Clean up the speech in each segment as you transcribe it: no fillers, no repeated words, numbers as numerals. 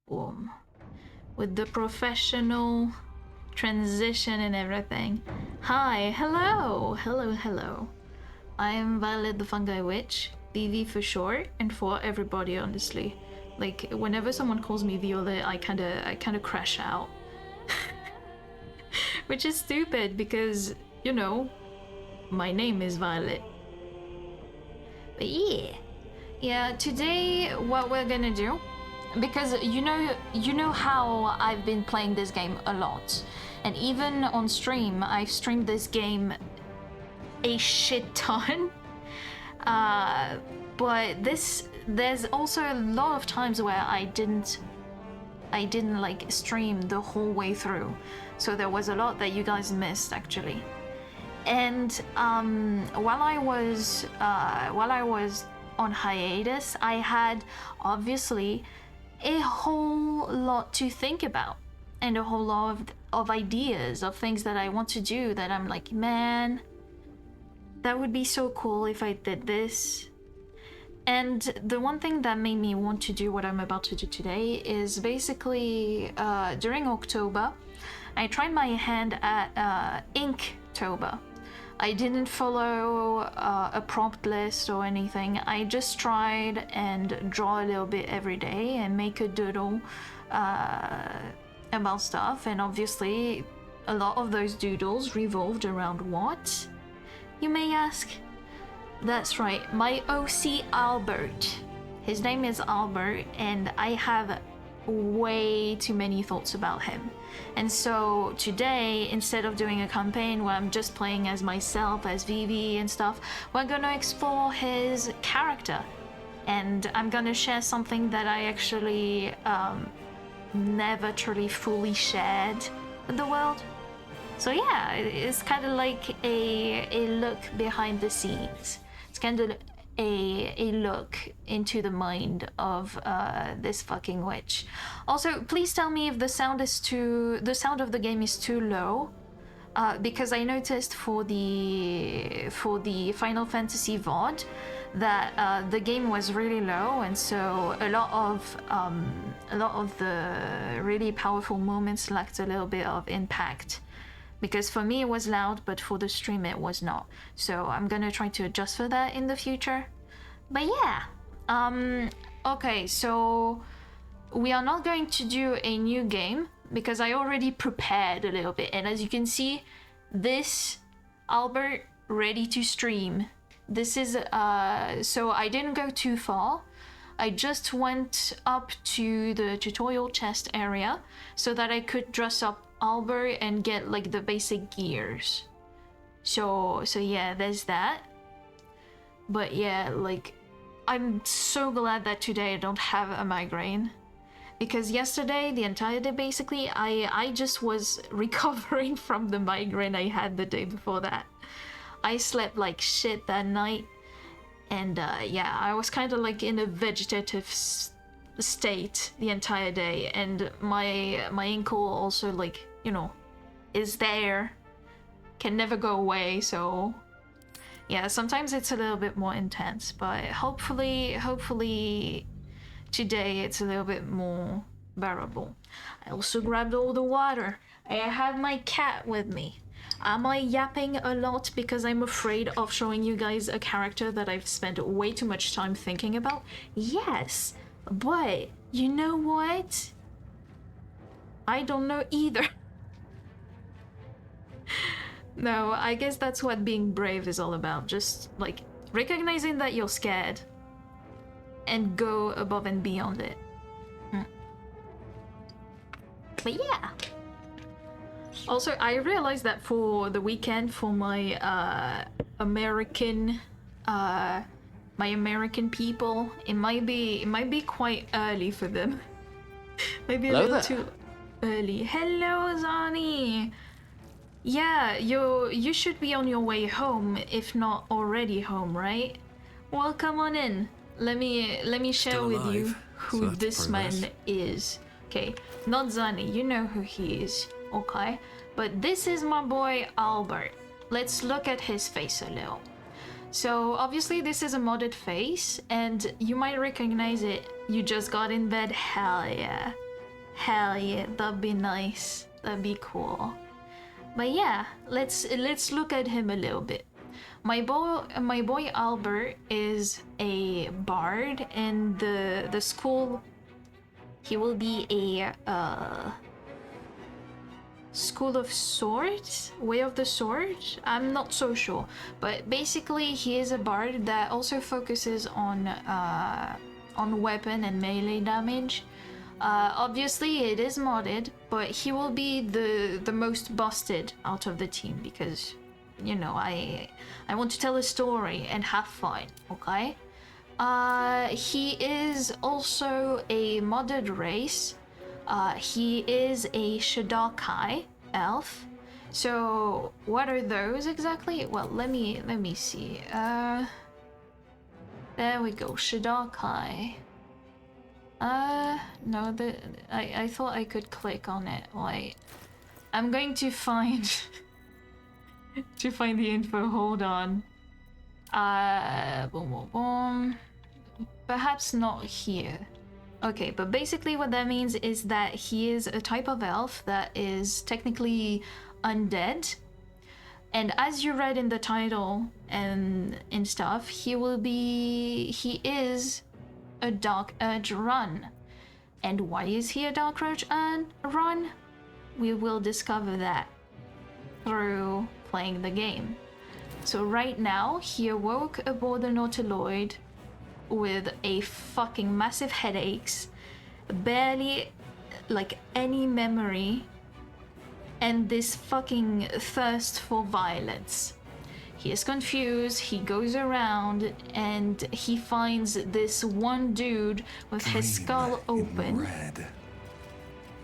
Boom. With the professional transition and everything. Hi, hello, hello. I am Violet the Fungi Witch, Viivi for short, and for everybody, honestly. Like, whenever someone calls me Violet, I kinda crash out. Which is stupid because, you know, my name is Violet. But yeah, today what we're gonna do, because you know how I've been playing this game a lot, and even on stream I've streamed this game a shit ton. But there's also a lot of times where I didn't like stream the whole way through, so there was a lot that you guys missed actually. And while I was on hiatus, I had obviously a whole lot to think about and a whole lot of ideas of things that I want to do that I'm like, man, that would be so cool if I did this. And the one thing that made me want to do what I'm about to do today is basically during October, I tried my hand at Inktober. I didn't follow a prompt list or anything. I just tried and draw a little bit every day and make a doodle about stuff. And obviously, a lot of those doodles revolved around what? You may ask. That's right, my OC Albert. His name is Albert, and I have way too many thoughts about him. And so today, instead of doing a campaign where I'm just playing as myself, as Viivi and stuff, we're gonna explore his character. And I'm gonna share something that I actually never truly fully shared with the world. So yeah, it's kind of like a look behind the scenes. It's kind of a look into the mind of this fucking witch. Also, please tell me if the sound of the game is too low, because I noticed for the Final Fantasy VOD that the game was really low, and so a lot of the really powerful moments lacked a little bit of impact. Because for me it was loud, but for the stream it was not. So I'm gonna try to adjust for that in the future. But yeah, okay, so we are not going to do a new game because I already prepared a little bit. And as you can see, this Albert ready to stream. This is, so I didn't go too far. I just went up to the tutorial chest area so that I could dress up Albert and get like the basic gears. So yeah, there's that. But yeah, like, I'm so glad that today I don't have a migraine. Because yesterday, the entire day basically, I just was recovering from the migraine I had the day before that. I slept like shit that night. And yeah, I was kind of like in a vegetative state the entire day. And my ankle also, like, you know, is there. Can never go away, so... yeah, sometimes it's a little bit more intense, but hopefully today it's a little bit more bearable. I also grabbed all the water. I have my cat with me. Am I yapping a lot because I'm afraid of showing you guys a character that I've spent way too much time thinking about? Yes, but you know what? I don't know either. No, I guess that's what being brave is all about. Just, like, recognizing that you're scared and go above and beyond it. But yeah. Also, I realized that for the weekend, for my American people, it might be quite early for them. Maybe a little too early. Hello, Zani. Yeah, you should be on your way home, if not already home, right? Well, come on in. Let me share with you who this man is. Okay, not Zani, you know who he is, okay? But this is my boy Albert. Let's look at his face a little. So obviously this is a modded face, and you might recognize it. You just got in bed, hell yeah. Hell yeah, that'd be nice. That'd be cool. But yeah, let's look at him a little bit. My boy Albert is a bard in the school. He will be a School of Swords? Way of the Sword? I'm not so sure. But basically he is a bard that also focuses on weapon and melee damage. Obviously it is modded, but he will be the most busted out of the team because, you know, I want to tell a story and have fun, okay? He is also a modded race. He is a Shadakai elf. So what are those exactly? Well, let me see. There we go, Shadakai. No, I thought I could click on it. Wait, I'm going to find to find the info. Hold on. Boom, boom, boom. Perhaps not here. Okay, but basically what that means is that he is a type of elf that is technically undead. And as you read in the title and stuff, he is a Dark Urge run. And why is he a Dark Urge run? We will discover that through playing the game. So right now, he awoke aboard the Nautiloid with a fucking massive headaches, barely like any memory, and this fucking thirst for violence. He is confused, he goes around and he finds this one dude with his skull open.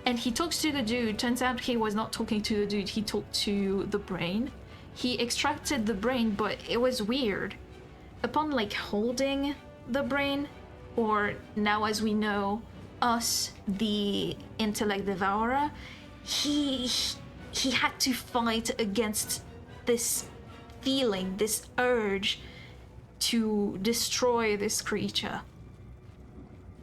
And he talks to the dude. Turns out he was not talking to the dude, he talked to the brain. He extracted the brain, but it was weird. Upon like holding the brain, or now as we know, us, the intellect devourer, he had to fight against this feeling, this urge to destroy this creature.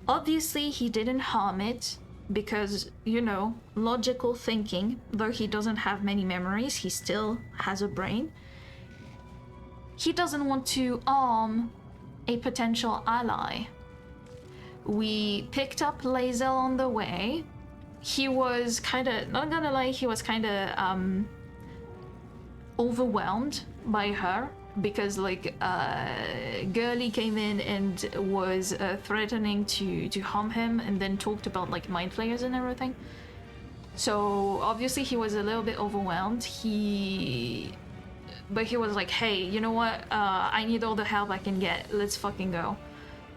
Obviously he didn't harm it because, you know, logical thinking, though he doesn't have many memories, he still has a brain. He doesn't want to harm a potential ally. We picked up Lae'zel on the way. He was kinda, not gonna lie, he was kinda overwhelmed by her because like Girly came in and was threatening to harm him and then talked about like mind flayers and everything. So obviously he was a little bit overwhelmed. But he was like, hey, you know what? I need all the help I can get. Let's fucking go.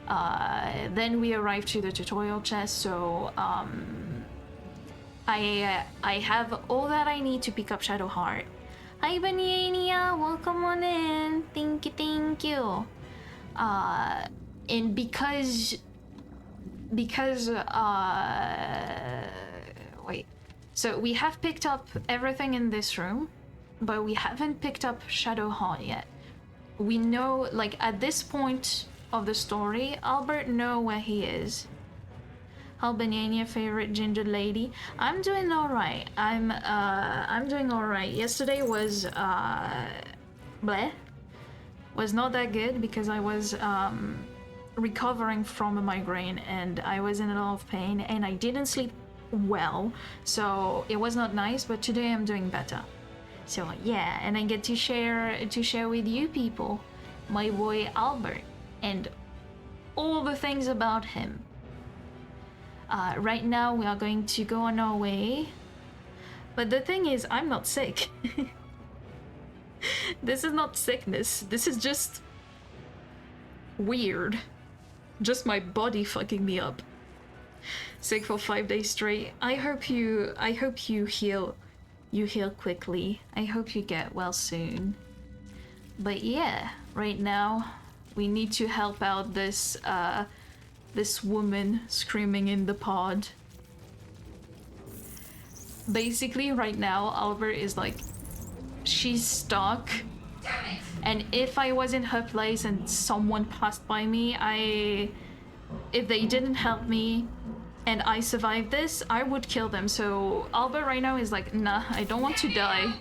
Then we arrived to the tutorial chest, so I have all that I need to pick up Shadowheart. Hi, Banyania, welcome on in. Thank you. And because wait. So we have picked up everything in this room, but we haven't picked up Shadowheart yet. We know, like, at this point of the story, Albert know where he is. Albania, favorite ginger lady. I'm doing all right. I'm doing all right. Yesterday was was not that good because I was recovering from a migraine and I was in a lot of pain and I didn't sleep well, so it was not nice. But today I'm doing better. So yeah, and I get to share with you people my boy Albert and all the things about him. Right now we are going to go on our way, but the thing is, I'm not sick. This is not sickness, this is just weird. Just my body fucking me up. Sick for 5 days straight. I hope you heal quickly. I hope you get well soon. But yeah, right now we need to help out this this woman screaming in the pod. Basically right now Albert is like, she's stuck, and if I was in her place and someone passed by me, if they didn't help me, and I survive this, I would kill them. So Albert right now is like, nah, I don't want to die.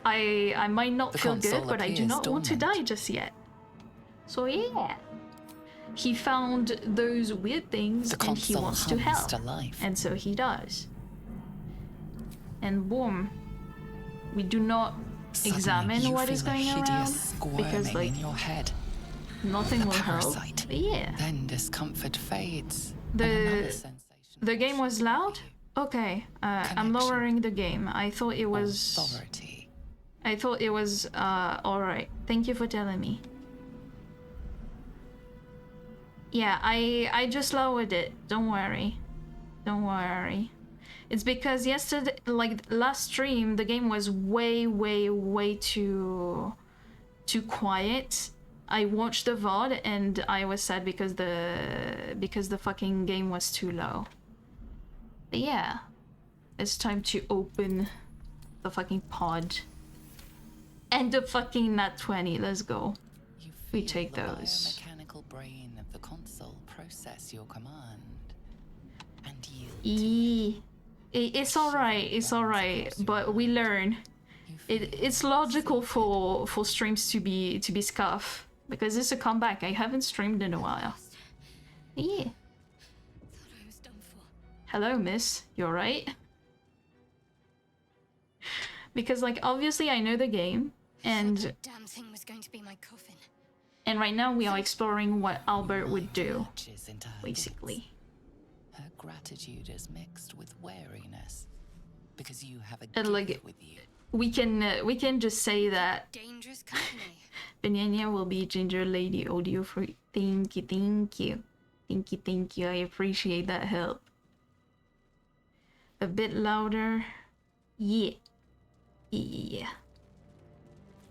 I might not feel good, but I do not want to die just yet. So yeah. He found those weird things and he wants to help. And so he does. And boom. We do not examine what is going around because like in your head. Nothing will help. But yeah. Then discomfort fades. The game was loud? Okay. I'm lowering the game. I thought it was authority. I thought it was alright. Thank you for telling me. Yeah, I just lowered it. Don't worry. Don't worry. It's because yesterday, like last stream, the game was way too quiet. I watched the VOD and I was sad because the fucking game was too low. But yeah, it's time to open the fucking pod. And the fucking nat 20. Let's go. We take those. Mechanical brain of the console process your command and yield. It's alright, but we learn. It's logical for streams to be scuffed because it's a comeback. I haven't streamed in a while. Yeah. Hello, miss. You alright? Because like obviously I know the game and damn thing was going to be my coffin. And right now we are exploring what Albert would do, basically. Her gratitude is mixed with wariness because you have a like gift with you. We can just say that Dangerous company. Banyanya will be Ginger Lady audio for thank you. I appreciate that help. A bit louder. Yeah.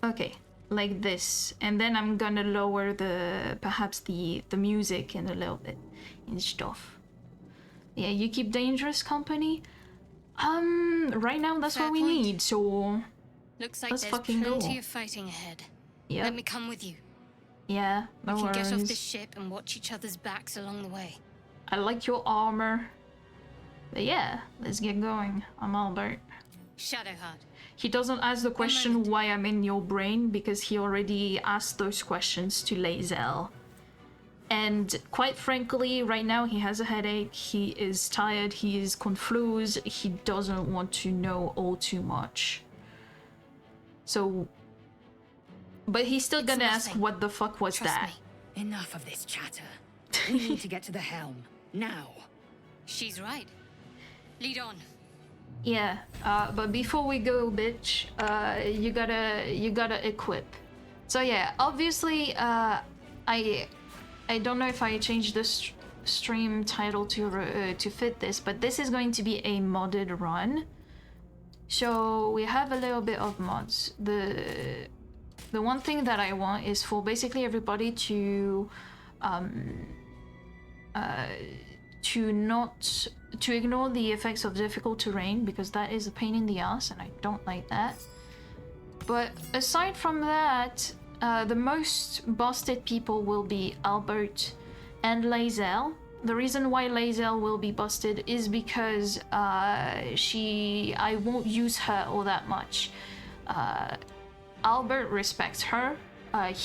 Okay, like this. And then I'm gonna lower perhaps the music in a little bit and stuff. Yeah, you keep dangerous company. Right now that's Fair what we point. need, so Looks like let's there's fucking go. plenty of fighting ahead. Yeah. Let me come with you. Yeah, no We can get off worries. this ship and watch each other's backs along the way. I like your armor. But yeah, let's get going. I'm Albert. Shadowheart. He doesn't ask the question moment. why I'm in your brain because he already asked those questions to Lae'zel. And quite frankly, right now he has a headache, he is tired, he is confused, he doesn't want to know all too much. So... But he's still gonna ask nothing. what the fuck was Trust that? me. Enough of this chatter. We need to get to the helm. Now. She's right. Lead on. Yeah, but before we go, bitch, you gotta equip. So yeah, obviously, I don't know if I changed the stream title to fit this, but this is going to be a modded run. So we have a little bit of mods. The one thing that I want is for basically everybody to ignore the effects of difficult terrain because that is a pain in the ass and I don't like that. But aside from that, the most busted people will be Albert and Lae'zel. The reason why Lae'zel will be busted is because I won't use her all that much. Albert respects her. But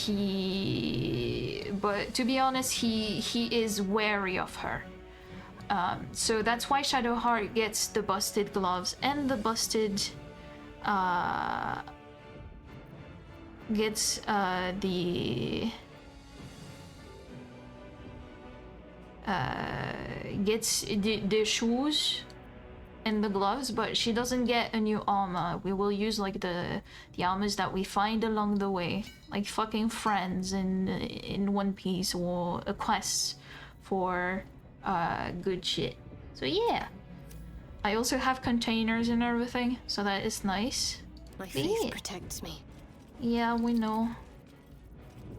to be honest, he is wary of her. So that's why Shadowheart gets the busted gloves and the busted gets the shoes and the gloves, but she doesn't get a new armor. We will use like the armors that we find along the way, like fucking friends in One Piece or a quest for good shit. So yeah, I also have containers and everything, so that is nice. My face protects me. Yeah, we know.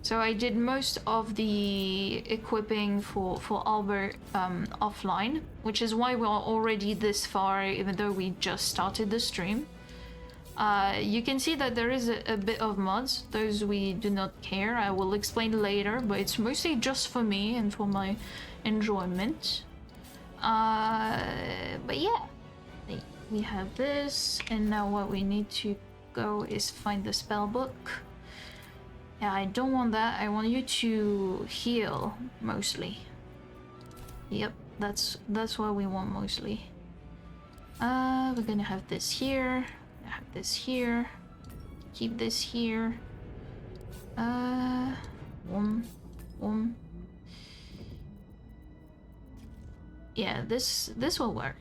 So I did most of the equipping for Albert offline, which is why we're already this far, even though we just started the stream. You can see that there is a bit of mods. Those we do not care. I will explain later, but it's mostly just for me and for my enjoyment. But yeah, we have this, and now what we need to go is find the spell book. Yeah, I don't want that. I want you to heal mostly. Yep, that's what we want mostly. We're gonna have this here. Have this here. Keep this here. One. Yeah, this will work.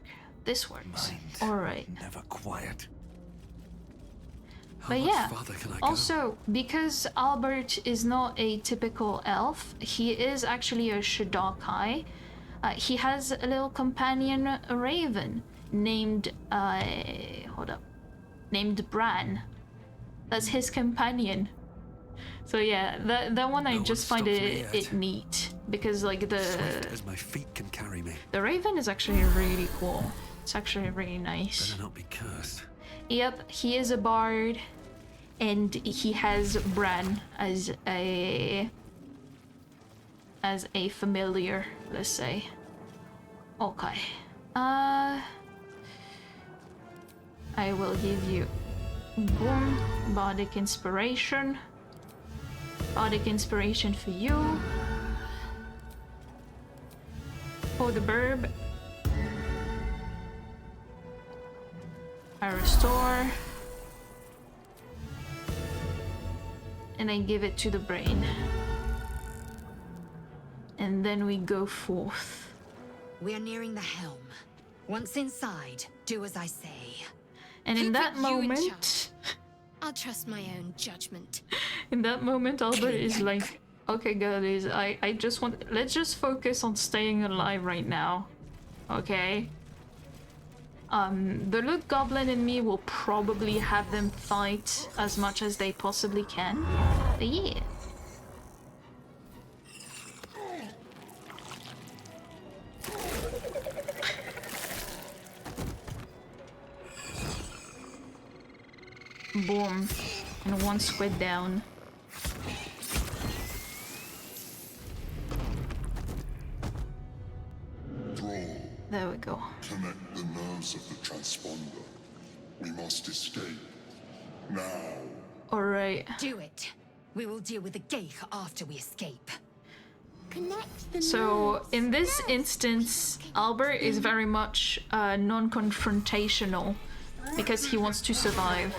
This works. All right. Never quiet. How But much yeah, farther can I go? also, because Albert is not a typical elf, he is actually a Shadokai. He has a little companion, a raven, named, named Bran. That's his companion. So yeah, that one I just find it neat, because like Swift as my feet can carry me. the raven is actually really cool. It's actually really nice. Better not be cursed. Yep, he is a bard, and he has Bran as a familiar, let's say. Okay. I will give you boom, bardic inspiration. Bardic inspiration for you. For the burb, I restore. And I give it to the brain. And then we go forth. We are nearing the helm. Once inside, do as I say. And in Who that put you in moment, charge? I'll trust my own judgment. in that moment, Albert is like, okay, girlies, I just want, let's just focus on staying alive right now. Okay? The Loot Goblin and me will probably have them fight as much as they possibly can. But yeah. Boom. And one squid down. There we go. Connect the nerves of the transponder. We must escape. Now. Alright. Do it. We will deal with the Geich after we escape. Connect the So, nerves. in this instance, Albert is very much non-confrontational because he wants to survive.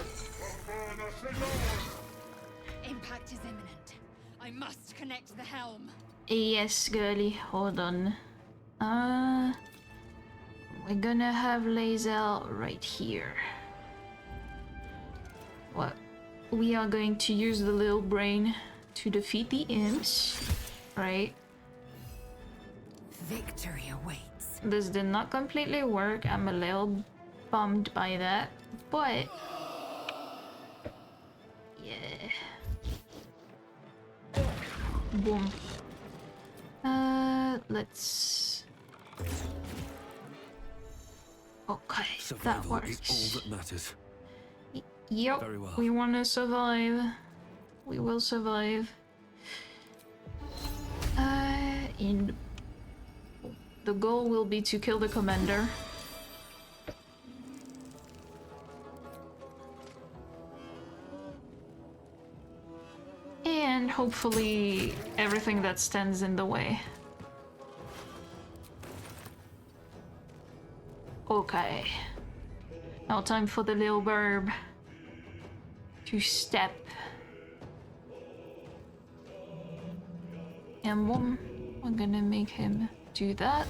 Impact is imminent. I must connect the helm. Yes, girly, hold on. We're gonna have Lae'zel right here. What? We are going to use the little brain to defeat the imps, right? Victory awaits. This did not completely work. I'm a little bummed by that, but yeah. Boom. Let's. Okay, that Survival works. is all that matters. Yep, Very well. we want to survive. We will survive. And the goal will be to kill the commander. And hopefully everything that stands in the way. Okay. Now time for the little burb to step. And boom, we're gonna make him do that.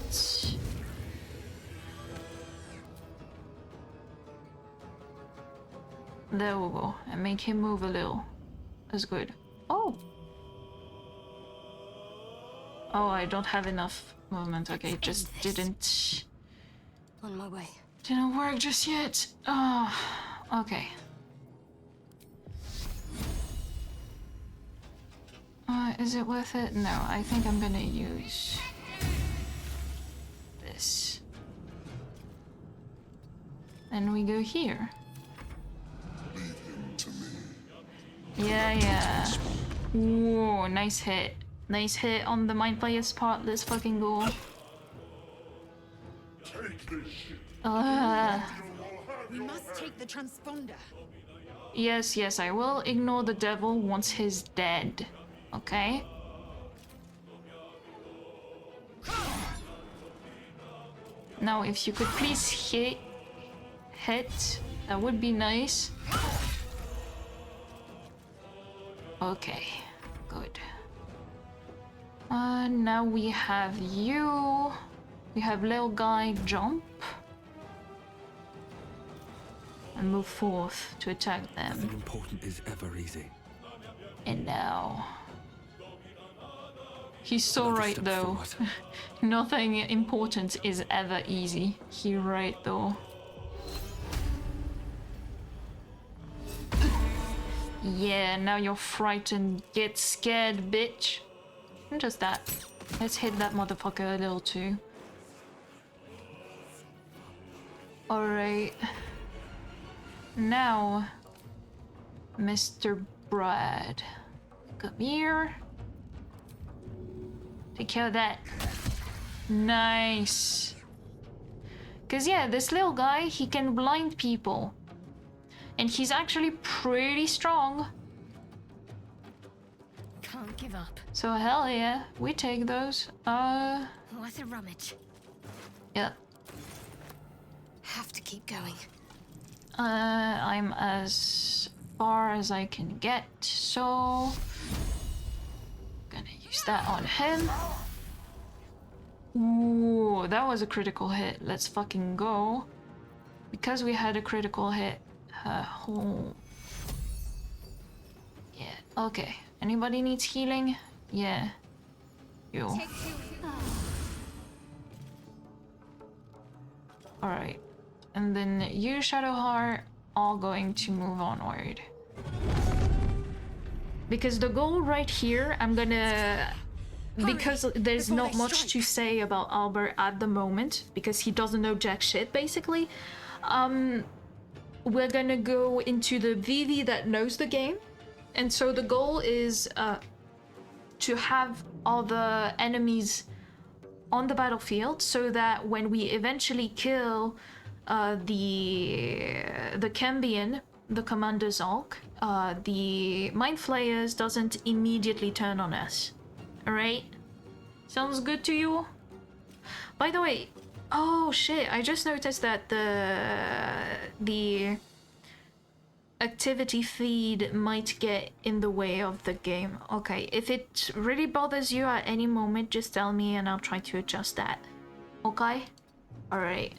There we go, and make him move a little. That's good. Oh! Oh, I don't have enough movement. Okay, it just didn't On my way. didn't work just yet. Oh, okay. Is it worth it? No, I think I'm gonna use this. Then we go here. Leave him to me. Yeah. Whoa, nice hit. Nice hit on the mind player's part. Let's fucking go. We must take the transponder. Yes, I will ignore the devil once he's dead. Okay? Now, if you could please hit, that would be nice. Okay, good. Now we have you. We have little guy jump. And move forth to attack them. Nothing important is ever easy. And now... He's so Another right step though. forward. Nothing important is ever easy. He right though. Yeah, now you're frightened. Get scared, bitch. And just that. Let's hit that motherfucker a little too. Alright. Now, Mr. Brad. Come here. Take care of that. Nice. Cause yeah, this little guy, he can blind people. And he's actually pretty strong. Can't give up. So hell yeah, we take those. Worth a rummage. Yeah. Have to keep going. I'm as far as I can get, so... Gonna use that on him. Ooh, that was a critical hit. Let's fucking go. Because we had a critical hit. Oh. Yeah, okay. Anybody needs healing? Yeah. You. Alright. And then you, Shadowheart, are going to move onward. Because the goal right here, I'm gonna... Because there's not much to say about Albert at the moment, because he doesn't know jack shit, basically. We're gonna go into the Viivi that knows the game. And so the goal is to have all the enemies on the battlefield so that when we eventually kill the Cambion, the Commander's Hulk, the Mind Flayers doesn't immediately turn on us. Alright? Sounds good to you? By the way, oh shit, I just noticed that the activity feed might get in the way of the game. Okay, if it really bothers you at any moment, just tell me and I'll try to adjust that. Okay? Alright.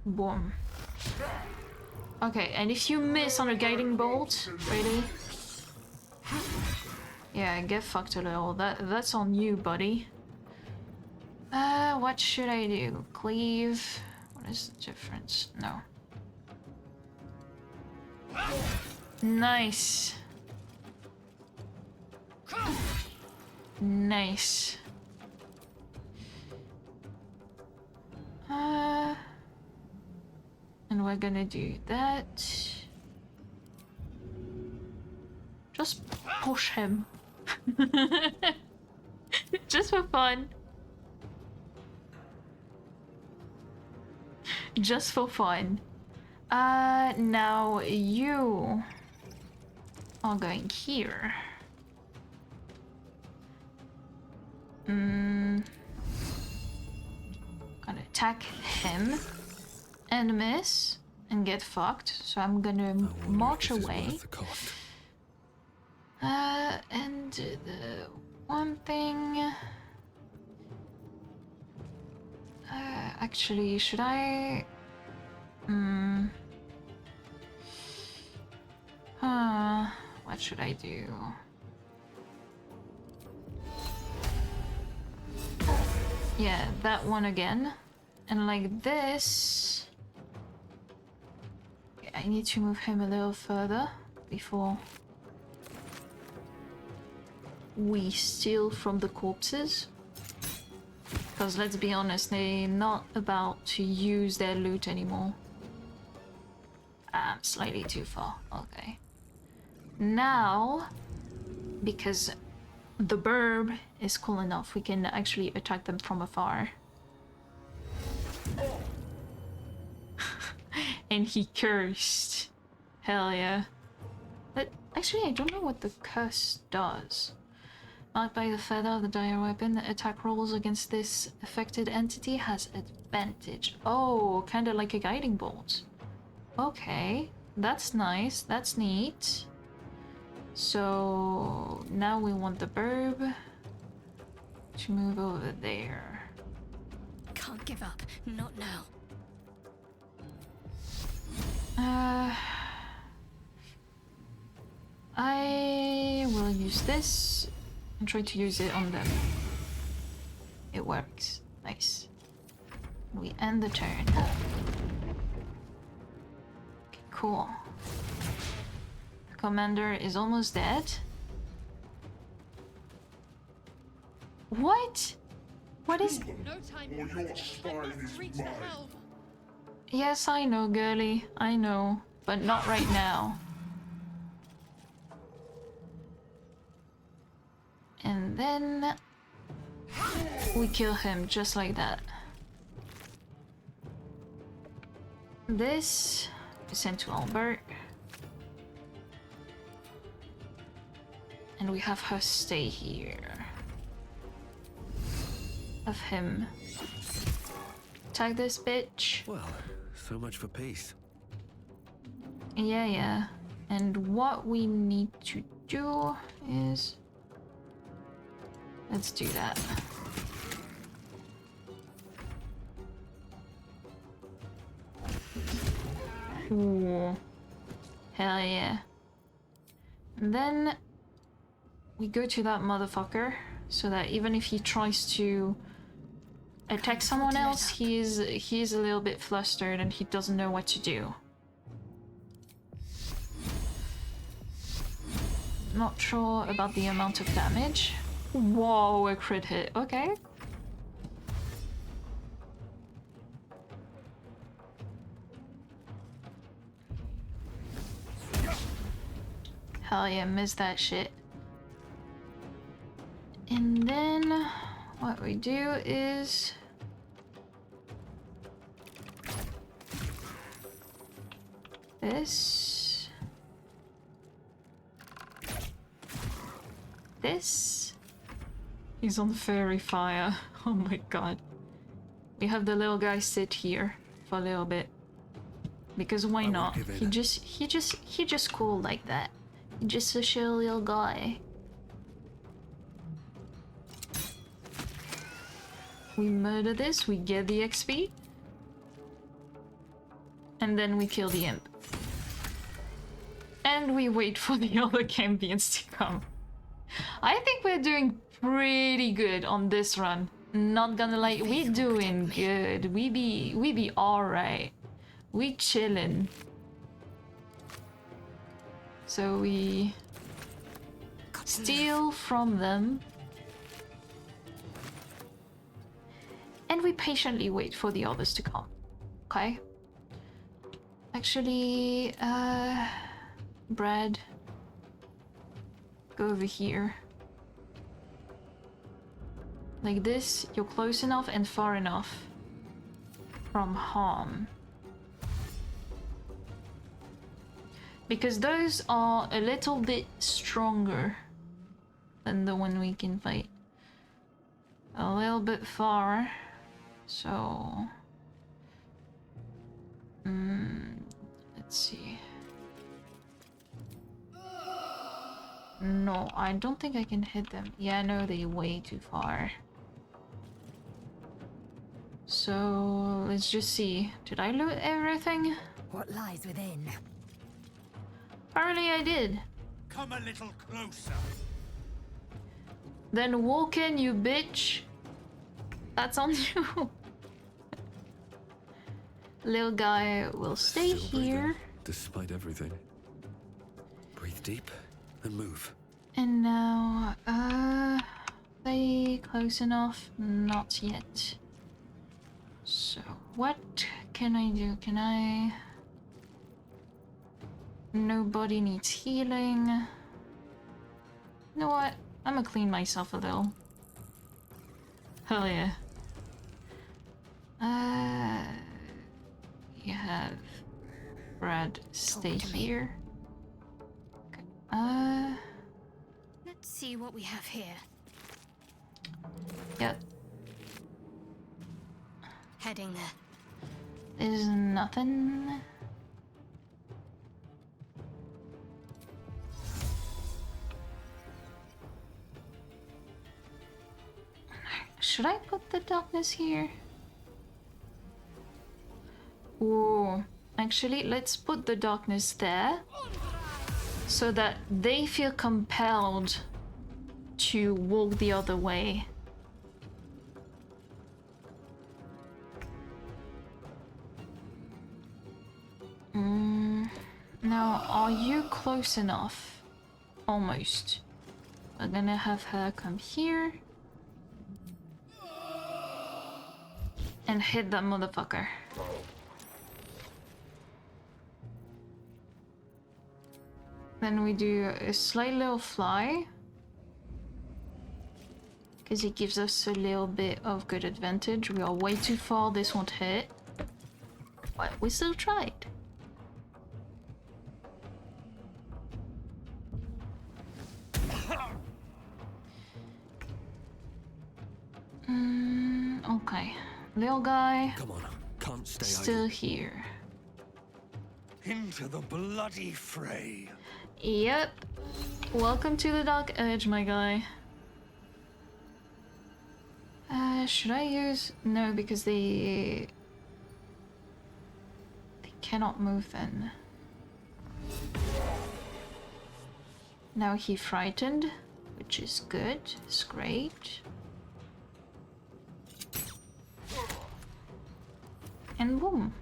Boom. Okay, and if you miss on a guiding bolt, really? Yeah, get fucked a little. That's on you, buddy. What should I do? Cleave? What is the difference? No. Nice. Nice. And we're gonna do that. Just push him. Just for fun. Just for fun. Now you are going here. Gonna attack him and miss and get fucked. So I'm gonna march away. And the one thing... actually, should I... what should I do? Yeah, that one again. And like this... I need to move him a little further before we steal from the corpses. Because let's be honest, they're not about to use their loot anymore. Slightly too far. Okay. Now, because the burb is cool enough, we can actually attack them from afar. And he cursed. Hell yeah. But actually, I don't know what the curse does. Marked by the feather of the dire weapon, the attack rolls against this affected entity has advantage. Oh, kind of like a guiding bolt. Okay, that's nice. That's neat. So now we want the burb to move over there. Can't give up. Not now. I will use this and try to use it on them. It works. Nice. We end the turn. Okay, cool. The commander is almost dead. What? What is... No time. Or your spine is Reach the mine. helm. Yes, I know, girly. I know. But not right now. And then... we kill him just like that. This is sent to Albert. And we have her stay here. Of him. Tag this bitch. Well, so much for peace. Yeah. And what we need to do is... let's do that. Ooh. Hell yeah. And then we go to that motherfucker so that even if he tries to attack someone else, he's a little bit flustered and he doesn't know what to do. Not sure about the amount of damage. Whoa, a crit hit. Okay. Hell yeah, missed that shit. And then what we do is this. This. He's on fairy fire. Oh my god. We have the little guy sit here for a little bit. Because why not? He just cool like that. He's just a chill little guy. We murder this, we get the XP. And then we kill the imp. And we wait for the other champions to come. I think we're doing pretty good on this run. Not gonna lie, we doing good. We be alright. We chillin'. So we steal from them. And we patiently wait for the others to come. Okay? Actually, Brad, go over here. Like this, you're close enough and far enough from harm. Because those are a little bit stronger than the one we can fight. A little bit far. So... let's see. No, I don't think I can hit them. Yeah, no, they're way too far. So, let's just see. Did I loot everything? What lies within? Apparently I did. Come a little closer. Then walk in, you bitch. That's on you. Little guy will stay Still breathing, here. despite everything. Breathe deep and move. And now, stay close enough? Not yet. So, what can I do? Can I... Nobody needs healing. You know what? I'm gonna clean myself a little. Hell yeah. You have Brad stay to me. here. Okay. Let's see what we have here. Yeah. Heading there. There's nothing. Should I put the darkness here? Ooh, actually, let's put the darkness there so that they feel compelled to walk the other way. Now, are you close enough? Almost. We're gonna have her come here and hit that motherfucker. Then we do a slight little fly, because it gives us a little bit of good advantage. We are way too far, this won't hit, but we still tried. Okay, little guy Come on, can't stay still idle. here. Into the bloody fray. Yep. Welcome to the Dark Edge, my guy. Should I use... No, because they cannot move then. Now he frightened, which is good. It's great. And boom.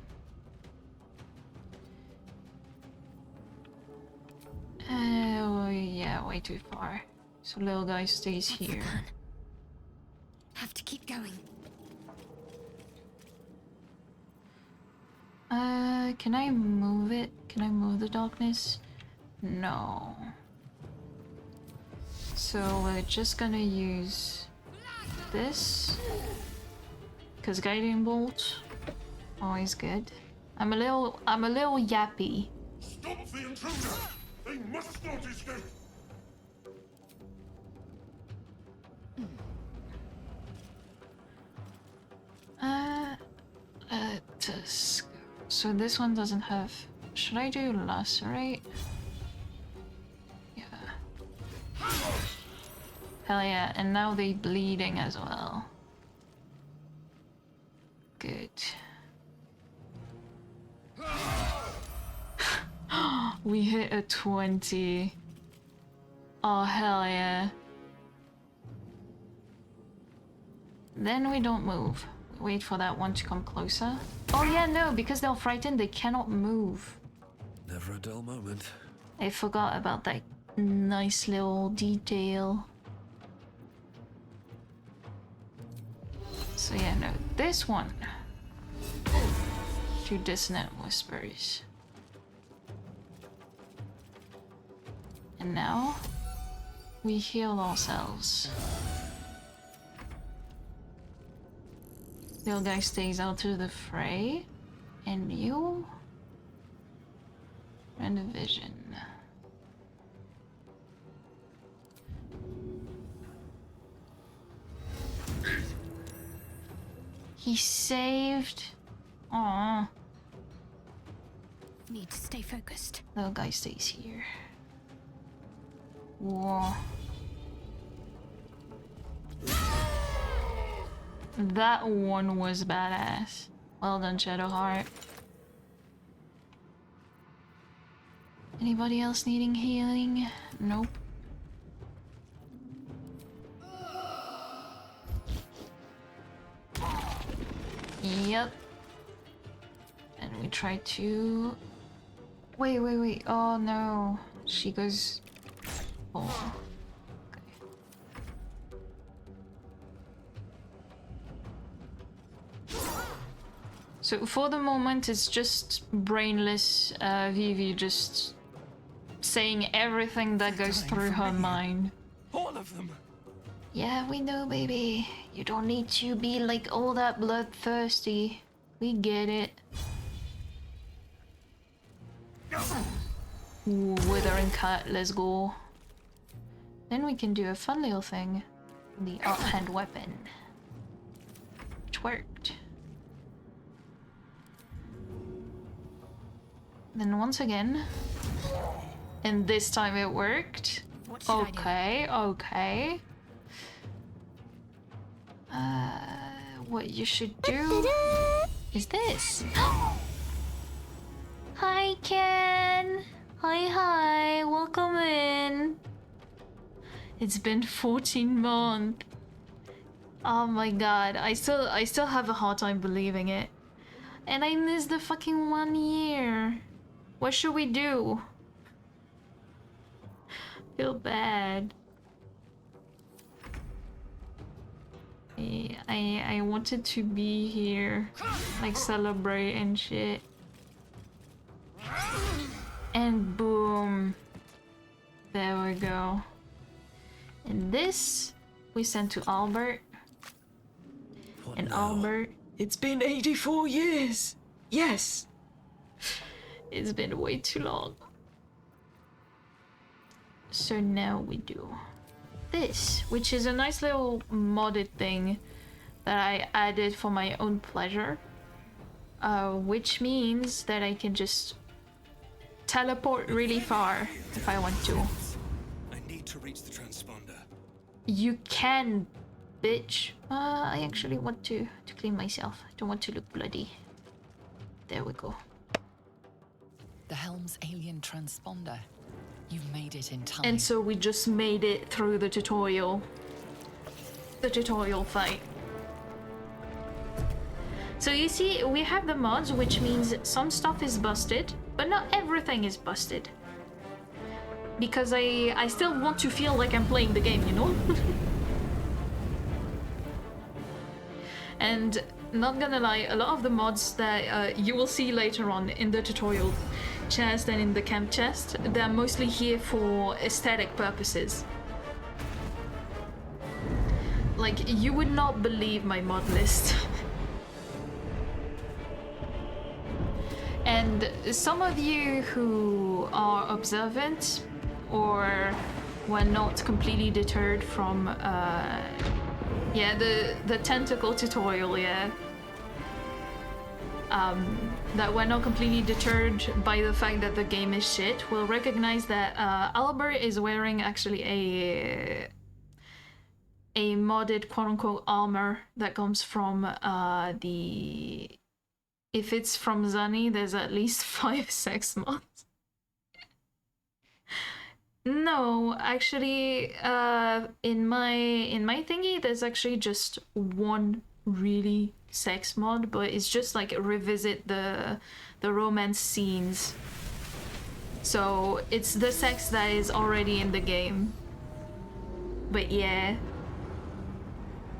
Oh, yeah, way too far. So little guy stays What's the here. plan? Have to keep going. Can I move it? Can I move the darkness? No. So we're just gonna use this. Cause guiding bolt, always good. I'm a little yappy. Stop the intruder! They must not escape! So this one doesn't have... Should I do lacerate? Yeah. Hell yeah, and now they bleeding as well. Good. We hit a 20. Oh hell yeah. Then we don't move. Wait for that one to come closer. Oh yeah, no, because they're frightened, they cannot move. Never a dull moment. I forgot about that nice little detail. So yeah, no, this one. To dissonant whispers. And now we heal ourselves. Little guy stays out of the fray, and you and a vision. He saved. Aww. Need to stay focused. Little guy stays here. Whoa. That one was badass. Well done, Shadowheart. Anybody else needing healing? Nope. Yep. And we try to... Wait. Oh no. She goes... Oh. So for the moment, it's just brainless Viivi just saying everything that goes through her mind. All of them. Yeah, we know, baby. You don't need to be like all that bloodthirsty. We get it. Ooh, withering cut, let's go. Then we can do a fun little thing. The offhand weapon. Which worked. Then once again. And this time it worked. What should I do? Okay, okay. What you should do is this. Hi, Ken. Hi, welcome in. It's been 14 months. Oh my god, I still have a hard time believing it. And I missed the fucking 1 year. What should we do? Feel bad. I wanted to be here, like celebrate and shit. And boom. There we go. And this we sent to Albert. What And now? Albert, it's been 84 years. Yes. It's been way too long. So now we do this, which is a nice little modded thing that I added for my own pleasure. Which means that I can just teleport really far if I want to. I need to reach the transponder. You can, bitch. I actually want to clean myself. I don't want to look bloody. There we go. The helm's alien transponder. You've made it in time. And so we just made it through the tutorial. The tutorial fight. So you see, we have the mods, which means some stuff is busted, but not everything is busted. Because I still want to feel like I'm playing the game, you know? And not gonna lie, a lot of the mods that you will see later on in the tutorial chest and in the camp chest, they're mostly here for aesthetic purposes. Like, you would not believe my mod list. And some of you who are observant or were not completely deterred from yeah, the tentacle tutorial, yeah. That we're not completely deterred by the fact that the game is shit, will recognize that Albert is wearing actually a modded quote-unquote armor that comes from the... If it's from Zani, there's at least 5 sex mods. No, actually, in my thingy, there's actually just one really sex mod, but it's just like revisit the romance scenes. So it's the sex that is already in the game. But yeah.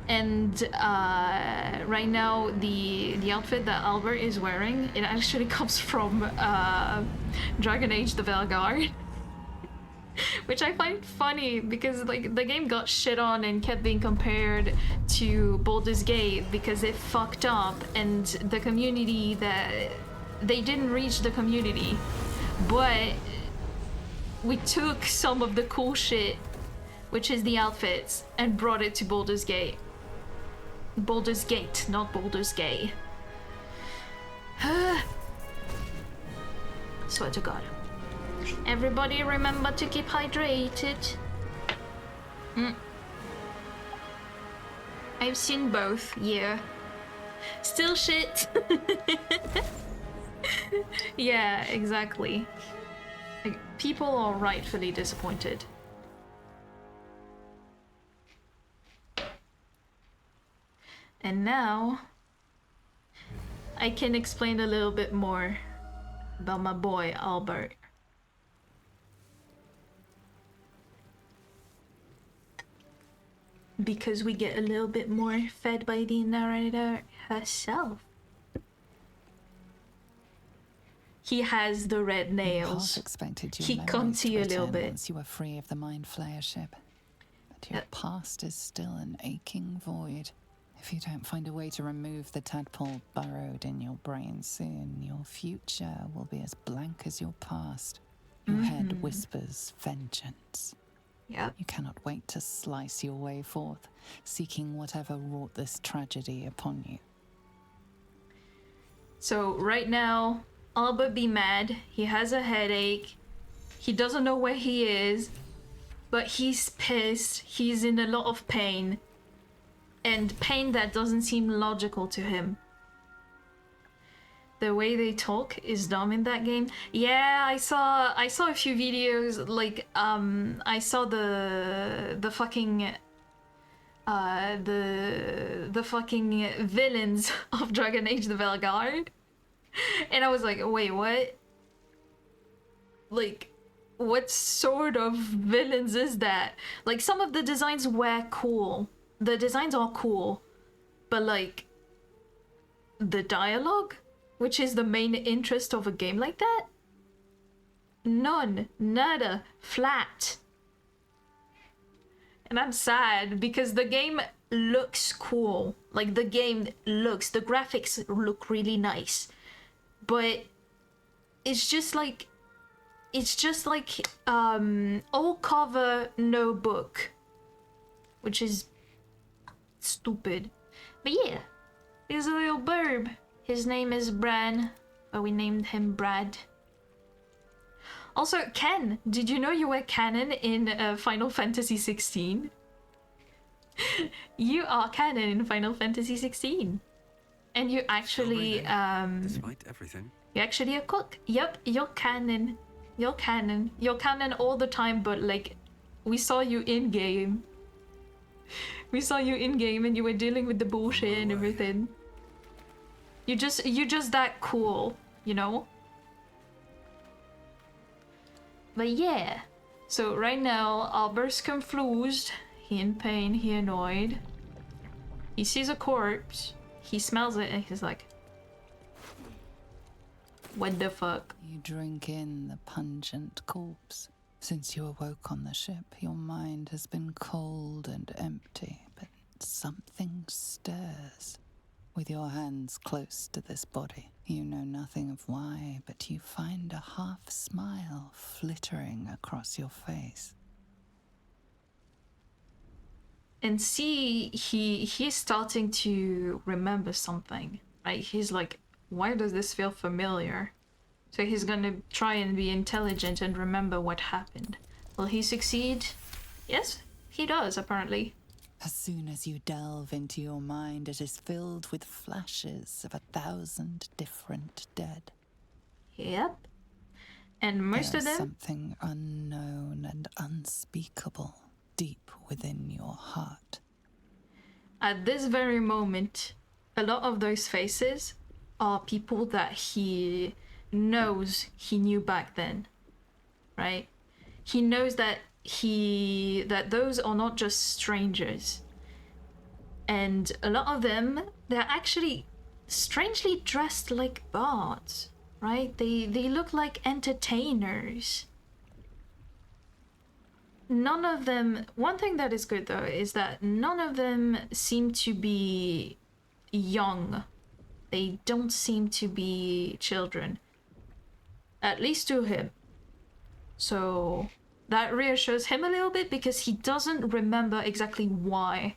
And right now the outfit that Albert is wearing, it actually comes from Dragon Age the Vanguard. Which I find funny because like the game got shit on and kept being compared to Baldur's Gate because it fucked up and the community that they didn't reach the community, but we took some of the cool shit, which is the outfits, and brought it to Baldur's Gate. Baldur's Gate, not Baldur's Gate. Swear to God. Everybody remember to keep hydrated. I've seen both, yeah. Still shit. Yeah, exactly. Like, people are rightfully disappointed. And now I can explain a little bit more about my boy Albert. Because we get a little bit more fed by the narrator herself. He has the red nails. Half expected your He memories comes to you a little return bit. once you were free of the Mind Flayer ship. But your past is still an aching void. If you don't find a way to remove the tadpole burrowed in your brain soon, your future will be as blank as your past. Your head whispers vengeance. Yep. You cannot wait to slice your way forth, seeking whatever wrought this tragedy upon you. So right now, Albert be mad. He has a headache. He doesn't know where he is, but he's pissed. He's in a lot of pain. And pain that doesn't seem logical to him. The way they talk is dumb in that game. Yeah, I saw a few videos, like, I saw the fucking the fucking villains of Dragon Age the Valguard. And I was like, wait, what? Like, what sort of villains is that? Like, some of the designs were cool. The designs are cool, but like, the dialogue, which is the main interest of a game like that? None. Nada. Flat. And I'm sad because the game looks cool. Like, the graphics look really nice. But it's just like all cover, no book. Which is stupid. But yeah, there's a little burb. His name is Bran, but we named him Brad. Also, Ken, did you know you were canon in Final Fantasy 16? You are canon in Final Fantasy 16. And you actually, despite everything. you're actually a cook. Yep, you're canon. You're canon. You're canon all the time, but like, we saw you in-game. We saw you in-game and you were dealing with the bullshit and everything. You're just that cool, you know? But yeah. So right now, Albert's confused. He in pain, he annoyed. He sees a corpse. He smells it and he's like, what the fuck? You drink in the pungent corpse. Since you awoke on the ship, your mind has been cold and empty, but something stirs. With your hands close to this body, you know nothing of why, but you find a half smile flittering across your face. And see, he's starting to remember something, right? He's like, why does this feel familiar? So he's gonna try and be intelligent and remember what happened. Will he succeed? Yes, he does, apparently. As soon as you delve into your mind, it is filled with flashes of 1,000 different dead. Yep. And most There of is them... something unknown and unspeakable deep within your heart. At this very moment, a lot of those faces are people that he knows he knew back then, right? He knows that those are not just strangers. And a lot of them, they're actually strangely dressed like bards, right? They look like entertainers. None of them... One thing that is good, though, is that none of them seem to be young. They don't seem to be children. At least to him. So that reassures him a little bit because he doesn't remember exactly why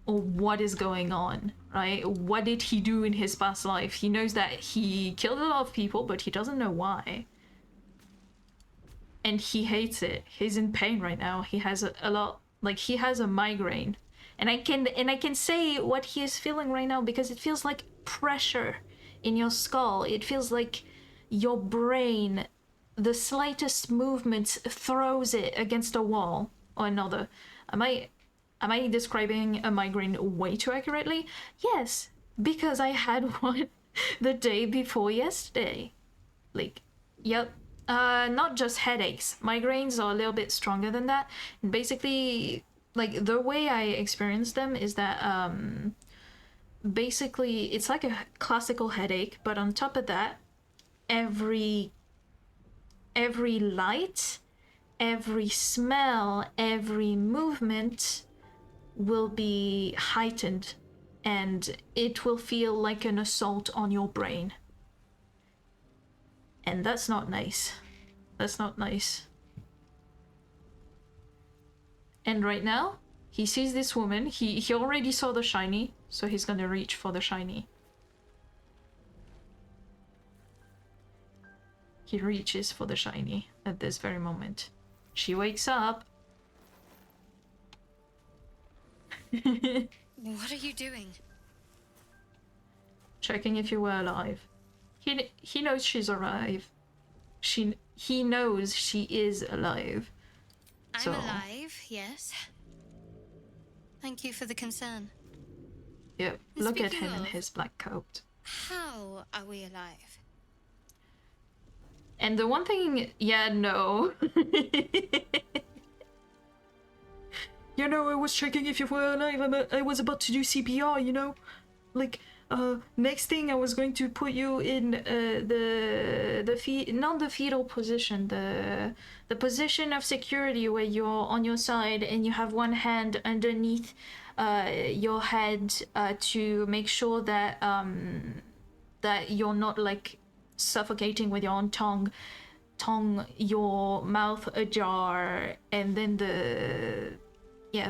or what is going on, right? What did he do in his past life? He knows that he killed a lot of people, but he doesn't know why. And he hates it. He's in pain right now. He has a lot, like, he has a migraine. And I can say what he is feeling right now because it feels like pressure in your skull. It feels like your brain, the slightest movement throws it against a wall or another. Am I describing a migraine way too accurately? Yes, because I had one the day before yesterday. Like, yep. Not just headaches. Migraines are a little bit stronger than that. And basically, like, the way I experience them is that, basically, it's like a classical headache, but on top of that, every light every smell, every movement will be heightened, and it will feel like an assault on your brain. And that's not nice. That's not nice. And right now, he sees this woman. He already saw the shiny, so he's gonna reach for the shiny. He reaches for the shiny at this very moment. She wakes up. What are you doing? Checking if you were alive. He knows she's alive. He knows she is alive. I'm So, alive, yes. Thank you for the concern. yeah, look at Speaking him in of- his black coat. How are we alive? And the one thing, yeah, no. You know, I was checking if you were alive, and I was about to do CPR, you know? Like, next thing I was going to put you in not the fetal position, the position of security where you're on your side and you have one hand underneath your head to make sure that that you're not like suffocating with your own tongue, your mouth ajar, and then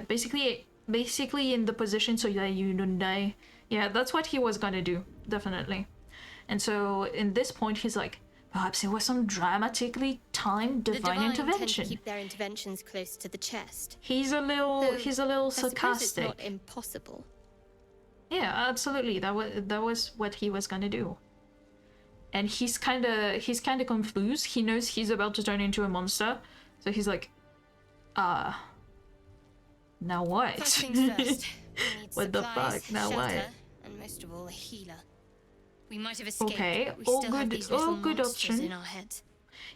basically in the position so that you don't die. Yeah, that's what he was gonna do, definitely. And so in this point, he's like, perhaps it was some dramatically timed divine tend to intervention. keep their interventions close to the chest. He's a little Though, sarcastic. I suppose it's not impossible. Yeah, absolutely. That was what he was gonna do. And he's kind of confused. He knows he's about to turn into a monster, so he's like, now what? First things first. We need What the supplies, fuck? Now what? shelter, and most of all, a healer. We might have escaped, Okay, but we all still have good- these little all good monsters option. in our heads.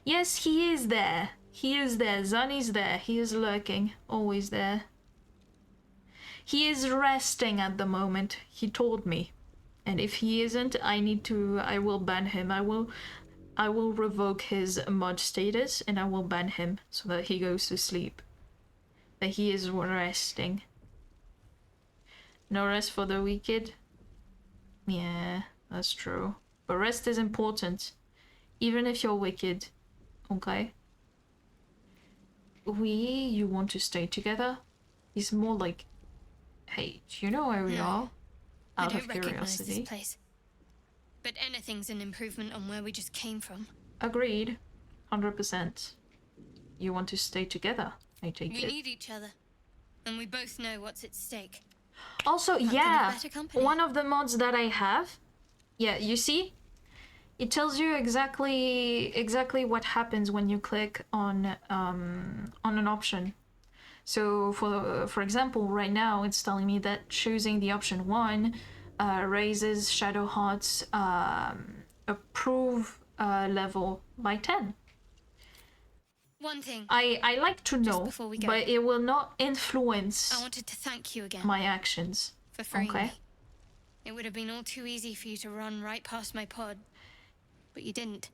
Yes, he is there. He is there. Zani's there. He is lurking. Always there. He is resting at the moment. He told me. And if he isn't, I will ban him. I will revoke his mod status and I will ban him so that he goes to sleep. That he is resting. No rest for the wicked? Yeah, that's true. But rest is important. Even if you're wicked. Okay? You want to stay together? He's more like, hey, do you know where we No. are? I Out don't of recognize this curiosity. place. But anything's an improvement on where we just came from. Agreed. 100%. You want to stay together, I take We it. need each other. And we both know what's at stake. Also, Can't think of yeah, better company. one of the mods that I have, yeah, you see? It tells you exactly what happens when you click on an option. So for example, right now it's telling me that choosing the option 1 raises Shadowheart's approve level by 10. One thing, I like to know, before we go. but it will not influence I wanted to thank you again my actions. for freeing Okay. me. It would have been all too easy for you to run right past my pod. But you didn't.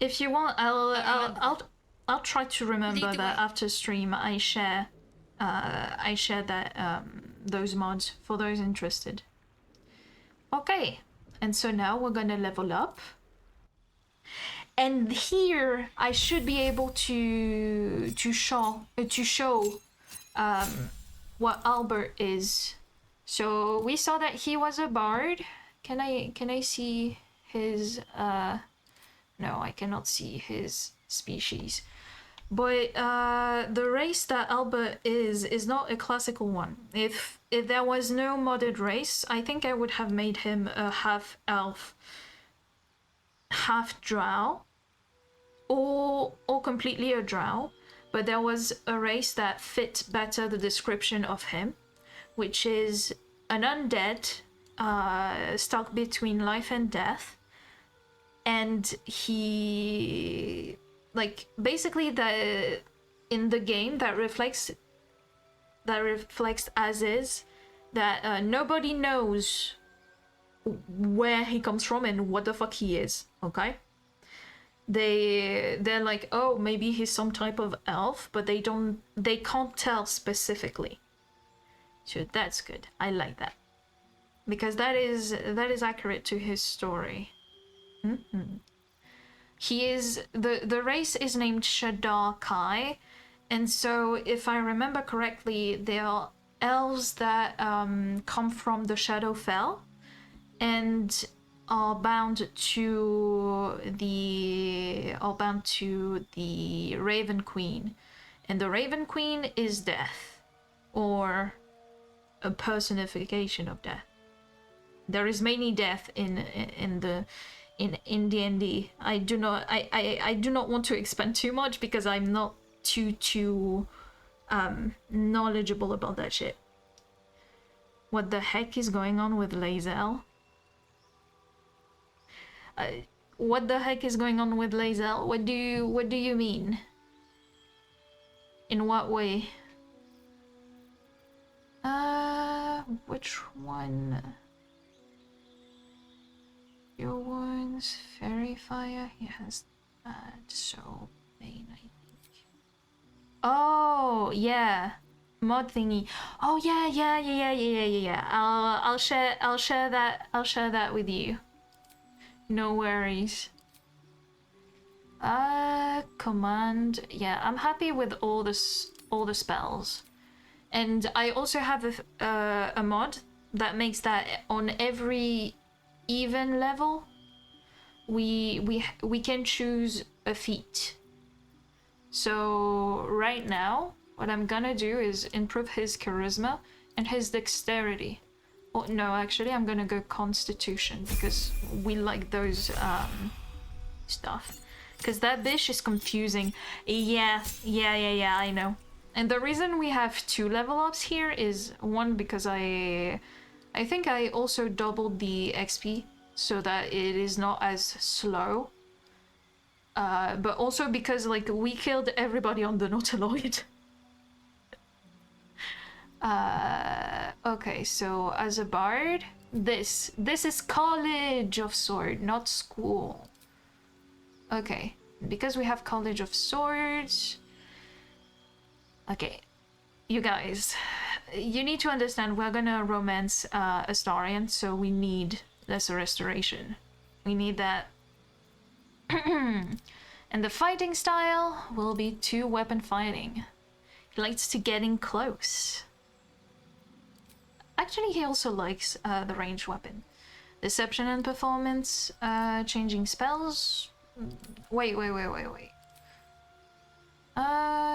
If you want, I'll try to remember Lead the that way. after stream I share that those mods for those interested. Okay, and so now we're gonna level up. And here I should be able to show what Albert is. So we saw that he was a bard. Can I see his no, I cannot see his species. But the race that Albert is not a classical one. If there was no modded race, I think I would have made him a half elf, half drow, or completely a drow. But there was a race that fit better the description of him, which is an undead stuck between life and death. And he, like, basically in the game that reflects as is that nobody knows where he comes from and what the fuck he is, okay? they're like, oh, maybe he's some type of elf, but they can't tell specifically. So that's good. I like that, because that is accurate to his story. He is the race is named Shadar Kai, and so if I remember correctly, they are elves that come from the Shadowfell and are bound to the Raven Queen, and the Raven Queen is death, or a personification of death. There is mainly death in D&D. I do not want to expand too much because I'm not too knowledgeable about that shit. What the heck is going on with Lae'zel? What the heck is going on with Lae'zel? What do you mean? In what way? Which one? Your wounds, fairy fire. He has that. So Bane, I think. Oh yeah, mod thingy. Oh yeah. I'll share that with you. No worries. Command. Yeah, I'm happy with all the spells, and I also have a mod that makes that on every even level we can choose a feat. So right now what I'm gonna do is improve his charisma and his dexterity. Oh no, actually I'm gonna go constitution because we like those stuff, because that bitch is confusing. Yeah, I know. And the reason we have 2 level ups here is, one, because I think I also doubled the XP so that it is not as slow. But also because, like, we killed everybody on the Nautiloid. Okay, so as a bard, this is College of Sword, not school. Okay, because we have College of Swords. Okay, you guys, you need to understand we're gonna romance Astarion, so we need lesser restoration. We need that. And the fighting style will be 2-weapon fighting. He likes to get in close. Actually, he also likes the ranged weapon. Deception and performance, changing spells. Wait.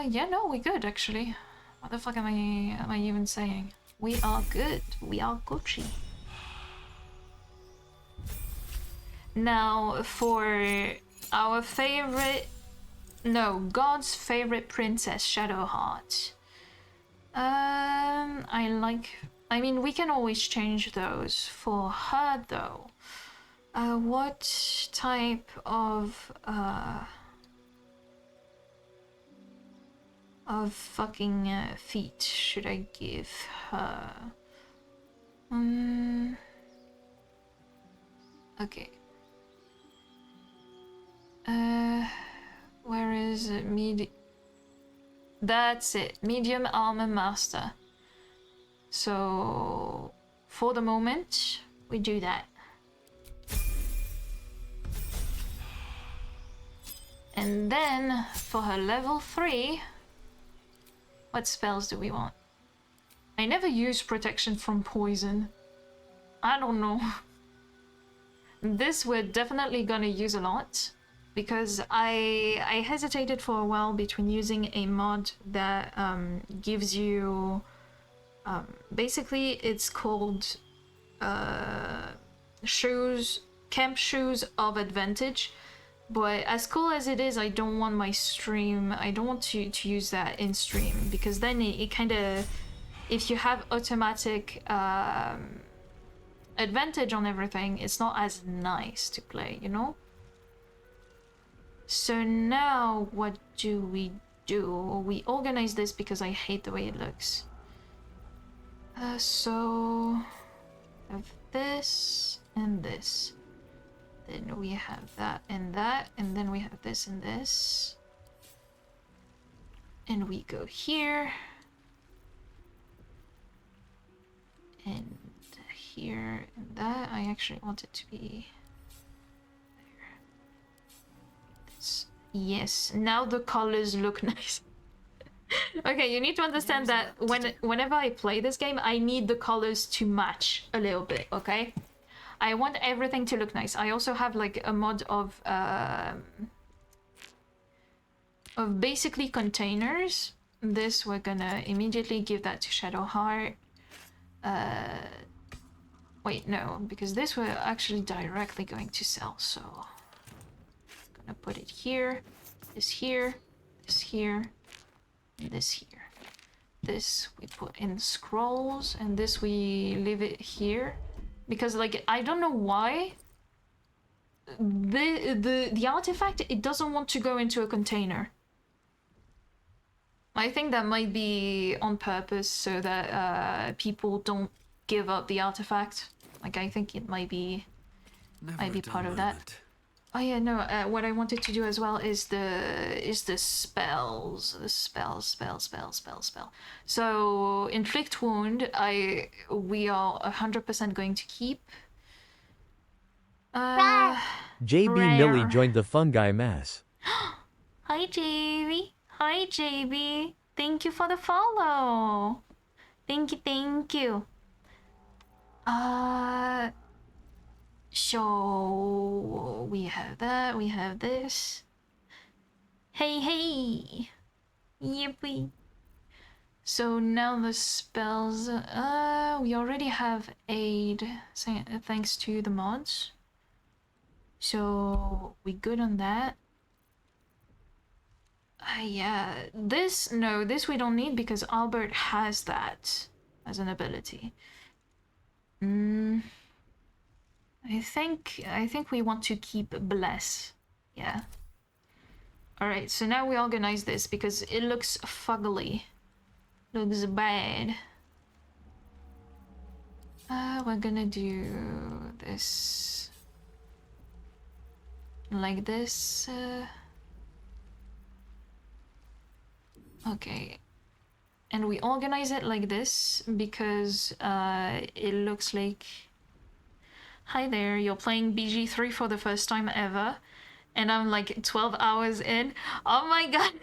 Yeah, no, we're good actually. What the fuck am I even saying? We are good. We are Gucci. Now for our favorite, no, God's favorite princess, Shadowheart. I mean, we can always change those. For her though, what type of fucking feat should I give her? Okay. Where is it? That's it. Medium armor master. So for the moment, we do that. And then for her level 3, what spells do we want? I never use protection from poison. I don't know. This we're definitely gonna use a lot, because I hesitated for a while between using a mod that gives you basically it's called camp shoes of advantage. But as cool as it is, I don't want to use that in stream, because then it kind of, if you have automatic advantage on everything, it's not as nice to play, you know? So now what do? We organize this because I hate the way it looks. So have this and this. Then we have that, and then we have this and this. And we go here. And here and that. I actually want it to be there. This. Yes, now the colors look nice. Okay, you need to understand that whenever I play this game, I need the colors to match a little bit, okay? I want everything to look nice. I also have like a mod of basically containers. This, we're gonna immediately give that to Shadowheart. Wait, no, because this we're actually directly going to sell, so I'm gonna put it here, this here, this here, and this here. This we put in scrolls, and this we leave it here, because like I don't know why the artifact, it doesn't want to go into a container. I think that might be on purpose so that people don't give up the artifact. Like I think it might be part of that. Oh yeah, no. What I wanted to do as well is the spells. The spell. So inflict wound. We are 100% going to keep. JB rare. Millie joined the fungi mass. Hi JB. Hi JB. Thank you for the follow. Thank you. So we have that, we have this. Hey. Yippee. So now the spells, we already have aid thanks to the mods. So we good on that. Yeah, this we don't need because Albert has that as an ability. I think we want to keep bless. Yeah. Alright, so now we organize this because it looks fugly. Looks bad. We're gonna do this like this. Okay. And we organize it like this because it looks like... Hi there, you're playing BG3 for the first time ever. And I'm like 12 hours in. Oh my god.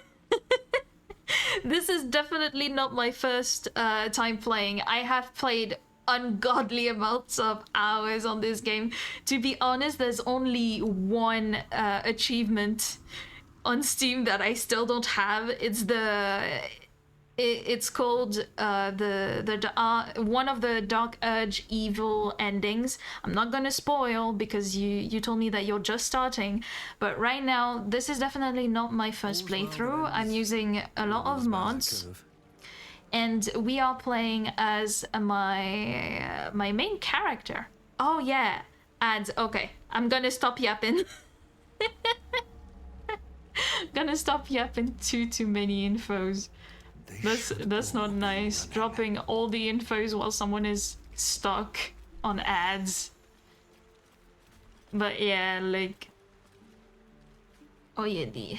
This is definitely not my first time playing. I have played ungodly amounts of hours on this game. To be honest, there's only one achievement on Steam that I still don't have. It's called one of the Dark Urge evil endings. I'm not gonna spoil because you told me that you're just starting, but right now this is definitely not my first playthrough. I'm using a lot of mods, and we are playing as my main character. Oh yeah, ads. Okay, I'm gonna stop yapping. Gonna stop yapping too many infos. That's not nice. Dropping all the infos while someone is stuck on ads. But yeah, like... Oh yeah,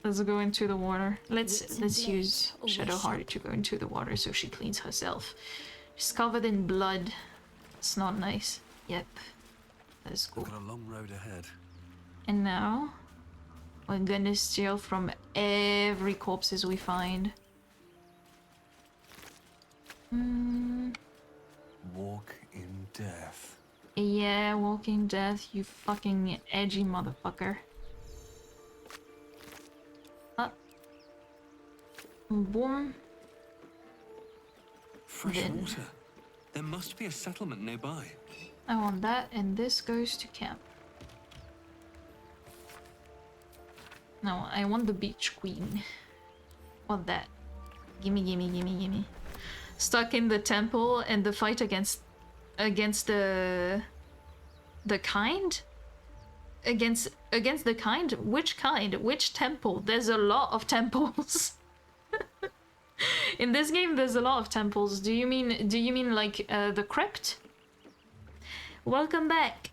let's go into the water. Let's use Shadowheart to go into the water so she cleans herself. She's covered in blood. It's not nice. Yep. Let's go. We've got a long road ahead. And now we're gonna steal from every corpses we find. Walk in death. Yeah, walk in death, you fucking edgy motherfucker. Up. Boom. Fresh water. There must be a settlement nearby. I want that, and this goes to camp. No, I want the beach queen. Want that. Gimme. Stuck in the temple and the fight against the kind? Against the kind? Which kind? Which temple? There's a lot of temples. In this game there's a lot of temples. Do you mean like the crypt? Welcome back.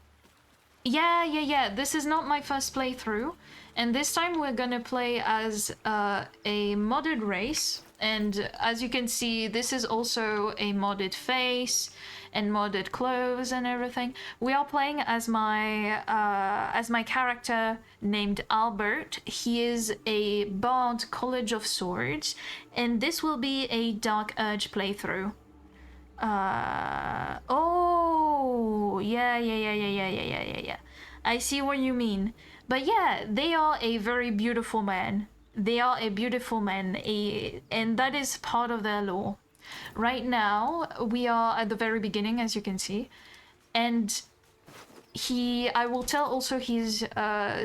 Yeah. This is not my first playthrough. And this time we're gonna play as a modded race. And as you can see, this is also a modded face and modded clothes and everything. We are playing as my character named Albert. He is a Bard College of Swords, and this will be a Dark Urge playthrough. Oh, yeah. I see what you mean. But yeah, they are a very beautiful man. They are a beautiful man, and that is part of their lore. Right now, we are at the very beginning, as you can see, and I will tell also his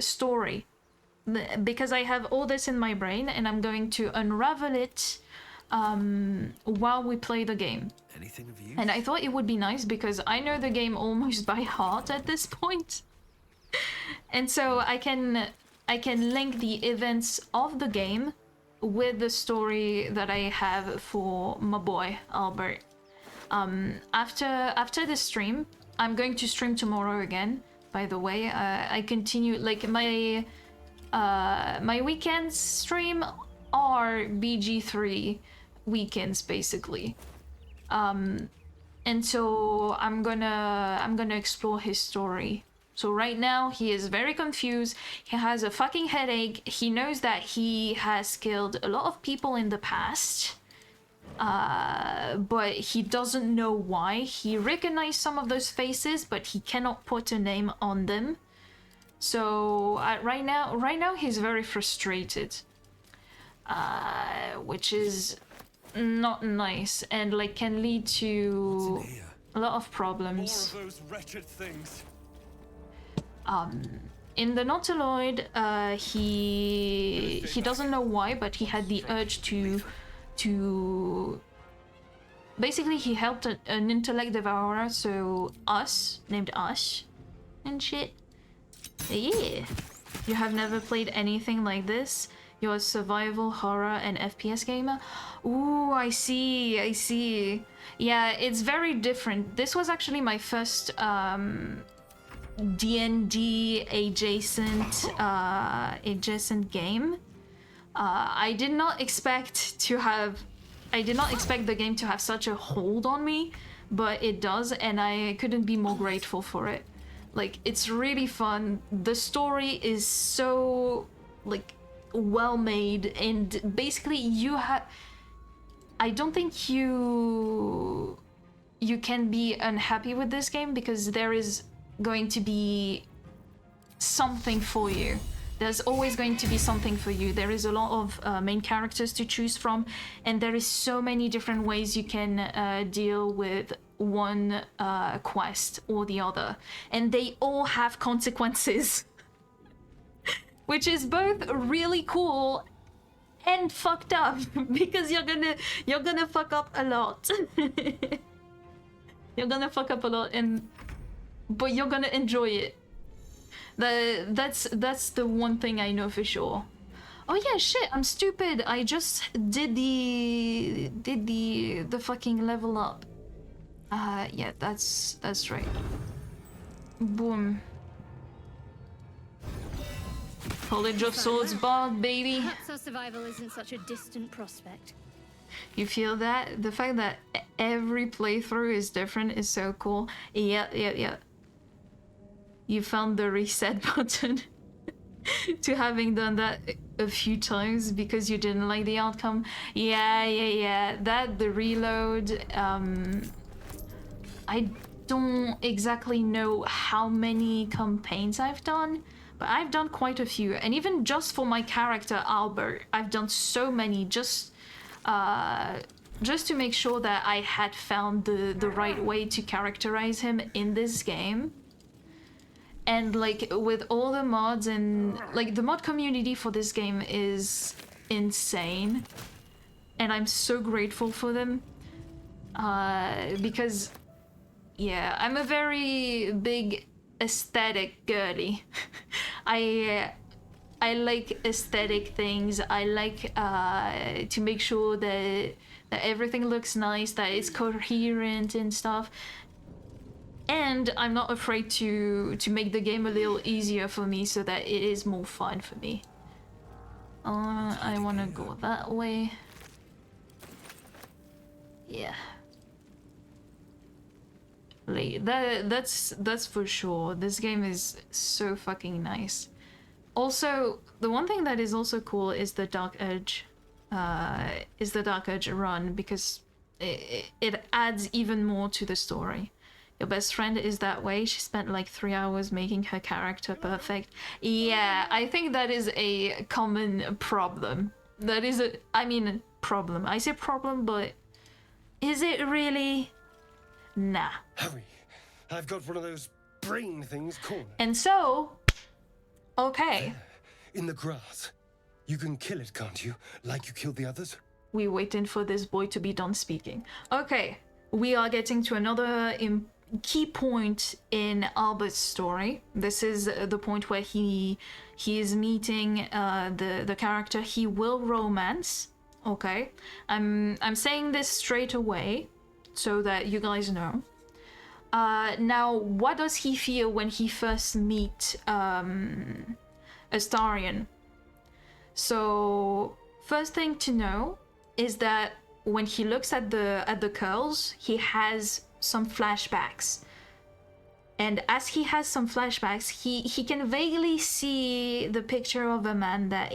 story, because I have all this in my brain, and I'm going to unravel it while we play the game. Anything of use? And I thought it would be nice because I know the game almost by heart at this point. And so I can link the events of the game with the story that I have for my boy Albert. After the stream, I'm going to stream tomorrow again. By the way, I continue like my weekends stream are BG3 weekends basically. And so I'm gonna explore his story. So right now he is very confused. He has a fucking headache. He knows that he has killed a lot of people in the past, but he doesn't know why. He recognized some of those faces, but he cannot put a name on them. So right now he's very frustrated, which is not nice and like can lead to a lot of problems. More of those wretched things. In the Nautiloid, he doesn't know why, but he had the urge to basically he helped an intellect devourer, so us, named Us and shit. Yeah. You have never played anything like this? You're a survival, horror, and FPS gamer? Ooh, I see. Yeah, it's very different. This was actually my first D&D adjacent game. I did not expect the game to have such a hold on me, but it does, and I couldn't be more grateful for it. Like, it's really fun. The story is so like well made, and basically I don't think you can be unhappy with this game because there is going to be something for you. There's always going to be something for you. There is a lot of main characters to choose from, and there is so many different ways you can deal with one quest or the other, and they all have consequences. Which is both really cool and fucked up because you're gonna fuck up a lot. You're gonna fuck up a lot, but you're gonna enjoy it. That's the one thing I know for sure. Oh yeah, shit, I'm stupid. I just did the fucking level up. Yeah, that's right. Boom. College of Swords Bard, baby. Perhaps our survival isn't such a distant prospect. You feel that? The fact that every playthrough is different is so cool. Yeah. You found the reset button to having done that a few times because you didn't like the outcome. Yeah. The reload. I don't exactly know how many campaigns I've done, but I've done quite a few, and even just for my character Albert, I've done so many just to make sure that I had found the right way to characterize him in this game. And like with all the mods, and like the mod community for this game is insane, and I'm so grateful for them because yeah, I'm a very big aesthetic girly. I like aesthetic things. I like to make sure that everything looks nice, that it's coherent and stuff. And I'm not afraid to make the game a little easier for me so that it is more fun for me. I want to go that way. Yeah. Like, that's for sure. This game is so fucking nice. Also, the one thing that is also cool is the Dark Edge. Is the Dark Edge run, because it adds even more to the story. Your best friend is that way. She spent like 3 hours making her character perfect. Yeah, I think that is a common problem. That is problem. I say problem, but is it really? Nah. Hurry! I've got one of those brain things cornered. And so, okay. In the grass. You can kill it, can't you? Like you killed the others? We're waiting for this boy to be done speaking. Okay, we are getting to another key point in Albert's story. This is the point where he is meeting the character he will romance. Okay, I'm saying this straight away so that you guys know. Now, what does he feel when he first meets Astarion? So, first thing to know is that when he looks at the curls, he has some flashbacks. And as he has some flashbacks, he can vaguely see the picture of a man that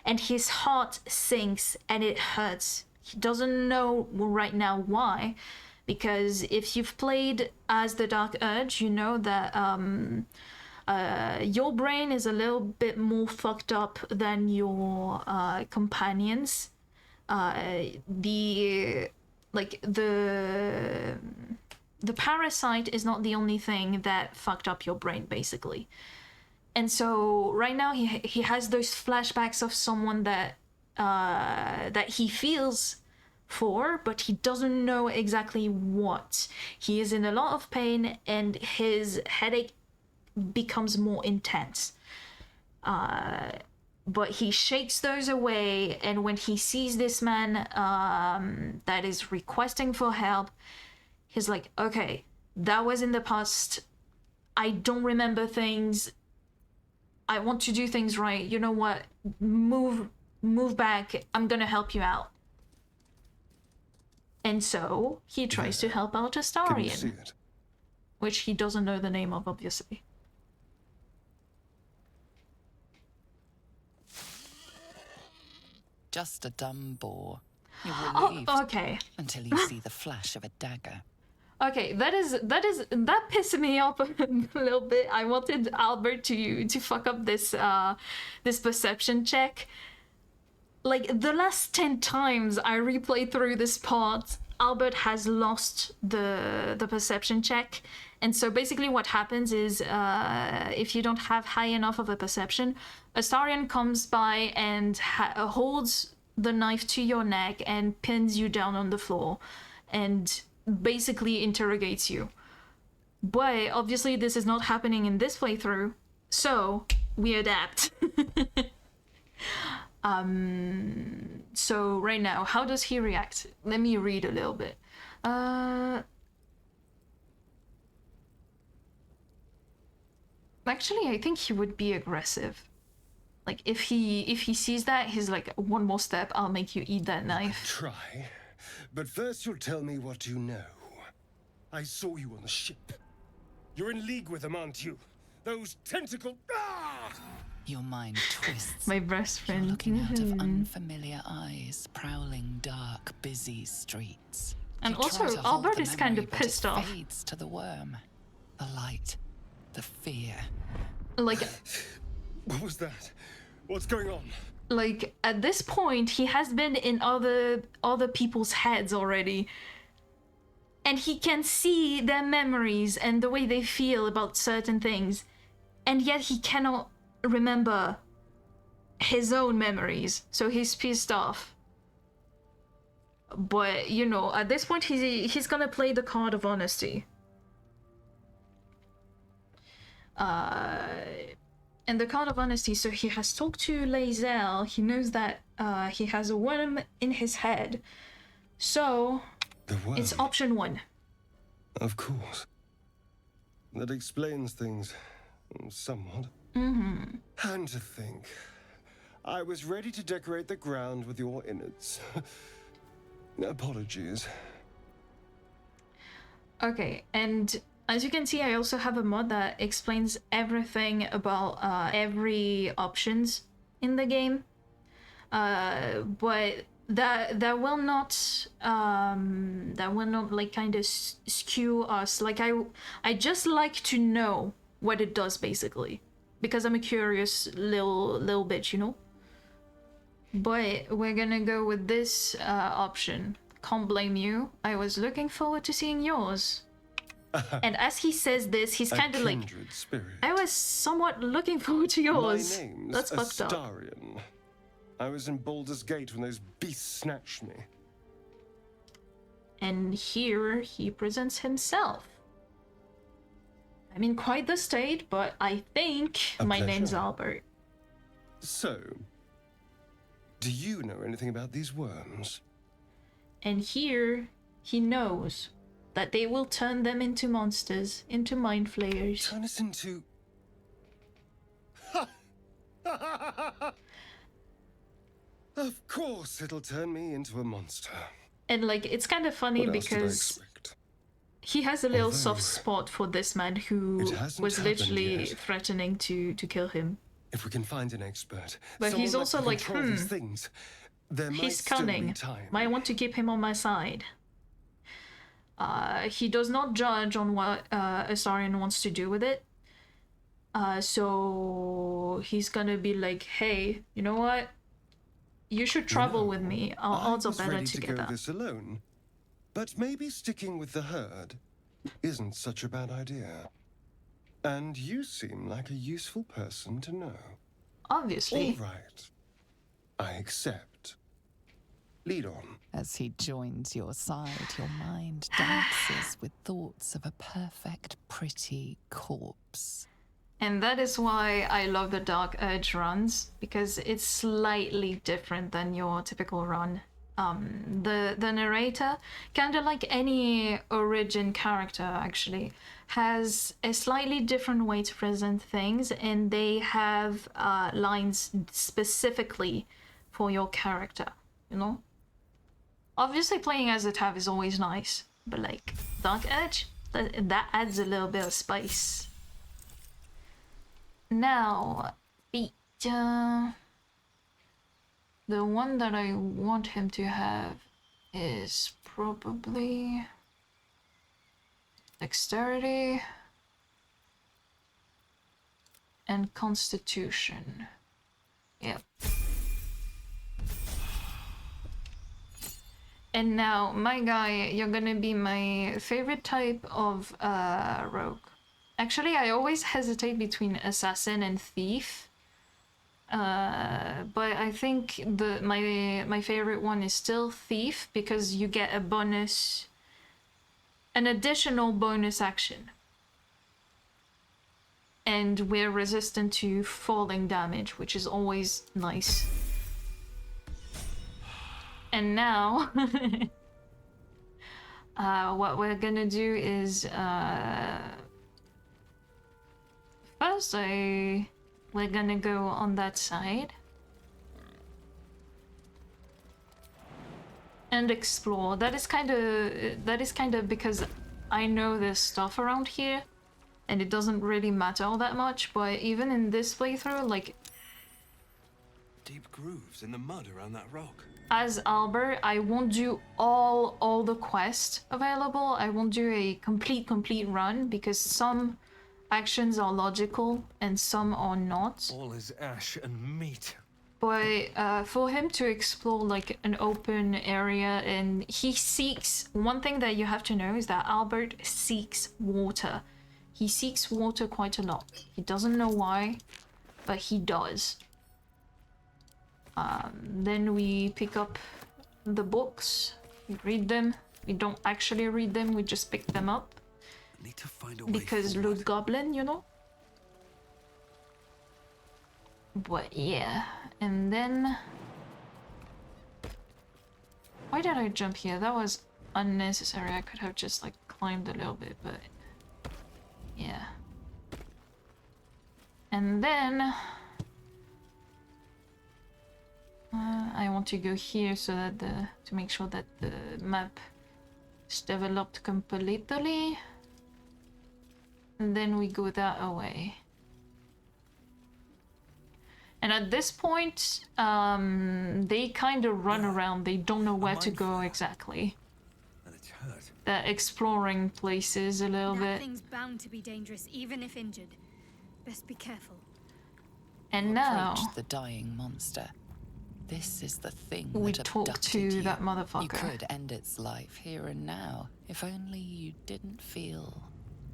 and his heart sinks and it hurts. He doesn't know right now why, because if you've played as the Dark Urge, you know that your brain is a little bit more fucked up than your companions. The parasite is not the only thing that fucked up your brain, basically. And so right now he has those flashbacks of someone that he feels for, but he doesn't know exactly what. He is in a lot of pain and his headache becomes more intense. But he shakes those away, and when he sees this man that is requesting for help, he's like, okay, that was in the past. I don't remember things. I want to do things right. You know what? Move back. I'm gonna help you out. And so he tries to help out Astarion, which he doesn't know the name of, obviously. Just a dumb boar. You're relieved okay. until you see the flash of a dagger. Okay, that pissed me off a little bit. I wanted Albert to fuck up this perception check. Like, the last 10 times I replayed through this part, Albert has lost the perception check. And so basically what happens is, if you don't have high enough of a perception, Astarion comes by and holds the knife to your neck and pins you down on the floor and basically interrogates you. But obviously this is not happening in this playthrough, so we adapt. So right now, how does he react? Let me read a little bit. Actually, I think he would be aggressive. Like, if he sees that, he's like, one more step, I'll make you eat that knife. Try. But first you'll tell me what you know. I saw you on the ship. You're in league with them, aren't you? Those tentacle... Ah! Your mind twists. My best friend. You're looking out of unfamiliar eyes, prowling dark, busy streets. And You try also, to hold Albert the is kind of memory, but pissed it off. fades to the worm, the light, the fear. Like, What was that? What's going on? like at this point, he has been in other people's heads already. And he can see their memories and the way they feel about certain things. And yet he cannot remember his own memories. So he's pissed off. But, you know, at this point, he's gonna play the card of honesty. And the card of honesty, so he has talked to Lae'zel. He knows that he has a worm in his head. So, The worm. it's option 1. Of course. That explains things somewhat. Mm-hmm. And to think, I was ready to decorate the ground with your innards. Apologies. Okay, and as you can see, I also have a mod that explains everything about every options in the game. But that will not like kind of skew us. Like I just like to know what it does basically, because I'm a curious little bitch, you know. But we're gonna go with this option. Can't blame you. I was looking forward to seeing yours. And as he says this, he's kind of like, spirit. I was somewhat looking forward to yours. My name's That's fucked up. Astarion. I was in Baldur's Gate when those beasts snatched me. And here he presents himself. I'm in quite the state, but I think my name's Albert. So, do you know anything about these worms? And here he knows that they will turn them into monsters, into mind flayers. Turn us into... Of course it'll turn me into a monster. And like, it's kind of funny because he has a little soft spot for this man who was literally threatening to kill him. If we can find an expert, but he's also like, these things, there he's cunning. Might want to keep him on my side. He does not judge on what Astarion wants to do with it. So he's gonna be like, hey, you know what? You should travel with me. Our odds are better together. To go this alone, but maybe sticking with the herd isn't such a bad idea. And you seem like a useful person to know. Obviously. All right. I accept. Lead on. As he joins your side, your mind dances with thoughts of a perfect, pretty corpse. And that is why I love the Dark Urge runs, because it's slightly different than your typical run. The narrator, kind of like any origin character actually, has a slightly different way to present things, and they have lines specifically for your character, you know? Obviously playing as a Tav is always nice, but like Dark Urge, that adds a little bit of spice. Now, the one that I want him to have is probably dexterity and constitution. Yep. And now, my guy, you're gonna be my favorite type of rogue. Actually, I always hesitate between assassin and thief. But I think my favorite one is still thief, because you get an additional bonus action. And we're resistant to falling damage, which is always nice. And now, what we're gonna do is, first we're gonna go on that side and explore. That is kind of because I know there's stuff around here, and it doesn't really matter all that much. But even in this playthrough, like, deep grooves in the mud around that rock. As Albert, I won't do all the quests available. I won't do a complete run, because some actions are logical and some are not. All is ash and meat. But for him to explore like an open area, and he seeks, one thing that you have to know is that Albert seeks water. He seeks water quite a lot. He doesn't know why, but he does. Then we pick up the books, we read them. We don't actually read them, we just pick them up. Need to find a way because forward. Loot Goblin, you know? But yeah, and then... Why did I jump here? That was unnecessary. I could have just like climbed a little bit, but... Yeah. And then I want to go here so that to make sure that the map is developed completely. And then we go that away. And at this point, they kind of run around. They don't know where to go exactly. And it's hurt. They're exploring places a little That bit. thing's bound to be dangerous, even if injured. Best be careful. And now Approach the dying monster. This is the thing we that talk abducted to you. that motherfucker. You could end its life here and now, if only you didn't feel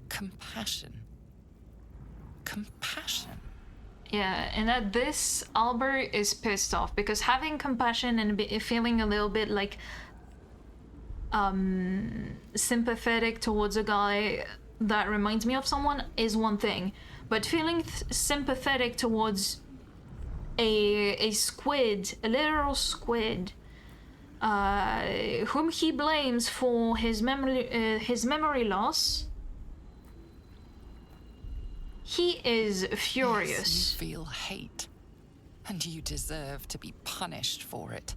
compassion. Compassion. Yeah, and at this, Albert is pissed off because having compassion and feeling a little bit like sympathetic towards a guy that reminds me of someone is one thing, but feeling sympathetic towards a squid, a literal squid, whom he blames for his memory loss. He is furious. Yes, you feel hate, and you deserve to be punished for it.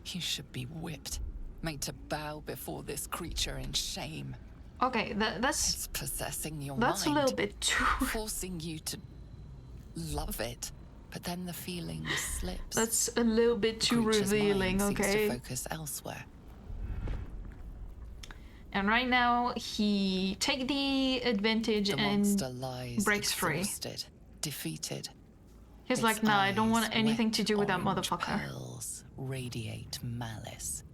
You should be whipped, made to bow before this creature in shame. Okay, that's It's possessing your that's mind, a little bit too. forcing you to love it, but then the feeling slips. That's a little bit too Creature's revealing. mind seems Okay. to focus elsewhere. And right now, he take the advantage The and monster lies breaks free. exhausted, defeated. He's Its like, nah, I don't want eyes, anything to wet do with that orange motherfucker. pearls, radiate malice.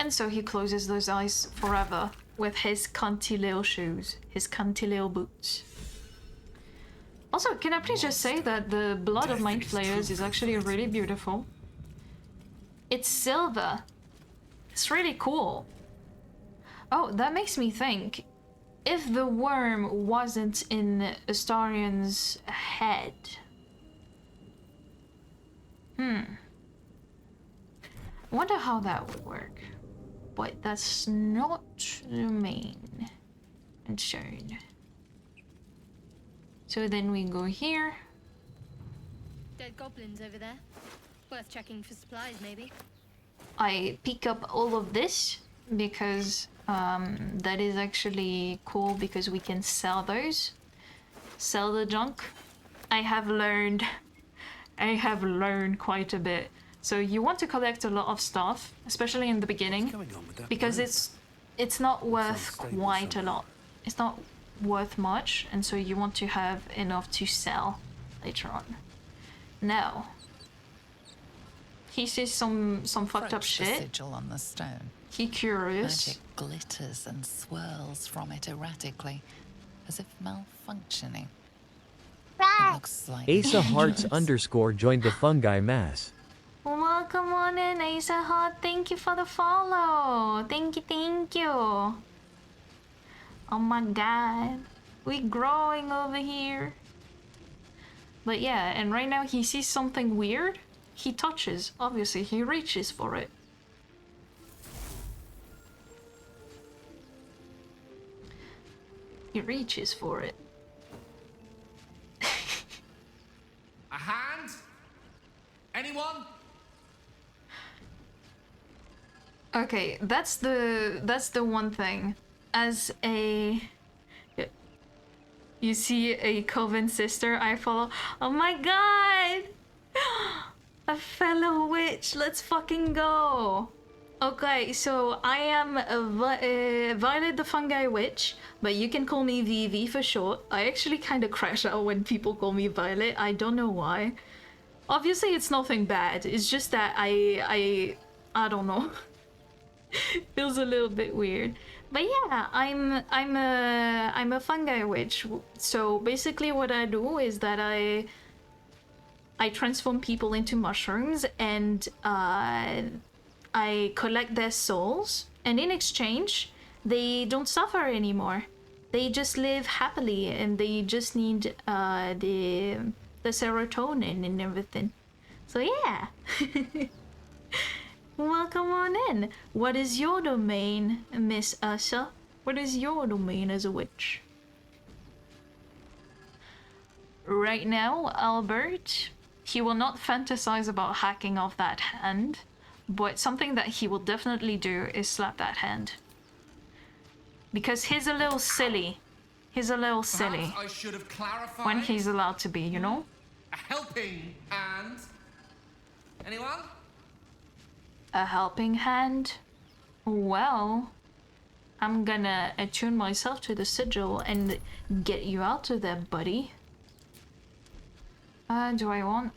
And so he closes those eyes forever with his cunty little shoes, his cunty little boots. Also, can I please just say that the blood of Mind Flayers is actually really beautiful. It's silver. It's really cool. Oh, that makes me think. If the worm wasn't in Astarion's head... I wonder how that would work. But that's not the main concern. So then we go here. Dead goblins over there. Worth checking for supplies, maybe. I pick up all of this because that is actually cool because we can sell those. Sell the junk. I have learned quite a bit. So you want to collect a lot of stuff, especially in the beginning, because it's not worth quite a lot. It's not worth much, and so you want to have enough to sell later on. Now, he sees some fucked up Approach the shit. sigil on the stone. He curious. Magic glitters and swirls from it erratically, as if malfunctioning. It looks like Asa Hearts dangerous. _ joined the fungi mass. Welcome on in, Asa Hot. Thank you for the follow. Thank you, thank you. Oh my god. We growing over here. But yeah, and right now he sees something weird. He touches. Obviously, he reaches for it. He reaches for it. A hand? Anyone? Okay, that's the one thing. As a... You see a coven sister I follow. Oh my god! A fellow witch, let's fucking go! Okay, so I am a Violet the Fungi Witch, but you can call me Viivi for short. I actually kind of crash out when people call me Violet, I don't know why. Obviously it's nothing bad, it's just that I don't know. Feels a little bit weird. But yeah, I'm a fungi witch. So basically what I do is that I transform people into mushrooms and I collect their souls, and in exchange they don't suffer anymore. They just live happily and they just need the serotonin and everything. So yeah. Welcome on in. What is your domain, Miss Ursa? What is your domain as a witch? Right now, Albert, he will not fantasize about hacking off that hand, but something that he will definitely do is slap that hand. Because he's a little silly. He's a little silly. Perhaps I should have clarified. When he's allowed to be, you know? A helping hand. Anyone? A helping hand? Well, I'm gonna attune myself to the sigil and get you out of there, buddy. Do I want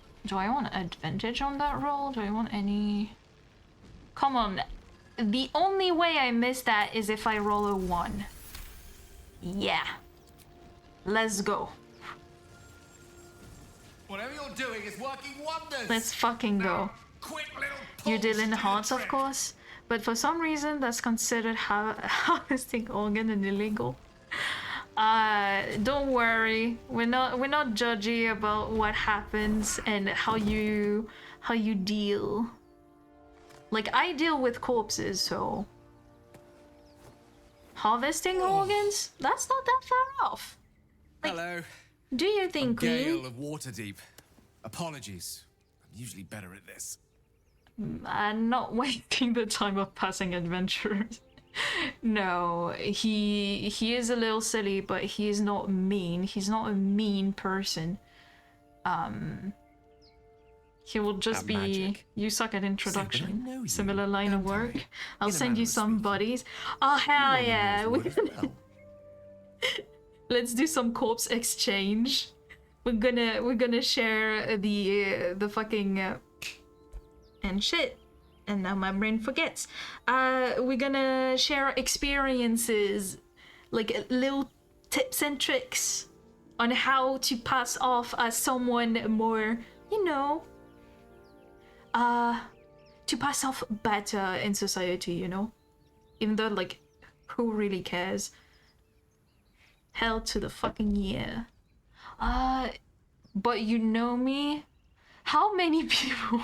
advantage on that roll? Do I want any? Come on. The only way I miss that is if I roll a 1. Yeah. Let's go. Whatever you're doing is working wonders. Let's fucking go. Quick little You're pulse dealing to the hearts, of trick. course, but for some reason that's considered harvesting organ and illegal. Don't worry. We're not judgy about what happens and how you deal. Like, I deal with corpses, so harvesting organs? That's not that far off. Like, hello. Do you think Gale of Waterdeep. Apologies. I'm usually better at this. I'm not wasting the time of passing adventures. No, he is a little silly, but he is not mean. He's not a mean person. He will just be magic. You suck at introduction. I know you. Similar line of Don't work. worry. I'll In a send manner you of some speaking. buddies. Oh hell You yeah! know the word as well. Let's do some corpse exchange. We're gonna share the fucking and shit. And now my brain forgets. We're gonna share experiences, like little tips and tricks on how to pass off as someone more, you know, to pass off better in society, you know? Even though, like, who really cares? Hell to the fucking yeah. But you know me? How many people...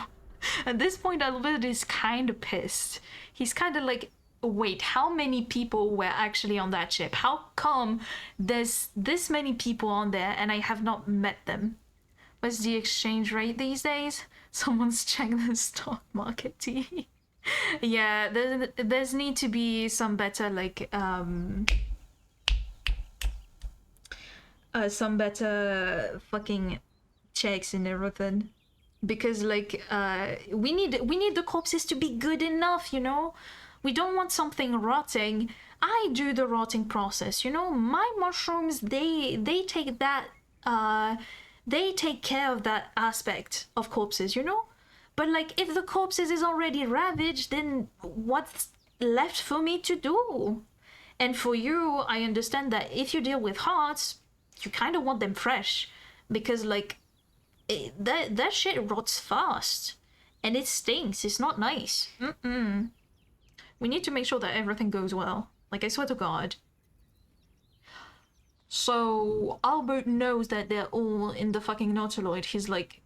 At this point, Albert is kind of pissed. He's kind of like, wait, how many people were actually on that ship? How come there's this many people on there and I have not met them? What's the exchange rate these days? Someone's checked the stock market, T. Yeah, there's need to be some better, like, some better fucking checks and everything. Because, like, we need the corpses to be good enough, you know? We don't want something rotting. I do the rotting process, you know? My mushrooms, they take that, they take care of that aspect of corpses, you know? But, like, if the corpses is already ravaged, then what's left for me to do? And for you, I understand that if you deal with hearts, you kind of want them fresh. Because, like, that shit rots fast. And it stinks. It's not nice. We need to make sure that everything goes well. Like, I swear to God. So, Albert knows that they're all in the fucking Nautiloid. He's like,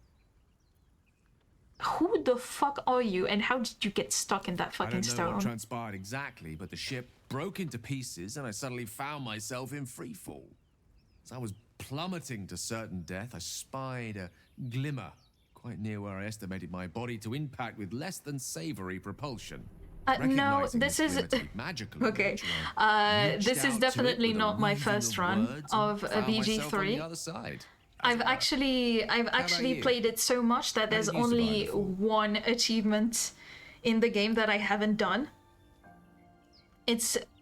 who the fuck are you? And how did you get stuck in that fucking I don't know stone? what transpired exactly, but the ship broke into pieces and I suddenly found myself in freefall. As I was plummeting to certain death, I spied a glimmer quite near where I estimated my body to impact with less than savory propulsion. No, Recognizing this is... glimmer to be magical in Okay, nature, I reached this is out to it definitely with a not my weaving first of run words of and found myself on the BG3. other side. I've actually you? played it so much that there's did you only survive the fall? one achievement in the game that I haven't done.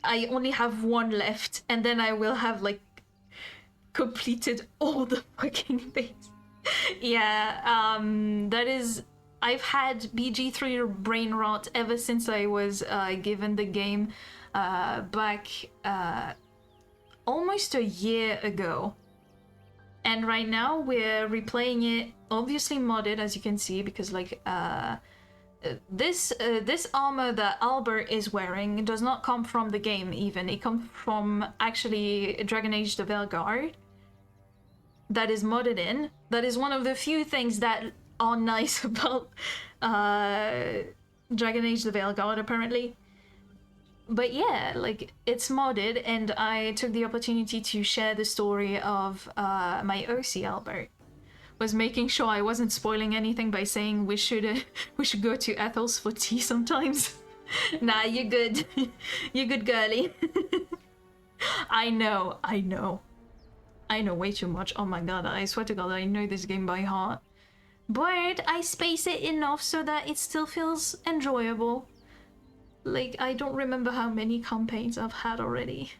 I only have one left, and then I will have, like, completed all the fucking things. Yeah, that is... I've had BG3 brain rot ever since I was given the game back almost a year ago. And right now we're replaying it, obviously modded, as you can see, because, like, this armor that Albert is wearing does not come from the game even. It comes from, actually, Dragon Age the Veilguard. That is modded in. That is one of the few things that are nice about Dragon Age the Veilguard, apparently. but yeah, like it's modded, and I took the opportunity to share the story of my OC Albert. Was making sure I wasn't spoiling anything by saying we should go to Ethel's for tea sometimes. Nah, you're good. You're good, girly. I know way too much. Oh my god, I swear to god, I know this game by heart. But I space it enough so that it still feels enjoyable. Like, I don't remember how many campaigns I've had already.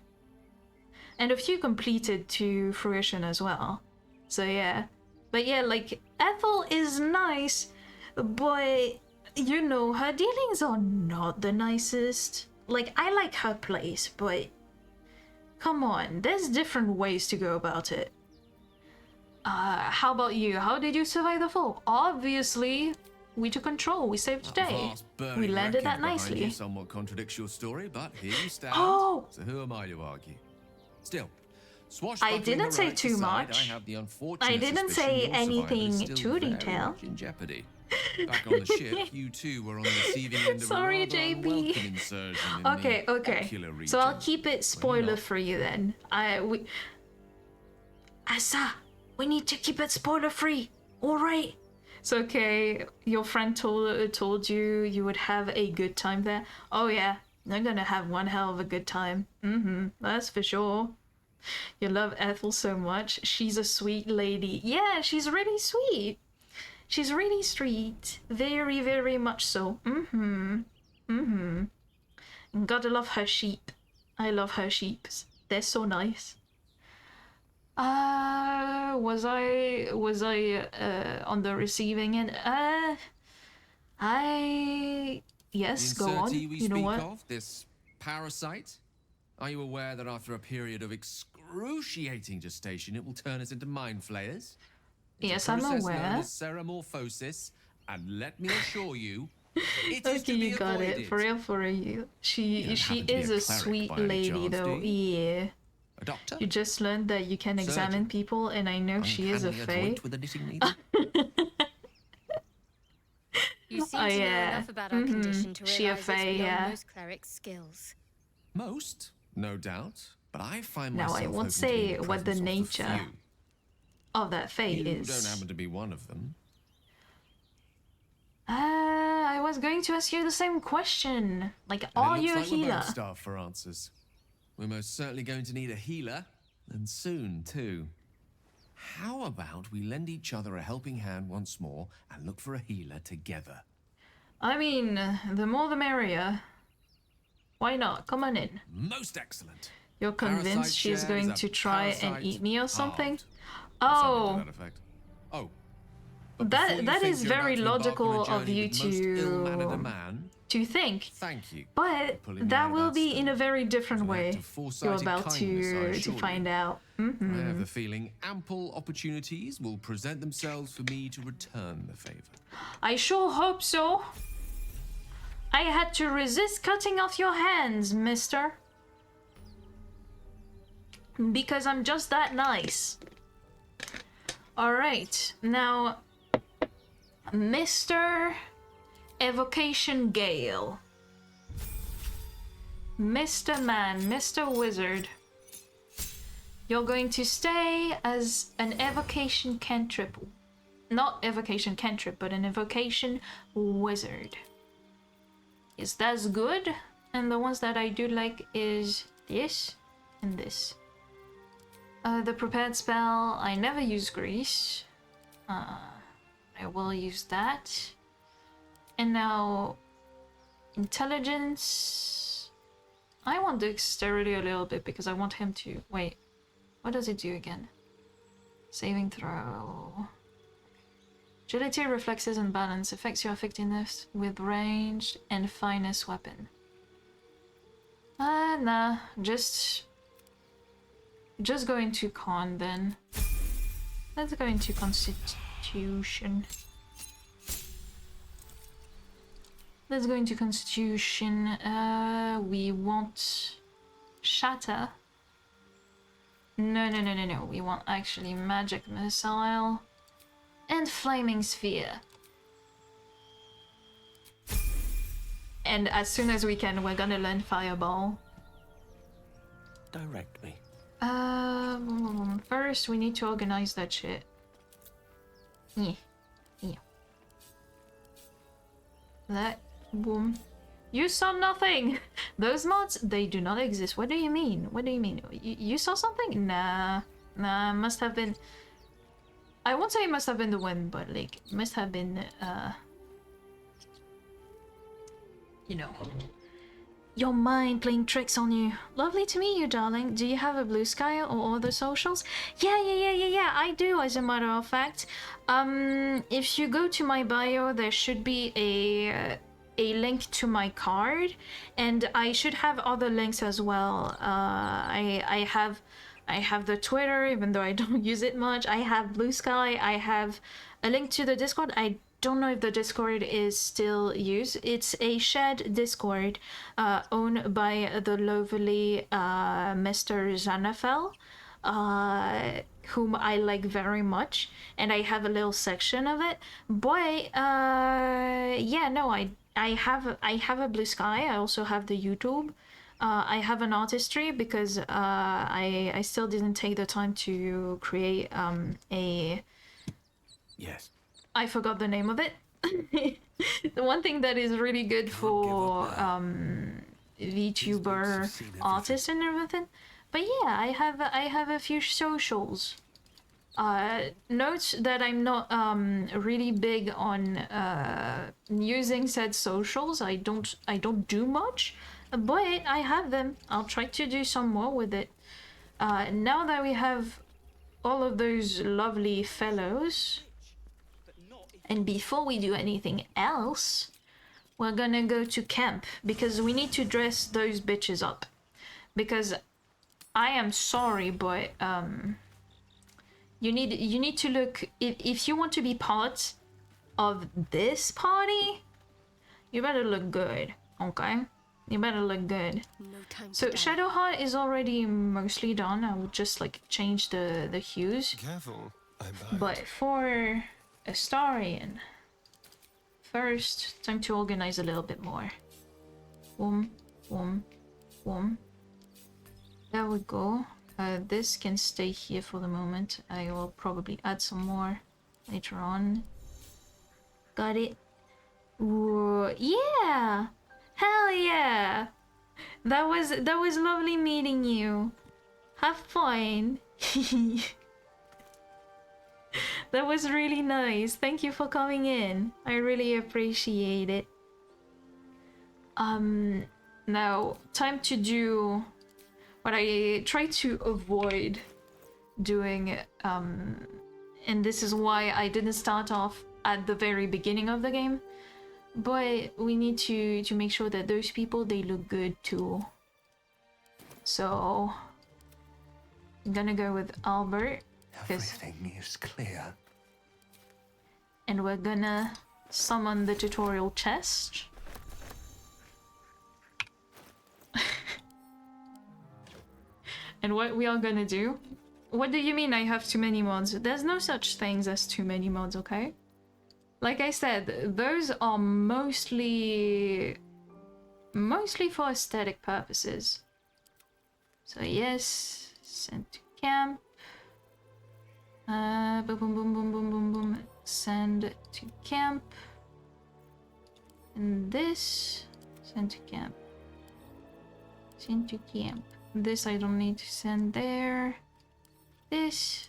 And a few completed to fruition as well. So yeah. But yeah, like, Ethel is nice, but, you know, her dealings are not the nicest. Like, I like her place, but come on, there's different ways to go about it. How about you? How did you survive the fall? Obviously, we took control. We saved the day. We landed that nicely. Somewhat contradicts your story, but here you stand. Oh! So who am I to argue? Still, I didn't say too much. I didn't say anything too detailed. In jeopardy. Back on the ship, you two were on the receiving end of Sorry, a rather JB. unwelcome insursion in Okay, the okay. ocular region. So I'll keep it spoiler free then. Asa, we need to keep it spoiler free. All right. It's okay. Your friend told you would have a good time there. Oh yeah, they're gonna have one hell of a good time. That's for sure. You love Ethel so much. She's a sweet lady. Yeah, she's really sweet. She's really sweet. Very, very much so. And gotta love her sheep. I love her sheeps. They're so nice. Was I on the receiving end? Yes, go on. You know what? Of, this parasite? Are you aware that after a period of excruciating gestation, it will turn us into mind flayers? Yes, I'm aware. Ceramorphosis, and let me assure you, it is Okay, to be you got avoided. it. For real. She is a sweet lady, though. Yeah. A doctor? You just learned that you can examine people, and I know she is a fae. With a knitting needle? You seem to know enough about our condition to She a realize fae, it's beyond yeah. most clerics' skills. Most, no doubt, but I find Now, myself I won't hoping to be say in the what the presence of nature few. of that fae You is. don't happen to be one of them. I was going to ask you the same question. Like, And are it you a looks like we're healer? both starved for answers. We're most certainly going to need a healer, and soon too. How about we lend each other a helping hand once more and look for a healer together? I mean, the more the merrier. Why not? Come on in. Most excellent. You're convinced Parasite she's shared going is to a try and parasite eat me or something? halved. Or something Oh, to that effect. Oh. But before you that think is you're about very to embark on a logical of journey you with most ill-mannered a man, to think. thank you. But for pulling me out that of will that be in a storm. very different It's an act way. of foresighted You're about kindness, I to assure you. find out. I have the feeling ample opportunities will present themselves for me to return the favor. I sure hope so. I had to resist cutting off your hands, mister. Because I'm just that nice. Alright, now, Mr. Evocation Gale. Mr. Man, Mr. Wizard. You're going to stay as an evocation cantrip. Not evocation cantrip, but an evocation wizard. Is that good? And the ones that I do like is this and this. The prepared spell, I never use grease. I will use that. And now, intelligence. I want dexterity a little bit because I want him to. Wait, what does it do again? Saving throw. Agility, reflexes, and balance affects your effectiveness with ranged and finest weapon. Nah, just go into con then. Let's go into constitution. Let's go into constitution. We want shatter. No. We want actually magic missile and flaming sphere. and as soon as we can, we're gonna learn Fireball. Direct me. First we need to organize that shit. Yeah. That, boom. You saw nothing! Those mods, they do not exist. What do you mean? What do you mean? You saw something? Nah, must have been... I won't say it must have been the wind, but like, must have been, you know, your mind playing tricks on you. Lovely to meet you, darling. Do you have a blue sky or other socials? Yeah, I do, as a matter of fact. If you go to my bio, there should be a link to my card, and I should have other links as well. I have the Twitter, even though I don't use it much. I have Blue Sky. I have a link to the Discord. I don't know if the Discord is still used. It's a shared Discord owned by the lovely Mr. Zanafel, whom I like very much, and I have a little section of it. Boy, yeah, no, I have a Blue Sky. I also have the YouTube. I have an artistry because I still didn't take the time to create a... Yes. I forgot the name of it. The one thing that is really good for VTuber artists and everything. But yeah, I have a few socials. Note that I'm not really big on using said socials. I don't do much, but I have them. I'll try to do some more with it. Now that we have all of those lovely fellows, and before we do anything else, we're gonna go to camp because we need to dress those bitches up. Because I am sorry, but you need to look, if you want to be part of this party, you better look good, okay? You better look good. No time to So die. Shadowheart is already mostly done. I would just like change the hues. Careful, I'm behind. But for Astarian, first, time to organize a little bit more. Boom, boom, boom. There we go. This can stay here for the moment. I will probably add some more later on. Got it. Ooh, yeah! Hell yeah! That was lovely meeting you. Have fun. That was really nice. Thank you for coming in. I really appreciate it. Now, time to do what I try to avoid doing, and this is why I didn't start off at the very beginning of the game, but we need to make sure that those people, they look good too. So, I'm gonna go with Albert. Everything is clear. And we're gonna summon the tutorial chest. And what we are gonna do... What do you mean I have too many mods? There's no such things as too many mods, okay? Like I said, those are mostly for aesthetic purposes. So yes, send to camp. Boom, boom, boom, boom, boom, boom, boom. Send to camp. And this, send to camp. Send to camp. This I don't need to send there. This.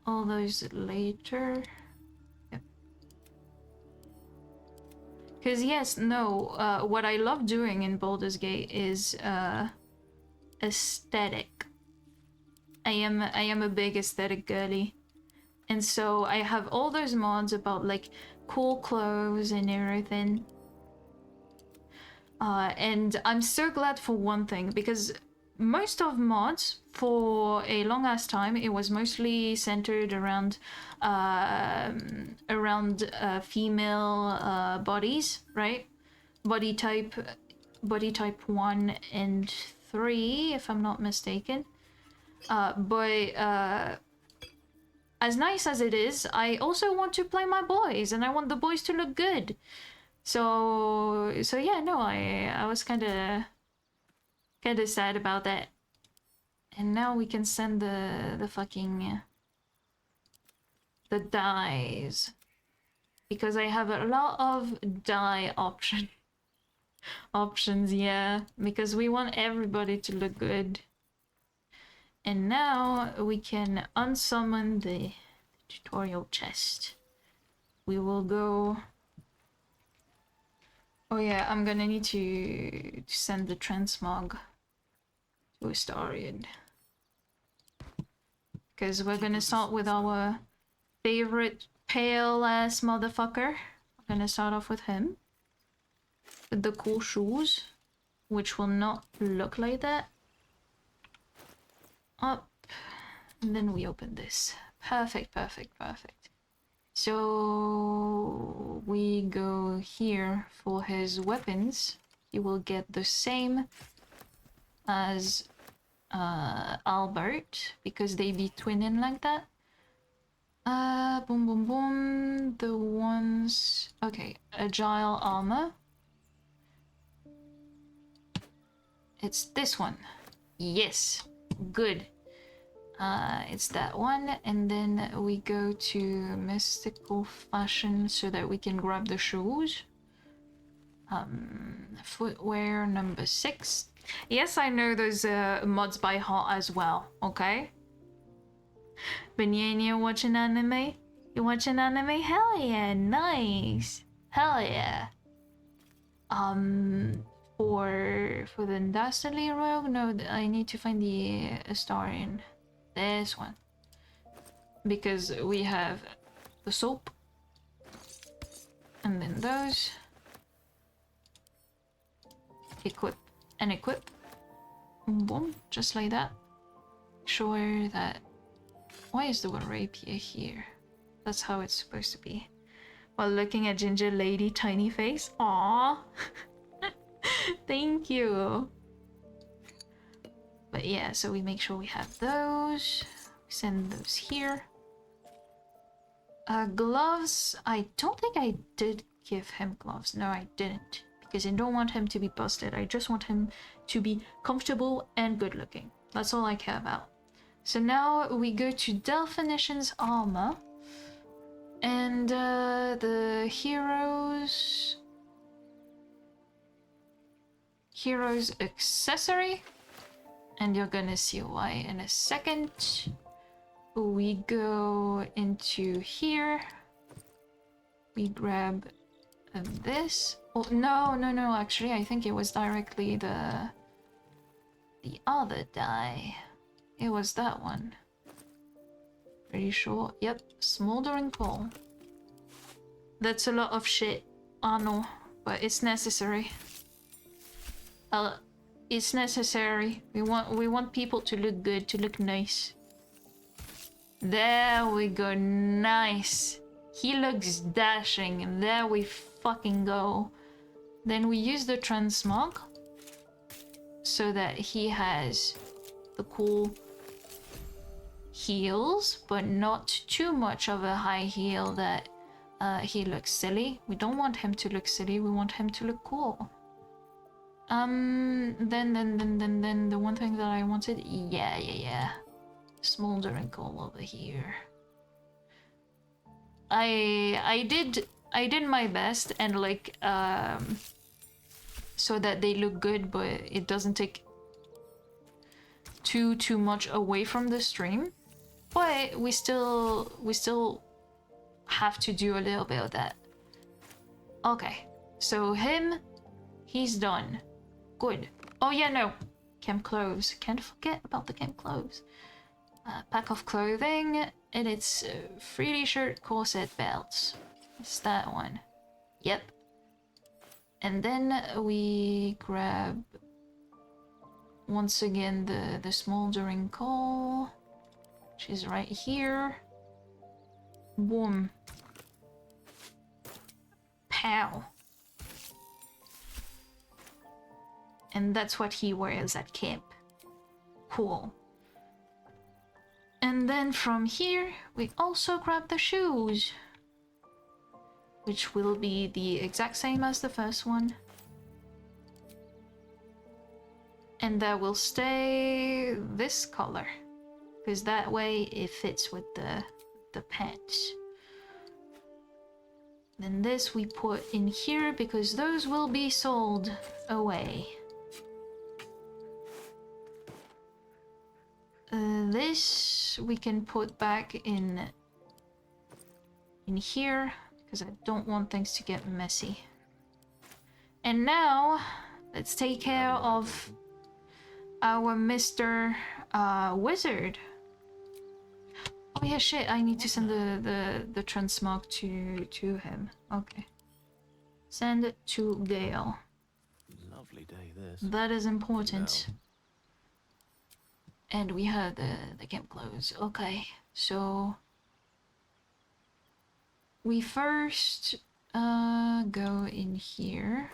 All those later. Yep. Because yes, no, what I love doing in Baldur's Gate is aesthetic. I am a big aesthetic girly. And so I have all those mods about like cool clothes and everything. And I'm so glad for one thing, because most of mods for a long ass time, it was mostly centered around female bodies, right? Body type 1 and 3, if I'm not mistaken. But as nice as it is, I also want to play my boys, and I want the boys to look good. So yeah, no, I was kind of sad about that. And now we can send the fucking the dyes, because I have a lot of dye options, yeah, because we want everybody to look good. And now we can unsummon the tutorial chest. We will go. Oh yeah, I'm gonna need to send the transmog to Astarion, because we're gonna start with our favorite pale ass motherfucker. I'm gonna start off with him, with the cool shoes, which will not look like that. Up, and then we open this. Perfect, perfect, perfect. So we go here for his weapons. He will get the same as Albert, because they be twinning like that. Boom, boom, boom. The ones... Okay, agile armor. It's this one. Yes, good. It's that one, and then we go to mystical fashion so that we can grab the shoes. Footwear number 6. Yes, I know those mods by heart as well, okay? Banana, watching anime? You watching anime? Hell yeah, nice. Hell yeah. For the Dastardly Rogue, no, I need to find the Astarion. This one. Because we have the soap. And then those. Equip and equip. Boom, boom, just like that. Sure that... Why is the one rapier here? That's how it's supposed to be. While looking at Ginger Lady tiny face. Aww. Thank you. But yeah, so we make sure we have those. Send those here. Gloves. I don't think I did give him gloves. No, I didn't. Because I don't want him to be busted. I just want him to be comfortable and good looking. That's all I care about. So now we go to Definitions Armor. And the Heroes Accessory. And you're gonna see why in a second. We go into here. We grab this. Oh, no, actually, I think it was directly the other die. It was that one. Pretty sure. Yep, Smoldering Coal. That's a lot of shit. I know, but it's necessary. It's necessary. We want people to look good, to look nice. There we go, nice. He looks dashing, and there we fucking go. Then we use the transmog so that he has the cool heels, but not too much of a high heel that he looks silly. We don't want him to look silly, we want him to look cool. Then the one thing that I wanted, yeah. Smoldering Coal over here. I did my best and like so that they look good, but it doesn't take too much away from the stream. But we still have to do a little bit of that. Okay, so he's done. Good. Oh yeah, no. Camp clothes. Can't forget about the camp clothes. Pack of clothing, and it's freely shirt, corset, belts. It's that one. Yep. And then we grab once again the Smoldering Coal, which is right here. Boom. Pow. And that's what he wears at camp. Cool. And then from here, we also grab the shoes. which will be the exact same as the first one. And that will stay this color, because that way it fits with the pants. Then this we put in here because those will be sold away. This we can put back in here because I don't want things to get messy. And now let's take care of our Mr. Wizard. Oh yeah, shit, I need to send the transmog to him. Okay. Send it to Gale. Lovely day this. That is important. No. And we heard the camp close. Okay, so we first go in here.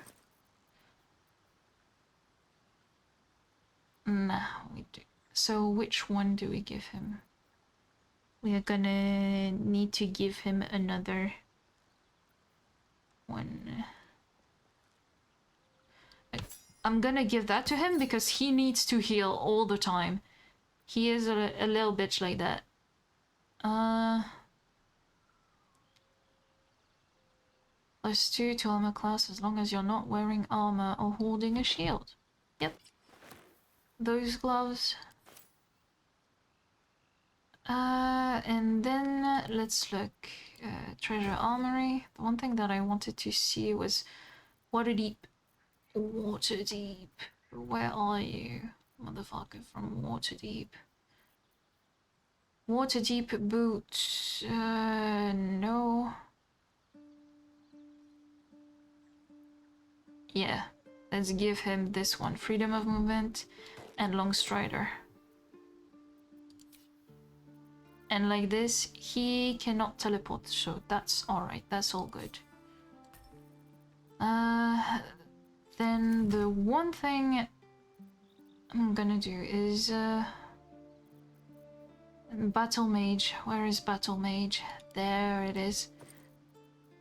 Now we do. So which one do we give him? We are gonna need to give him another one. I'm gonna give that to him because he needs to heal all the time. He is a little bitch like that. +2 to armor class as long as you're not wearing armor or holding a shield. Yep. Those gloves. And then let's look. Treasure Armory. The one thing that I wanted to see was Waterdeep. Waterdeep. Where are you? Motherfucker from Waterdeep. Waterdeep boots. No. Yeah. Let's give him this one. Freedom of movement and long strider. And like this, he cannot teleport, so that's alright, that's all good. Then the one thing I'm gonna do is Battle Mage. Where is Battle Mage? There it is.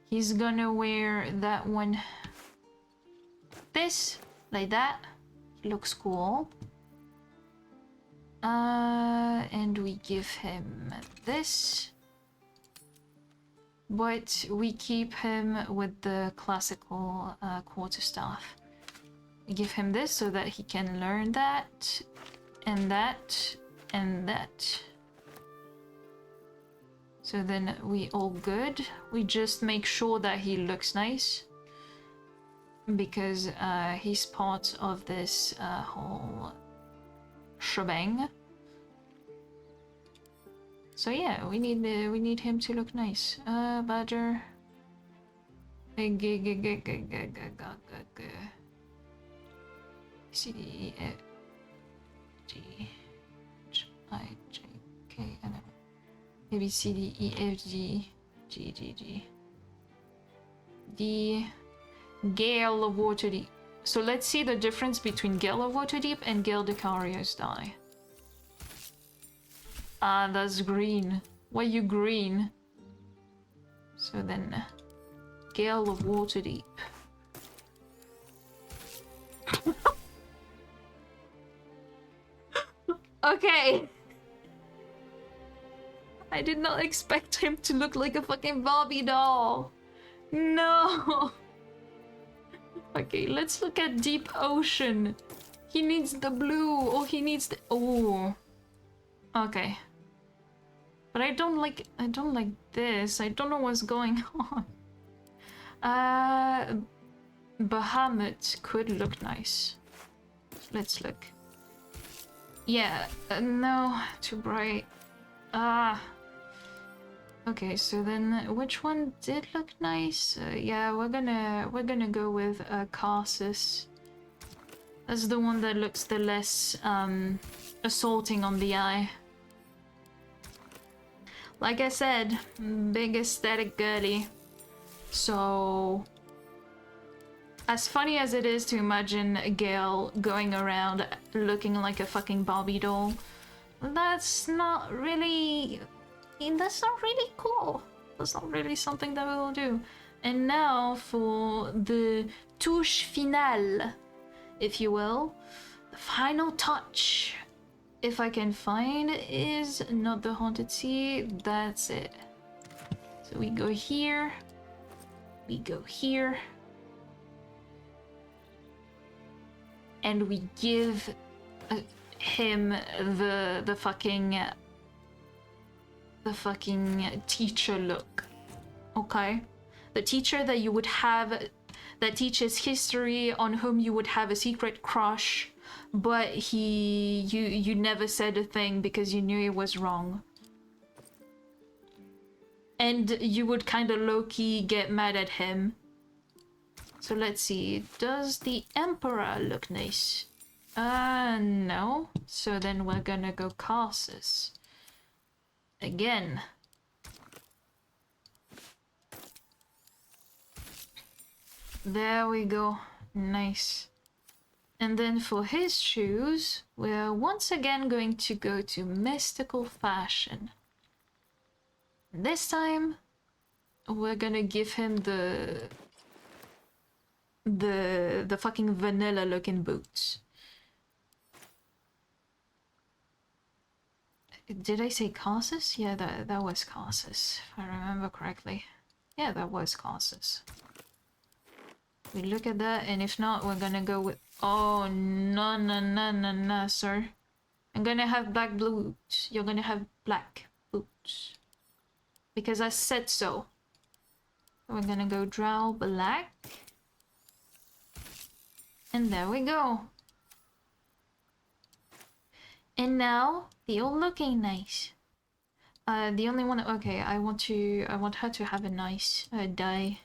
He's gonna wear that one. This, like that. Looks cool. And we give him this. But we keep him with the classical quarterstaff. We give him this so that he can learn that, and that, and that. So then we all good. We just make sure that he looks nice. Because he's part of this whole shebang. So yeah, we need him to look nice. Badger. C D E F G H I J K L M. Maybe C D E F G G G G D. Gale of Waterdeep. So let's see the difference between Gale of Waterdeep and Gale Decario's die. Ah, that's green. Why you green? So then, Gale of Waterdeep. Okay. I did not expect him to look like a fucking Barbie doll. No. Okay, let's look at Deep Ocean. He needs the blue, or he needs the... Oh. Okay. But I don't like this. I don't know what's going on. Bahamut could look nice. Let's look. Yeah, no, too bright. Okay, so then which one did look nice? Yeah, we're gonna go with Carsus. That's the one that looks the less assaulting on the eye. Like I said, big aesthetic girly. So as funny as it is to imagine Gale going around looking like a fucking Barbie doll, that's not really cool. That's not really something that we will do. And now for the touche finale, if you will. The final touch, if I can find, is not the Haunted Sea. That's it. So we go here. We go here. And we give him the fucking teacher look. Okay? The teacher that you would have, that teaches history, on whom you would have a secret crush, but you never said a thing because you knew it was wrong. And you would kind of low-key get mad at him. So let's see, does the Emperor look nice? No. So then we're gonna go Carsus. Again. There we go. Nice. And then for his shoes, we're once again going to go to mystical fashion. This time, we're gonna give him the fucking vanilla looking boots. Did I say Carsus? Yeah, that was Carsus, if I remember correctly. Yeah, that was Carsus. We look at that, and if not, we're gonna go with... Oh, no, sir. I'm gonna have black boots. You're gonna have black boots. Because I said so. We're gonna go Drow black. And there we go. And now, they all looking nice. The only one... Okay, I want her to have a nice dye.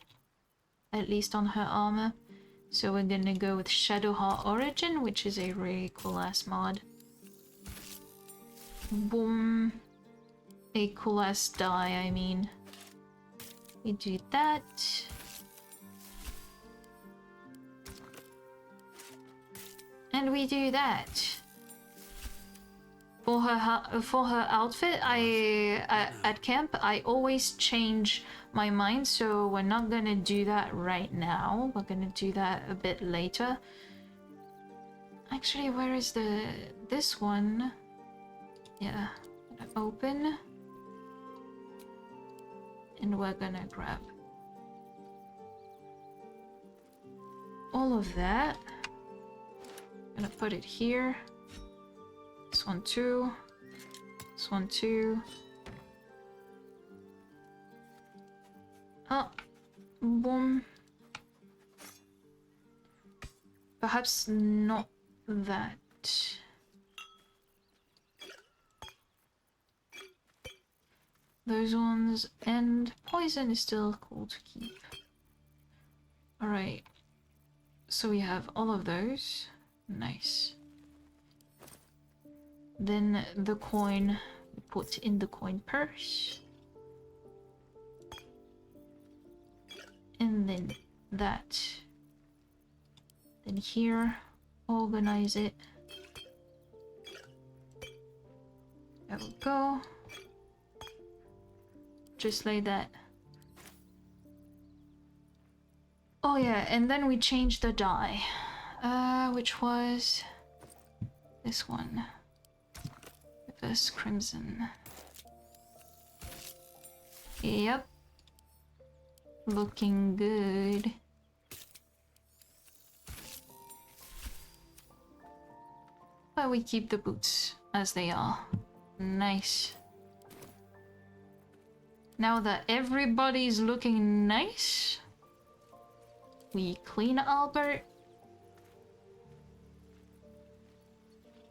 At least on her armor. So we're gonna go with Shadowheart Origin, which is a really cool ass mod. Boom. A cool ass dye, I mean. We do that. And we do that. For her outfit, at camp, I always change my mind, so we're not gonna do that right now. We're gonna do that a bit later. Actually, where is this one? Yeah, open. And we're gonna grab all of that. Gonna put it here. This one too. This one too. Oh, boom. Perhaps not that. Those ones, and poison is still cool to keep. Alright. So we have all of those. Nice. Then the coin we put in the coin purse. And then that. Then here, organize it. There we go. Just like that. Oh yeah, and then we changed the dye. Which was this one. Reverse Crimson. Yep. Looking good. But we keep the boots as they are. Nice. Now that everybody's looking nice, we clean Albert.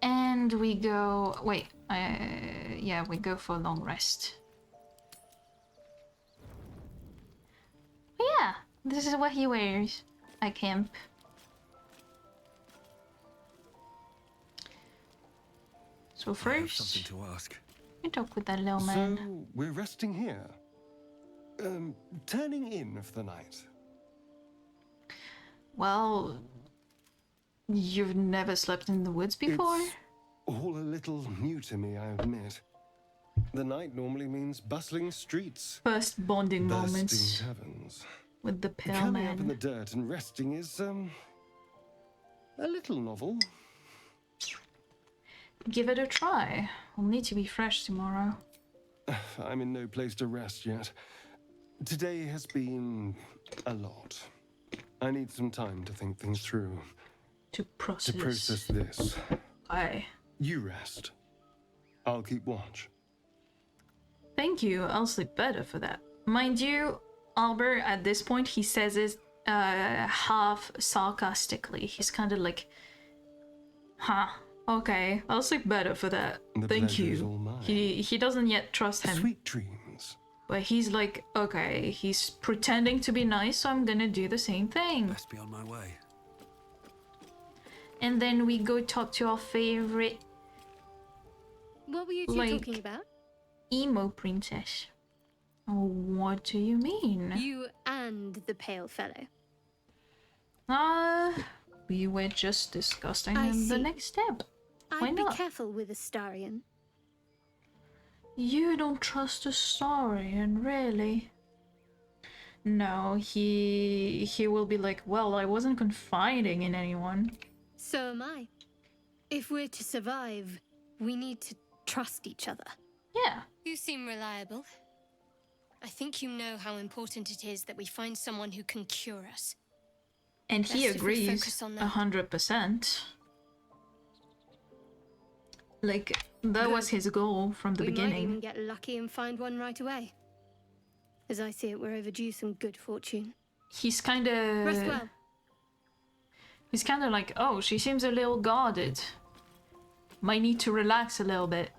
And we go... Wait, yeah, we go for a long rest. But yeah, this is what he wears at camp. So first, something to ask. you talk with that little man. So we're resting here, turning in for the night. Well, you've never slept in the woods before? It's all a little new to me, I admit. The night normally means bustling streets, First bonding moments. bursting taverns, with the pale Curling up in the man. dirt and resting is, a little novel. Give it a try. I'll need to be fresh tomorrow. I'm in no place to rest yet. Today has been a lot. I need some time to think things through. To process. To process this. Aye. You rest. I'll keep watch. Thank you. I'll sleep better for that. Mind you, Albert, at this point, he says it half sarcastically. He's kind of like, huh, okay, I'll sleep better for that. The Thank pleasure's you. all mine. He doesn't yet trust him. Sweet dreams. But he's like, okay, he's pretending to be nice, so I'm gonna do the same thing. Best be on my way. And then we go talk to our favorite What were you two Like- talking about? emo princess. Oh, what do you mean? You and the pale fellow. We were just discussing I the see. next step. Why I'd be not? careful with Astarion. You don't trust Astarion, really? No, he will be like, well, I wasn't confiding in anyone. So am I. If we're to survive, we need to trust each other. Yeah. You seem reliable. I think you know how important it is that we find someone who can cure us. And he Best if we agrees focus on that. 100%. Like, that Good. was his goal from the We might even beginning. get lucky and find one right away. As I see it, we're overdue some good fortune. He's kind Rest of... well. He's kind of like, oh, she seems a little guarded. Might need to relax a little bit.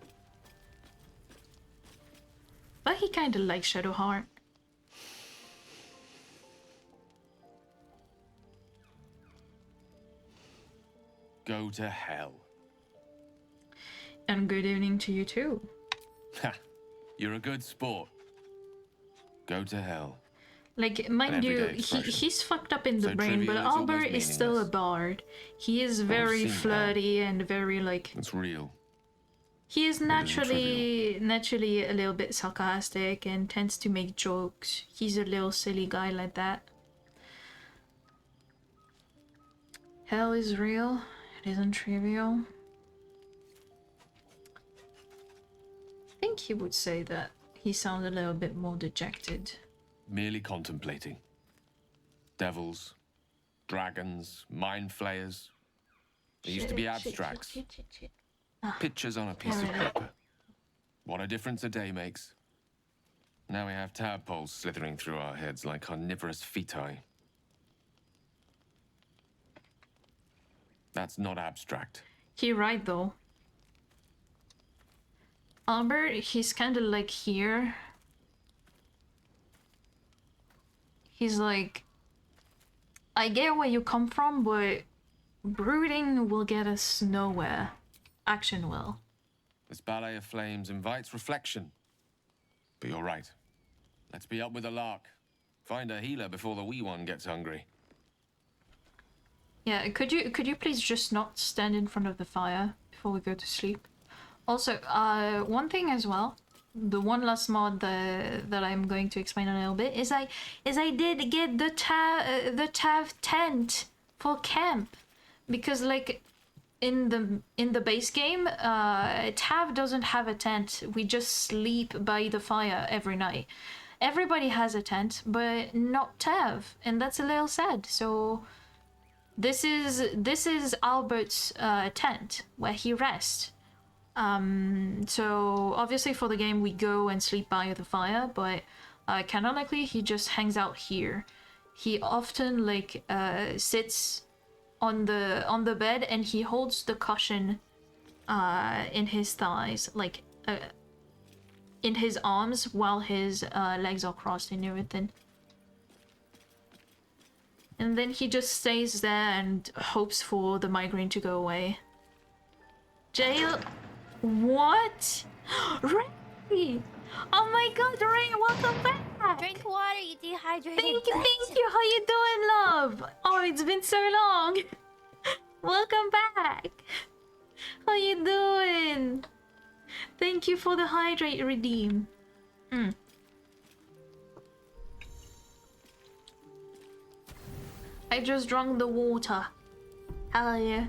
But he kind of likes Shadowheart. Go to hell. And good evening to you too. Ha! You're a good sport. Go to hell. Like, mind you, everyday expression. he's fucked up in the So brain, but trivial, it's Albert almost is still a meaningless. bard. He is very seen that. flirty and very, like... It's real. He is isn't naturally a little bit sarcastic and tends to make jokes. He's a little silly guy like that. Hell is real. It isn't trivial. I think he would say that. He sounds a little bit more dejected. Merely contemplating. Devils, dragons, mind flayers. They used to be abstracts. Shit. Pictures on a piece of paper. What a difference a day makes. Now we have tadpoles slithering through our heads like carnivorous feti. That's not abstract. He right though. Albert, he's kind of like here. He's like, I get where you come from, but brooding will get us nowhere. Action will. This ballet of flames invites reflection. But you're right. Let's be up with the lark. Find a healer before the wee one gets hungry. Yeah, could you please just not stand in front of the fire before we go to sleep? Also, one thing as well, the one last mod that I'm going to explain a little bit is I did get the Tav tent for camp, because like in the base game, Tav doesn't have a tent. We just sleep by the fire every night. Everybody has a tent, but not Tav, and that's a little sad. So this is Albert's tent where he rests. So obviously for the game we go and sleep by the fire, but canonically he just hangs out here. He often like sits on the bed and he holds the cushion in his thighs, like in his arms, while his legs are crossed and everything. And then he just stays there and hopes for the migraine to go away. Jail. What? Ray! Oh my god, Ray, welcome back! Drink water, you dehydrated. Thank you, how you doing, love? Oh, it's been so long. Welcome back. How you doing? Thank you for the hydrate redeem. I just drank the water. Hell yeah.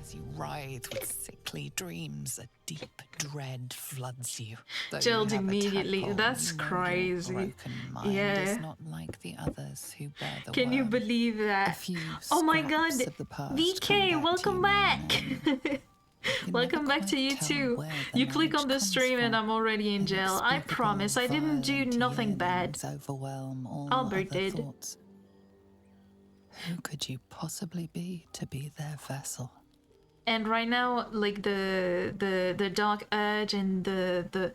As you writhe with sickly dreams, a deep dread floods you. Though you Chilled have a immediately. tadpole, That's you know your crazy. broken mind Yeah. is not like the others who bear the Can you worm. believe A that? few Oh my scraps god. of the past VK, come welcome back. back. To you now and then. You Welcome never back to quite you tell too. where the You click on knowledge the stream comes and from. I'm already in jail. I Inexplicable, promise I didn't do violent nothing bad. yearnings overwhelm all Albert other did. thoughts. Who could you possibly be to be their vessel? And right now, like the dark urge and the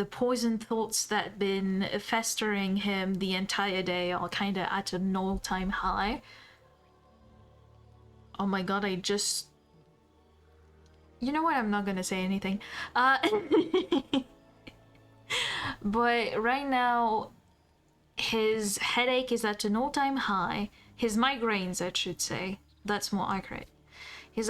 poison thoughts that been festering him the entire day are kind of at an all-time high. Oh my god, I just... You know what? I'm not gonna say anything. But right now, his headache is at an all-time high. His migraines, I should say. That's more accurate. It's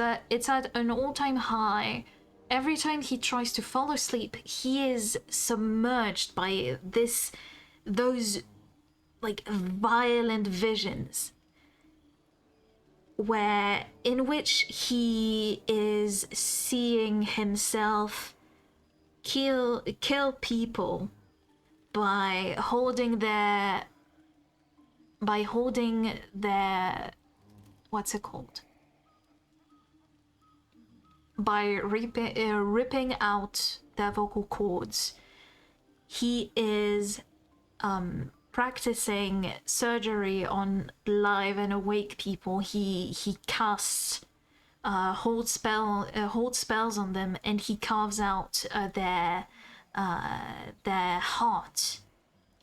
at an all-time high. Every time he tries to fall asleep, he is submerged by those like violent visions in which he is seeing himself kill people by holding their what's it called? By ripping out their vocal cords. He is practicing surgery on live and awake people. He casts hold spells on them, and he carves out their heart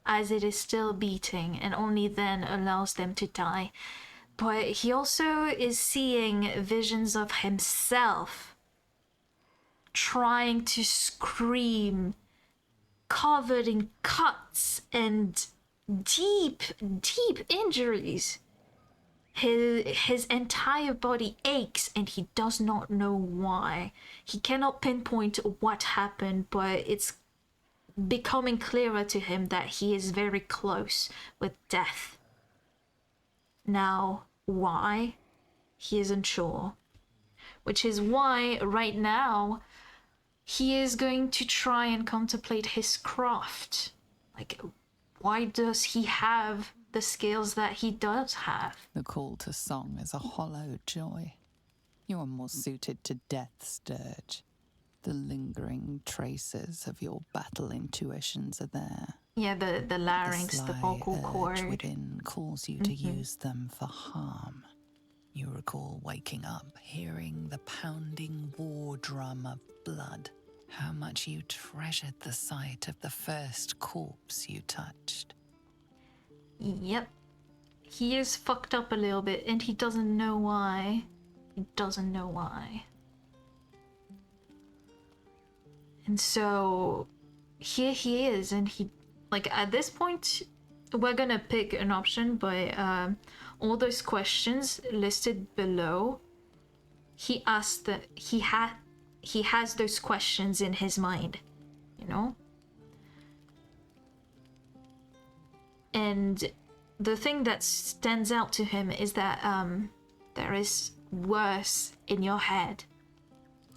as it is still beating, and only then allows them to die. But he also is seeing visions of himself trying to scream, covered in cuts and deep injuries. His entire body aches and he does not know why. He cannot pinpoint what happened, but it's becoming clearer to him that he is very close with death. Now, why? He isn't sure. Which is why, right now, he is going to try and contemplate his craft. Like, why does he have the skills that he does have? The call to song is a hollow joy. You are more suited to death's dirge. The lingering traces of your battle intuitions are there. Yeah, the larynx, the sly vocal urge cord. within calls you to use them for harm. You recall waking up, hearing the pounding war drum of blood. How much you treasured the sight of the first corpse you touched. Yep. He is fucked up a little bit, and he doesn't know why. He doesn't know why. And so, here he is, and he... Like, at this point, we're gonna pick an option, but all those questions listed below, he asked that he has those questions in his mind, you know? And the thing that stands out to him is that there is worse in your head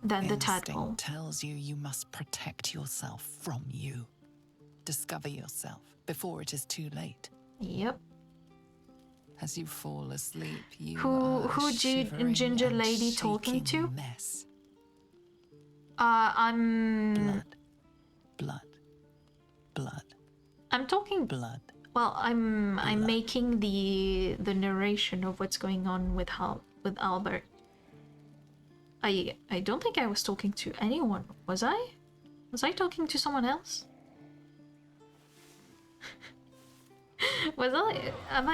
than the tadpole. Instinct tells you you must protect yourself from you. Discover yourself before it is too late. Yep. As you fall asleep, you Who are shivering ginger and lady talking shaking to? Mess. I'm Blood. I'm talking Blood. Well, I'm making the narration of what's going on with Albert. I don't think I was talking to anyone, was I? Was I talking to someone else? Was I? Am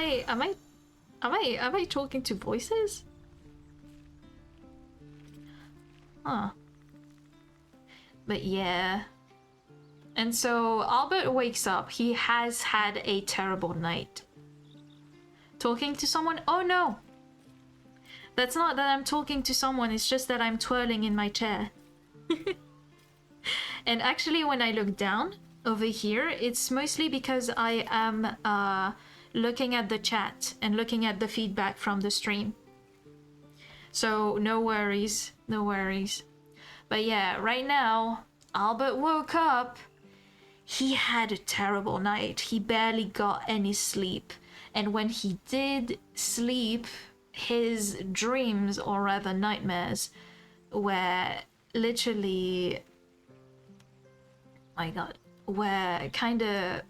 I talking to voices? Huh. But yeah. And so Albert wakes up. He has had a terrible night. Talking to someone? Oh no! That's not that I'm talking to someone, it's just that I'm twirling in my chair. And actually when I look down over here, it's mostly because I am looking at the chat and looking at the feedback from the stream. So no worries, no worries. But yeah, right now, Albert woke up. He had a terrible night. He barely got any sleep. And when he did sleep, his dreams, or rather nightmares, were literally, my god, were kind of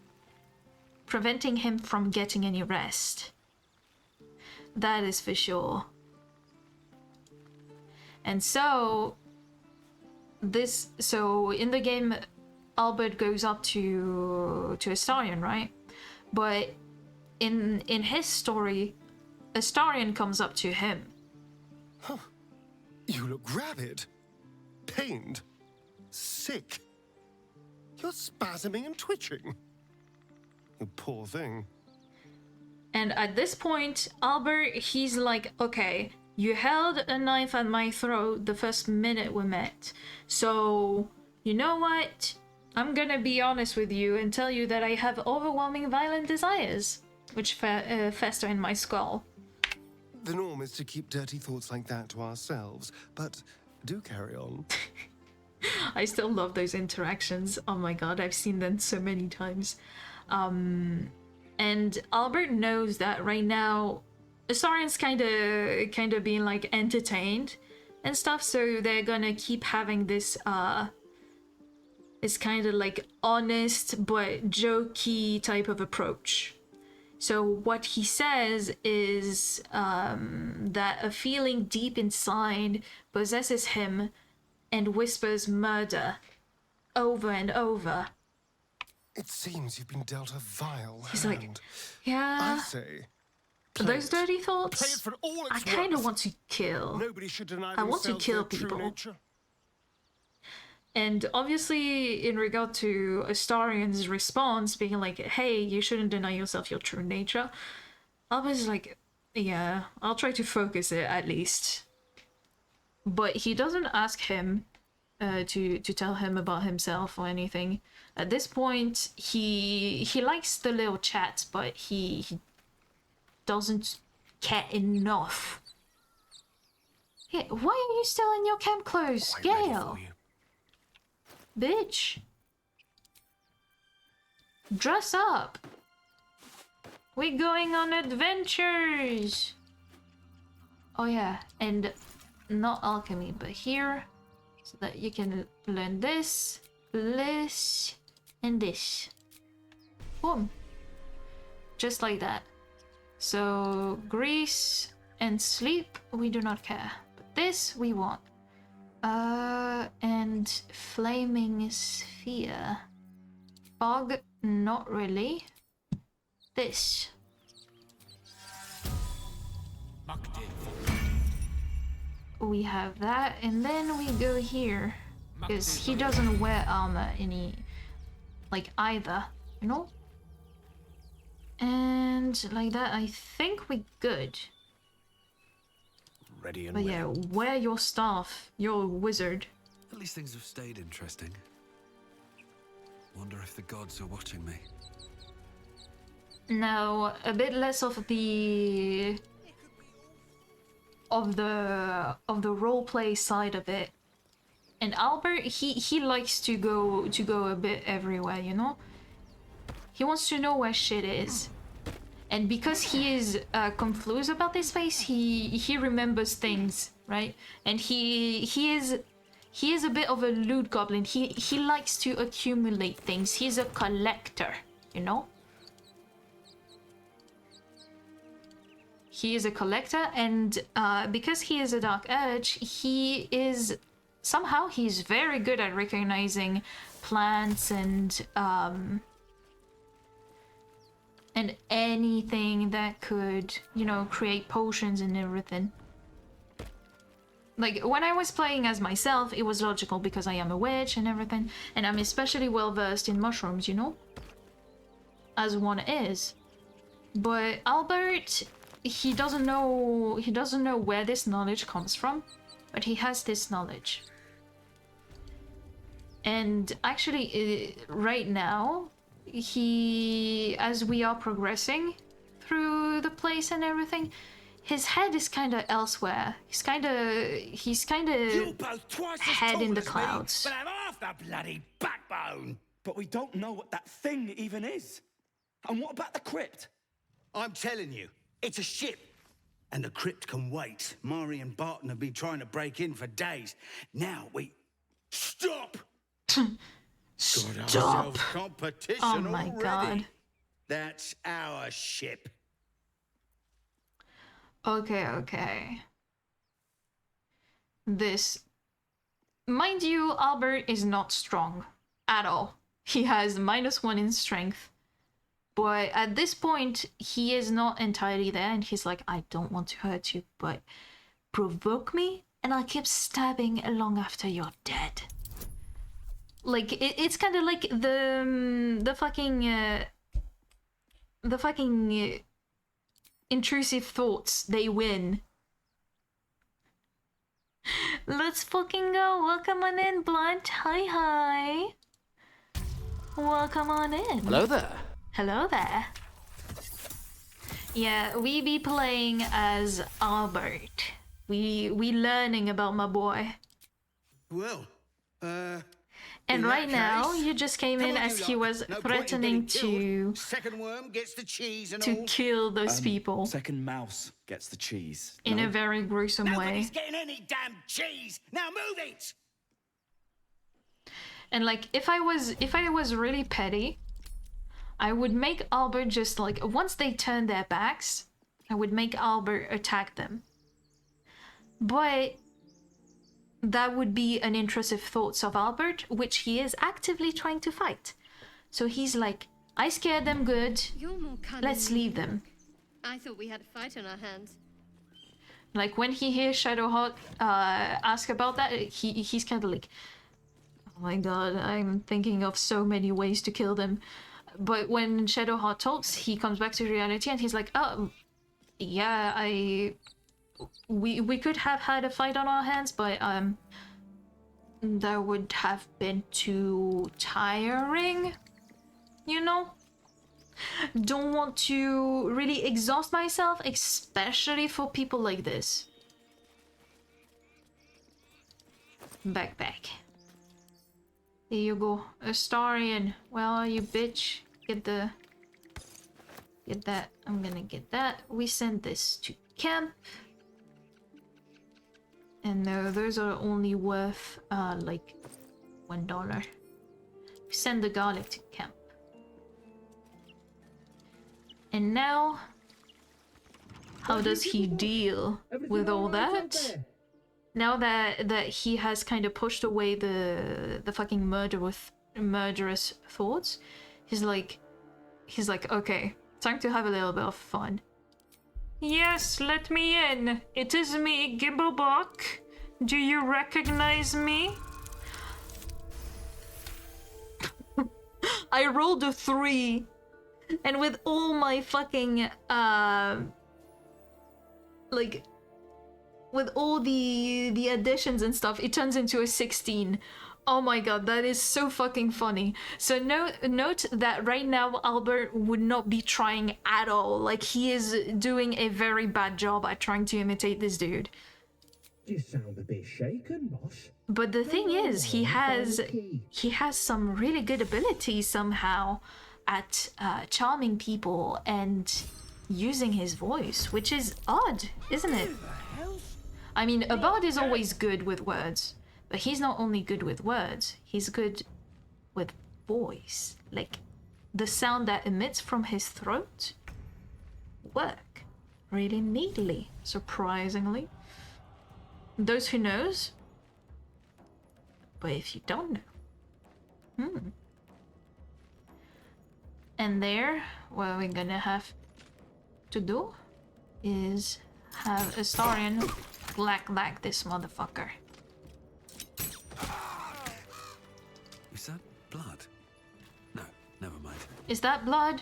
preventing him from getting any rest. That is for sure. And so in the game, Albert goes up to Astarion, right? But in his story, Astarion comes up to him. Huh. You look rabid, pained, sick. You're spasming and twitching. You poor thing. And at this point, Albert, he's like, okay, you held a knife at my throat the first minute we met. So, you know what? I'm gonna be honest with you and tell you that I have overwhelming violent desires, which fester in my skull. The norm is to keep dirty thoughts like that to ourselves, but do carry on. I still love those interactions. Oh my god, I've seen them so many times. And Albert knows that right now Astarion's kind of being like entertained and stuff, so they're gonna keep having this it's kind of like honest but jokey type of approach. So what he says is that a feeling deep inside possesses him and whispers murder over and over. It seems you've been dealt a vile He's hand. like, yeah. I say, Those dirty thoughts, play it for all I it's kind of worth. want to kill. Nobody should deny I want to themselves kill their true people. nature. And obviously, in regard to Astarion's response being like, hey, you shouldn't deny yourself your true nature, Albert's like, yeah, I'll try to focus it at least. But he doesn't ask him to tell him about himself or anything. At this point, he likes the little chat, but he doesn't care enough. Yeah, why are you still in your camp clothes, Gale? Bitch. Dress up. We're going on adventures. Oh yeah, and not alchemy, but here, so that you can learn this, and this. Boom. Just like that. So grease and sleep, we do not care. But this we want. And flaming sphere. Fog, not really. This. We have that, and then we go here. Because he doesn't wear armor either, you know? And like that, I think we're good. Ready and But yeah, wear your staff. You're a wizard. At least things have stayed interesting. Wonder if the gods are watching me. Now, a bit less of the roleplay side of it. And Albert, he likes to go a bit everywhere, you know? He wants to know where shit is. And because he is confused about this place, he remembers things, right? And he is a bit of a loot goblin. He likes to accumulate things. He's a collector, you know? He is a collector, and because he is a Dark Urge, he's very good at recognizing plants and anything that could, you know, create potions and everything. Like, when I was playing as myself, it was logical because I am a witch and everything, and I'm especially well versed in mushrooms, you know? As one is. But Albert, he doesn't know where this knowledge comes from, but he has this knowledge. And actually, right now, as we are progressing, through the place and everything, his head is kind of elsewhere. He's kind You're both twice as head tall in the as me, clouds. but have half the bloody backbone. But we don't know what that thing even is. And what about the crypt? I'm telling you, it's a ship. And the crypt can wait. Mari and Barton have been trying to break in for days. Now we... Stop! Stop! Competition Oh my already. god. That's our ship. Okay. This... Mind you, Albert is not strong. At all. He has -1 in strength. But at this point, he is not entirely there, and he's like, I don't want to hurt you, but provoke me, and I'll keep stabbing long after you're dead. Like, it's kind of like the fucking intrusive thoughts, they win. Let's fucking go. Welcome on in, Blunt. Hi. Welcome on in. Hello there. Hello there. Yeah, we be playing as Albert. We learning about my boy. Well, and in right that now, case, you just came come in on, as you he lot. was No point in threatening getting to Second worm gets the cheese and all. kill those people Second mouse gets the cheese. in No? a very gruesome way. Nobody's getting any damn cheese. Now move it. And like, if I was really petty, I would make Albert just like, once they turn their backs, I would make Albert attack them. But that would be an intrusive thoughts of Albert, which he is actively trying to fight. So he's like, I scared them good, You're more cunning let's than leave them. I thought we had a fight on our hands. Like, when he hears Shadowheart ask about that, he's kind of like, oh my god, I'm thinking of so many ways to kill them. But when Shadowheart talks, he comes back to reality and he's like, oh, yeah, we could have had a fight on our hands, but that would have been too tiring, you know? Don't want to really exhaust myself, especially for people like this. Backpack. There you go. Astarian. Where are you, bitch? Get that. I'm gonna get that. We send this to camp. And those are only worth, like, $1. We send the garlic to camp. And now, how does he deal with all that? Now that he has kind of pushed away the fucking murderous thoughts, he's like, okay, time to have a little bit of fun. Yes, let me in. It is me, Gimblebok. Do you recognize me? I rolled a 3, and with all my fucking like, with all the additions and stuff, it turns into a 16. Oh my god, that is so fucking funny. So note that right now Albert would not be trying at all. Like, he is doing a very bad job at trying to imitate this dude. You sound a bit shaken, boss. But the thing is, he has some really good abilities somehow at charming people and using his voice, which is odd, isn't it? I mean, a bard is always good with words, but he's not only good with words, he's good with voice. Like, the sound that emits from his throat work really neatly, surprisingly. Those who knows, but if you don't know, And there, what we're gonna have to do is have Astarian black this motherfucker. Is that blood? No, never mind. Is that blood?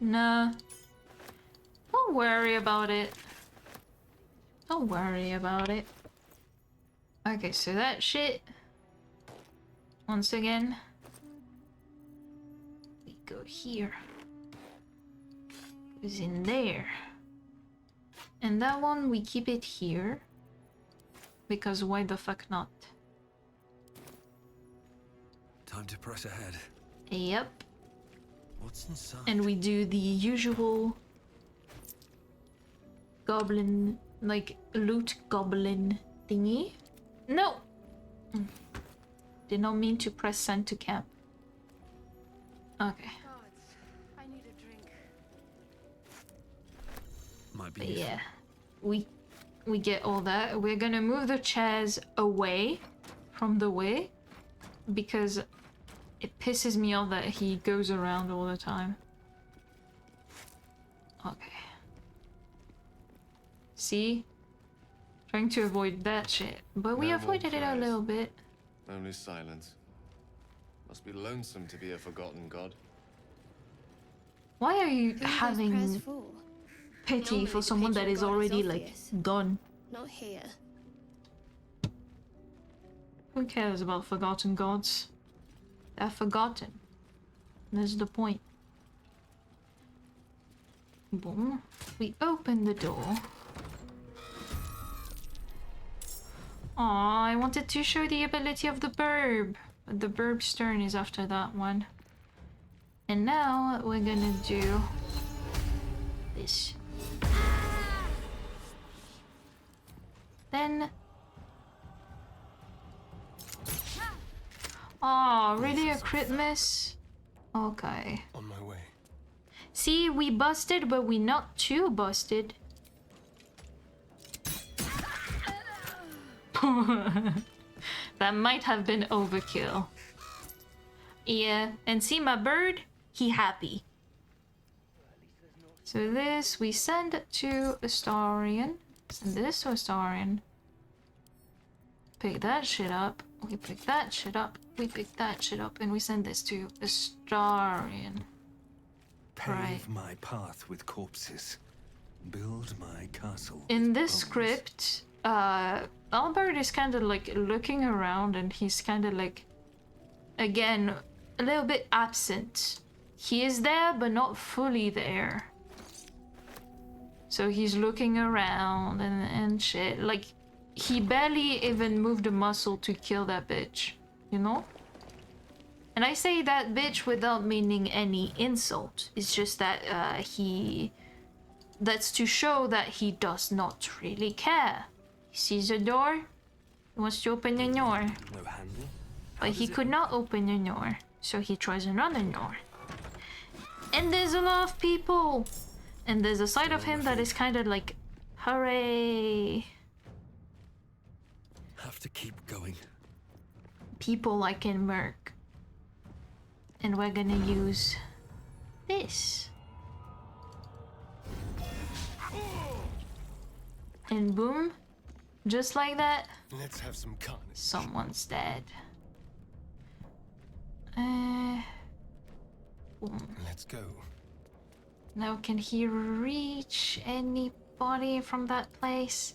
No. Don't worry about it. Don't worry about it. Okay, so that shit, once again, we go here. is in there. And that one, we keep it here. Because why the fuck not? Time to press ahead. Yep. What's inside? And we do the usual goblin, like loot goblin thingy. No! Did not mean to press send to camp. Okay. I need a drink. Might be But useful. yeah, we get all that. We're gonna move the chairs away from the way because it pisses me off that he goes around all the time. Okay. See? Trying to avoid that shit. But we No more avoided it a prayers. little bit. Only silence. Must be lonesome to be a forgotten god. Why are you Who are those prayers having for? pity Normally for the someone that patron is god already obvious. like gone? Not here. Who cares about forgotten gods? They're forgotten. That's the point. Boom. We open the door. Aw, I wanted to show the ability of the burb. But the burb's turn is after that one. And now we're gonna do this. Then... Oh, really a crit miss? Okay. On my way. See, we busted, but we not too busted. That might have been overkill. Yeah, and see my bird? He happy. So this we send to Astarion. Send this to Astarion. Pick that shit up. We pick that shit up. We pick that shit up, and we send this to Astarion. Pave my path with corpses. Build my castle. In this script, Albert is kind of like looking around, and he's kind of like, again, a little bit absent. He is there, but not fully there. So he's looking around and shit. Like, he barely even moved a muscle to kill that bitch, you know? And I say that bitch without meaning any insult. It's just that that's to show that he does not really care. He sees a door, he wants to open the door. No handle. But he could not open the door, so he tries another door. And there's a lot of people! And there's a side of him that is kind of like, hooray! Have to keep going. People like in Merc. And we're gonna use this. And boom, just like that, Let's have some carnage. someone's dead. Boom. Let's go. Now can he reach anybody from that place?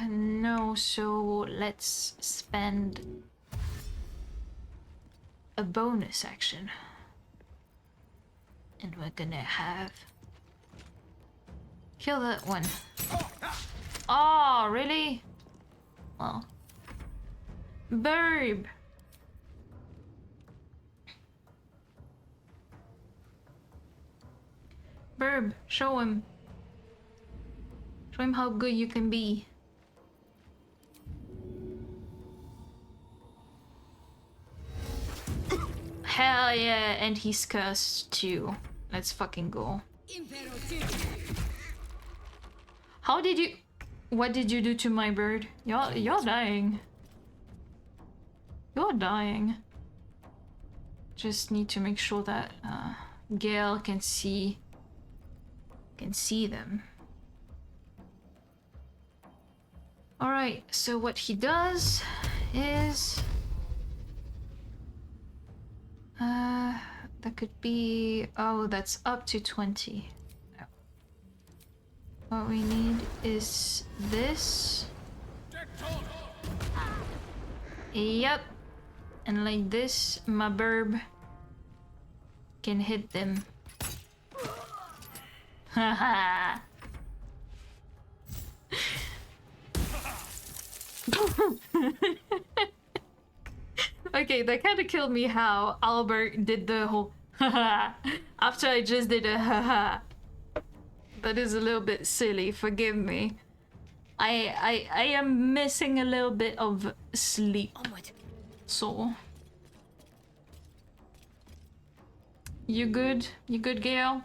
No, so let's spend a bonus action. And we're gonna have... Kill that one. Oh, really? Well. Burb! Burb, show him. Show him how good you can be. Hell yeah, and he's cursed too. Let's fucking go. How did you... What did you do to my bird? You're dying. You're dying. Just need to make sure that Gale can see them. Alright, so what he does is... that could be... Oh, that's up to 20. What we need is this. Yep. And like this, my burb can hit them. Haha. Okay, that kind of killed me how Albert did the whole haha after I just did a haha. That is a little bit silly, forgive me. I am missing a little bit of sleep. Onward. So you good? You good, Gail?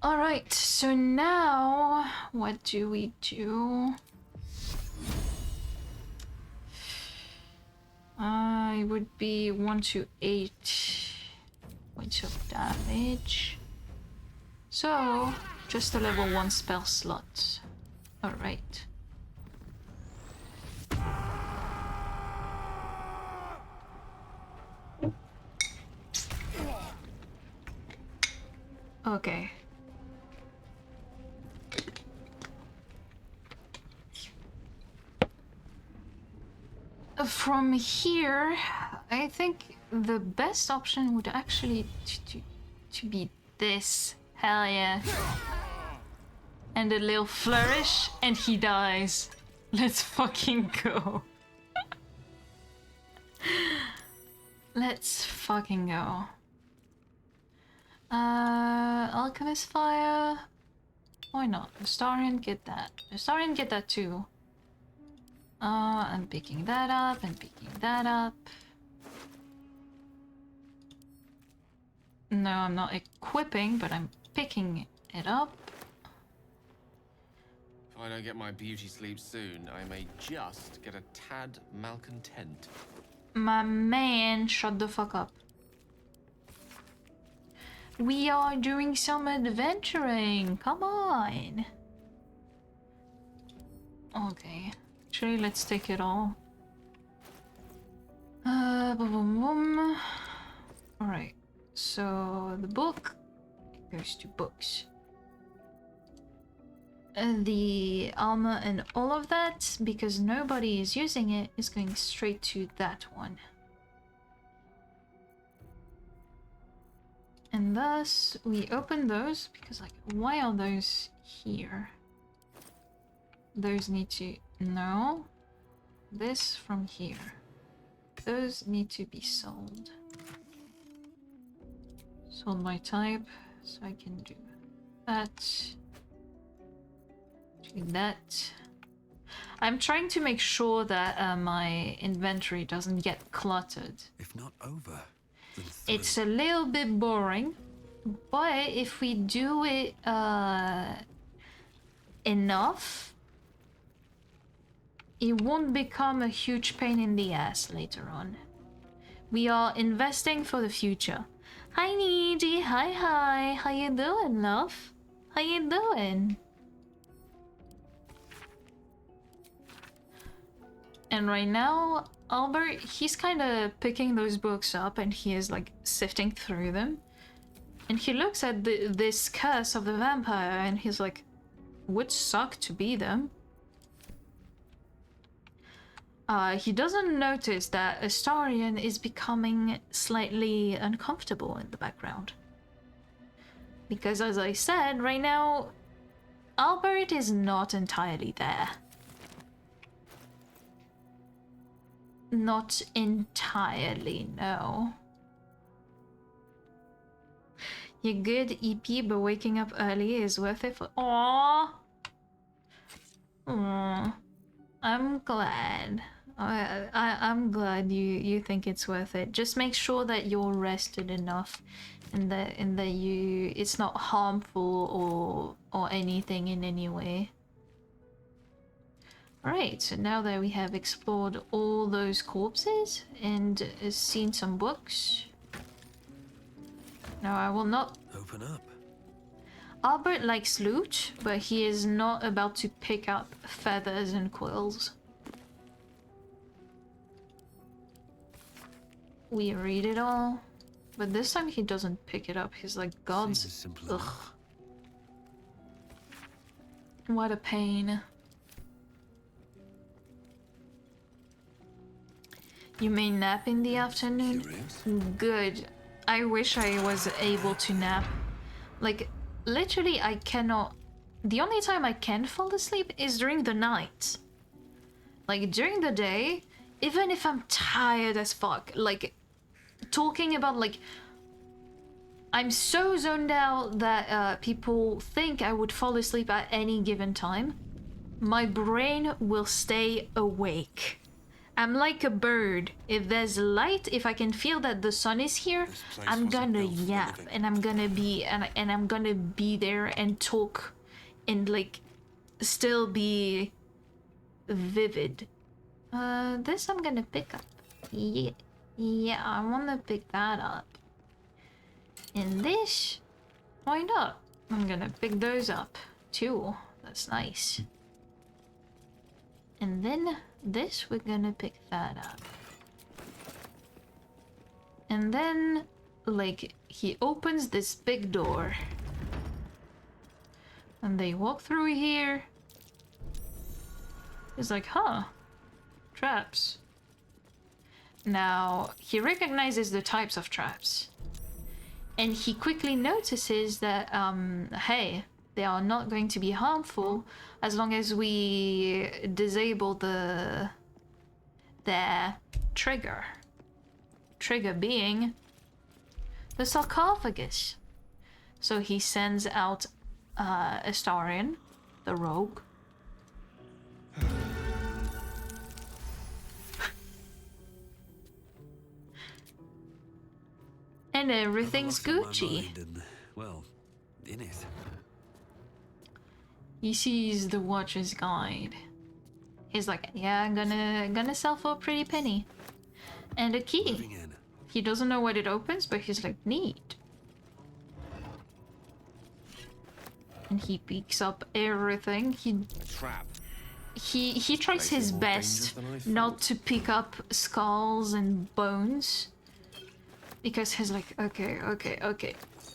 Alright, so now what do we do? I would be 1 to 8 points of damage. So, just a level 1 spell slot. Alright. Okay. From here, I think the best option would actually to be this. Hell yeah. And a little flourish, and he dies. Let's fucking go. Let's fucking go. Alchemist Fire. Why not? Astarian, get that. Astarian, get that too. I'm picking that up and picking that up. No, I'm not equipping, but I'm picking it up. If I don't get my beauty sleep soon, I may just get a tad malcontent. My man, shut the fuck up. We are doing some adventuring. Come on. Okay. Actually, let's take it all. Boom, boom, boom. Alright. So, the book goes to books. The armor and all of that, because nobody is using it, is going straight to that one. And thus, we open those, because like, why are those here? Those need to... no. This from here. Those need to be sold. Sold by type, so I can do that. Do that. I'm trying to make sure that my inventory doesn't get cluttered. If not over, then it's a little bit boring, but if we do it enough, it won't become a huge pain in the ass later on. We are investing for the future. Hi Niji, hi, how you doing, love? How you doing? And right now, Albert, he's kind of picking those books up and he is like sifting through them. And he looks at this curse of the vampire and he's like, would suck to be them. He doesn't notice that Astarian is becoming slightly uncomfortable in the background. Because as I said, right now, Albert is not entirely there. Not entirely, no. You're good, EP, but waking up early is worth it for... Aww! Aww. I'm glad. I'm glad you think it's worth it. Just make sure that you're rested enough and that it's not harmful or anything in any way. Alright, so now that we have explored all those corpses and seen some books, now I will not... Open up. Albert likes loot, but he is not about to pick up feathers and quills. We read it all, but this time he doesn't pick it up. He's like, gods, ugh. What a pain. You may nap in the afternoon? Curious. Good. I wish I was able to nap. Like, literally I cannot... The only time I can fall asleep is during the night. Like, during the day, even if I'm tired as fuck, like, talking about, like... I'm so zoned out that people think I would fall asleep at any given time. My brain will stay awake. I'm like a bird. If there's light, if I can feel that the sun is here, I'm gonna yap and I'm gonna be and I'm gonna be there and talk and like still be vivid. This I'm gonna pick up. Yeah, I wanna pick that up. And this, why not? I'm gonna pick those up too. That's nice. And then this, we're gonna pick that up. And then, like, he opens this big door. And they walk through here. He's like, huh, traps. Now, he recognizes the types of traps. And he quickly notices that, hey, they are not going to be harmful as long as we disable their trigger. Trigger being the sarcophagus. So he sends out Astarion, the rogue. And everything's Gucci. Well, in it. He sees the Watcher's Guide. He's like, yeah, I'm gonna sell for a pretty penny. And a key. He doesn't know what it opens, but he's like, neat. And he picks up everything. He tries his best not to pick up skulls and bones. Because he's like, okay.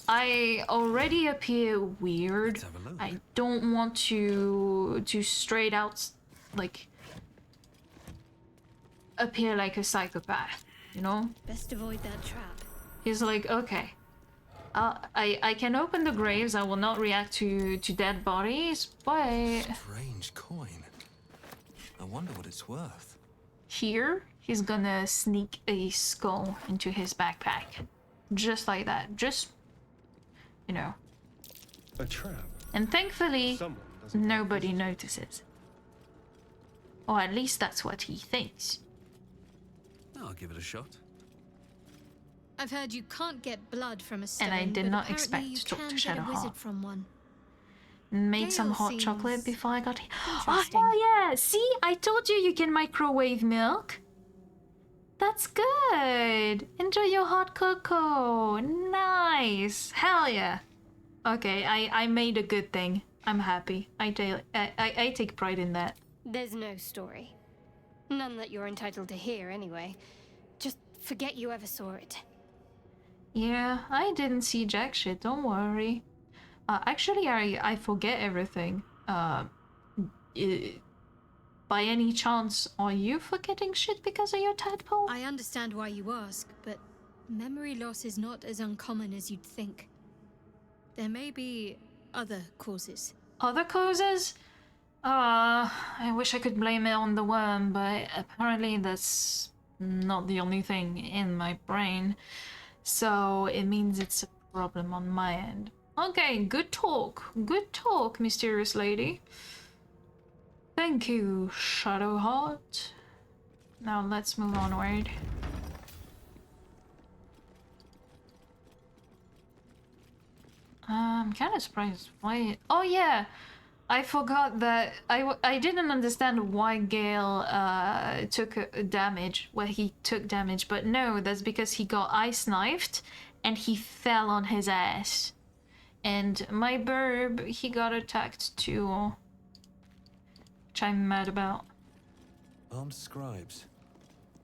I already appear weird. I don't want to straight out, like, appear like a psychopath, you know? Best avoid that trap. He's like, okay. I can open the graves, I will not react to dead bodies, but... Strange coin. I wonder what it's worth. Here, he's gonna sneak a skull into his backpack. Just like that. Just, you know. A trap. And thankfully, nobody notices. Or at least that's what he thinks. I'll give it a shot. I've heard you can't get blood from a stone, And I did but not apparently expect you to talk can to get a Shadowheart. wizard from one. Made some Gale hot seems chocolate before I got here. Oh, interesting. hell yeah! See? I told you can microwave milk. That's good. Enjoy your hot cocoa. Nice. Hell yeah. Okay, I made a good thing. I'm happy. I take pride in that. There's no story. None that you're entitled to hear, anyway. Just forget you ever saw it. Yeah, I didn't see jack shit, don't worry. Actually, I forget everything. By any chance, are you forgetting shit because of your tadpole? I understand why you ask, but memory loss is not as uncommon as you'd think. There may be other causes. Other causes? I wish I could blame it on the worm, but apparently that's not the only thing in my brain. So it means it's a problem on my end. Okay, good talk. Good talk, mysterious lady. Thank you, Shadowheart. Now let's move onward. I'm kind of surprised why... Oh yeah! I forgot that... I didn't understand why Gale took damage. Well, he took damage, but no, that's because he got ice knifed and he fell on his ass. And my burb, he got attacked too. Which I'm mad about. Armed scribes,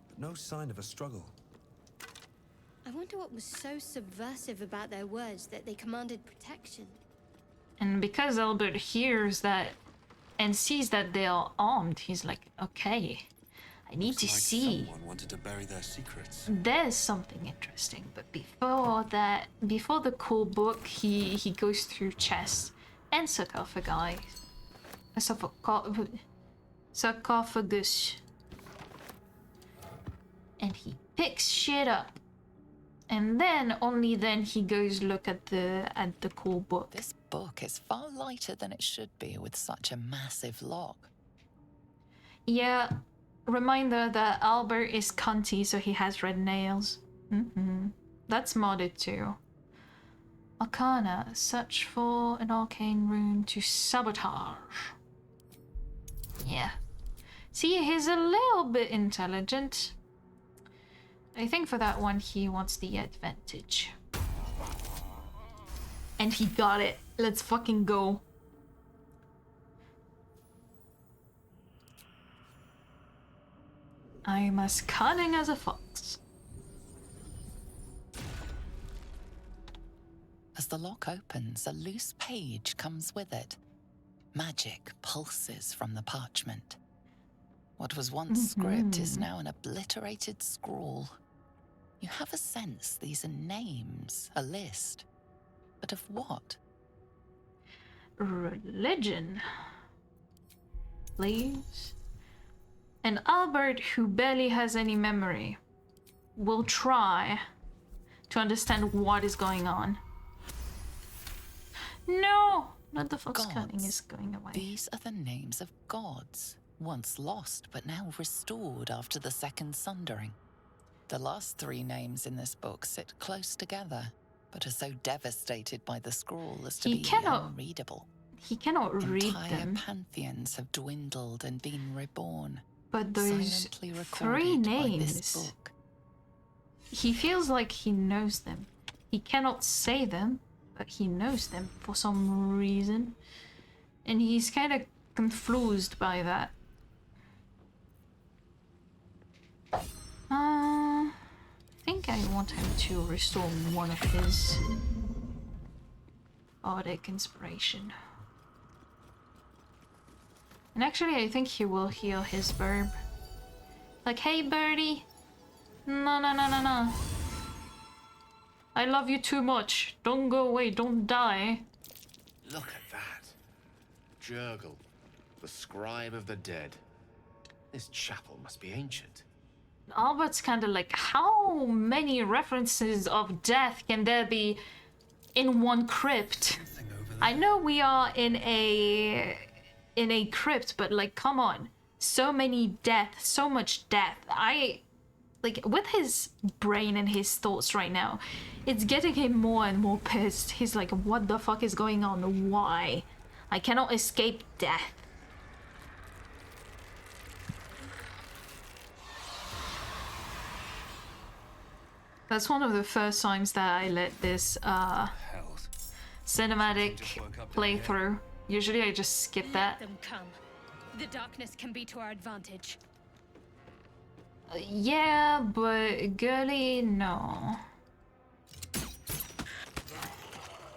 but no sign of a struggle. I wonder what was so subversive about their words that they commanded protection. And because Albert hears that and sees that they are armed, he's like, okay, I need to Looks like see. someone wanted to bury their secrets. There's something interesting, but before that, before the cool book, he goes through chests and sarcophagi. A sarcophagus. And he picks shit up. And then, only then, he goes look at the cool book. This book is far lighter than it should be with such a massive lock. Yeah, reminder that Albert is cunty, so he has red nails. That's modded too. Arcana, search for an arcane rune to sabotage. Yeah. See, he's a little bit intelligent. I think for that one, he wants the advantage. And he got it. Let's fucking go. I'm as cunning as a fox. As the lock opens, a loose page comes with it. Magic pulses from the parchment. What was once script is now an obliterated scrawl. You have a sense these are names, a list. But of what? Religion. Please. And Albert, who barely has any memory, will try to understand what is going on. No! Not the fox cunning is going away. These are the names of gods, once lost but now restored after the Second Sundering. The last three names in this book sit close together, but are so devastated by the scroll as to be unreadable. He cannot read Entire them. pantheons have dwindled and been reborn. But those silently three recorded by names, this book. he feels like he knows them. He cannot say them, but he knows them for some reason. And he's kind of confused by that. I think I want him to restore one of his bardic inspiration. And actually, I think he will heal his burb. Like, hey, birdie. No, no, no, no, no. I love you too much. Don't go away. Don't die. Look at that. Jurgle, the scribe of the dead. This chapel must be ancient. Albert's kind of like, how many references of death can there be in one crypt? I know we are in a crypt, but like, come on. So many death, so much death. Like, with his brain and his thoughts right now, it's getting him more and more pissed. He's like, what the fuck is going on? Why? I cannot escape death. That's one of the first times that I let this cinematic playthrough. Usually I just skip that. Let them come. The darkness can be to our advantage. Yeah, but girly, no.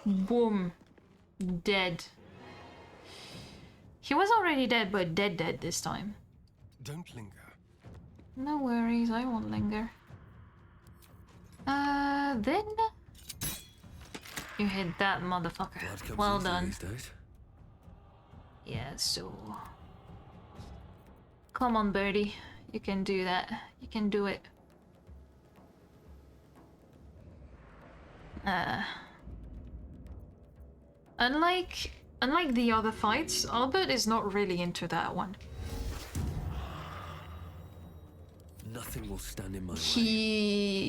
Boom. Dead. He was already dead, but dead this time. Don't linger. No worries, I won't linger. Then... You hit that motherfucker. Well done. Yeah, so... Come on, birdie. You can do that. You can do it. Unlike the other fights, Albert is not really into that one. Nothing will stand in my way.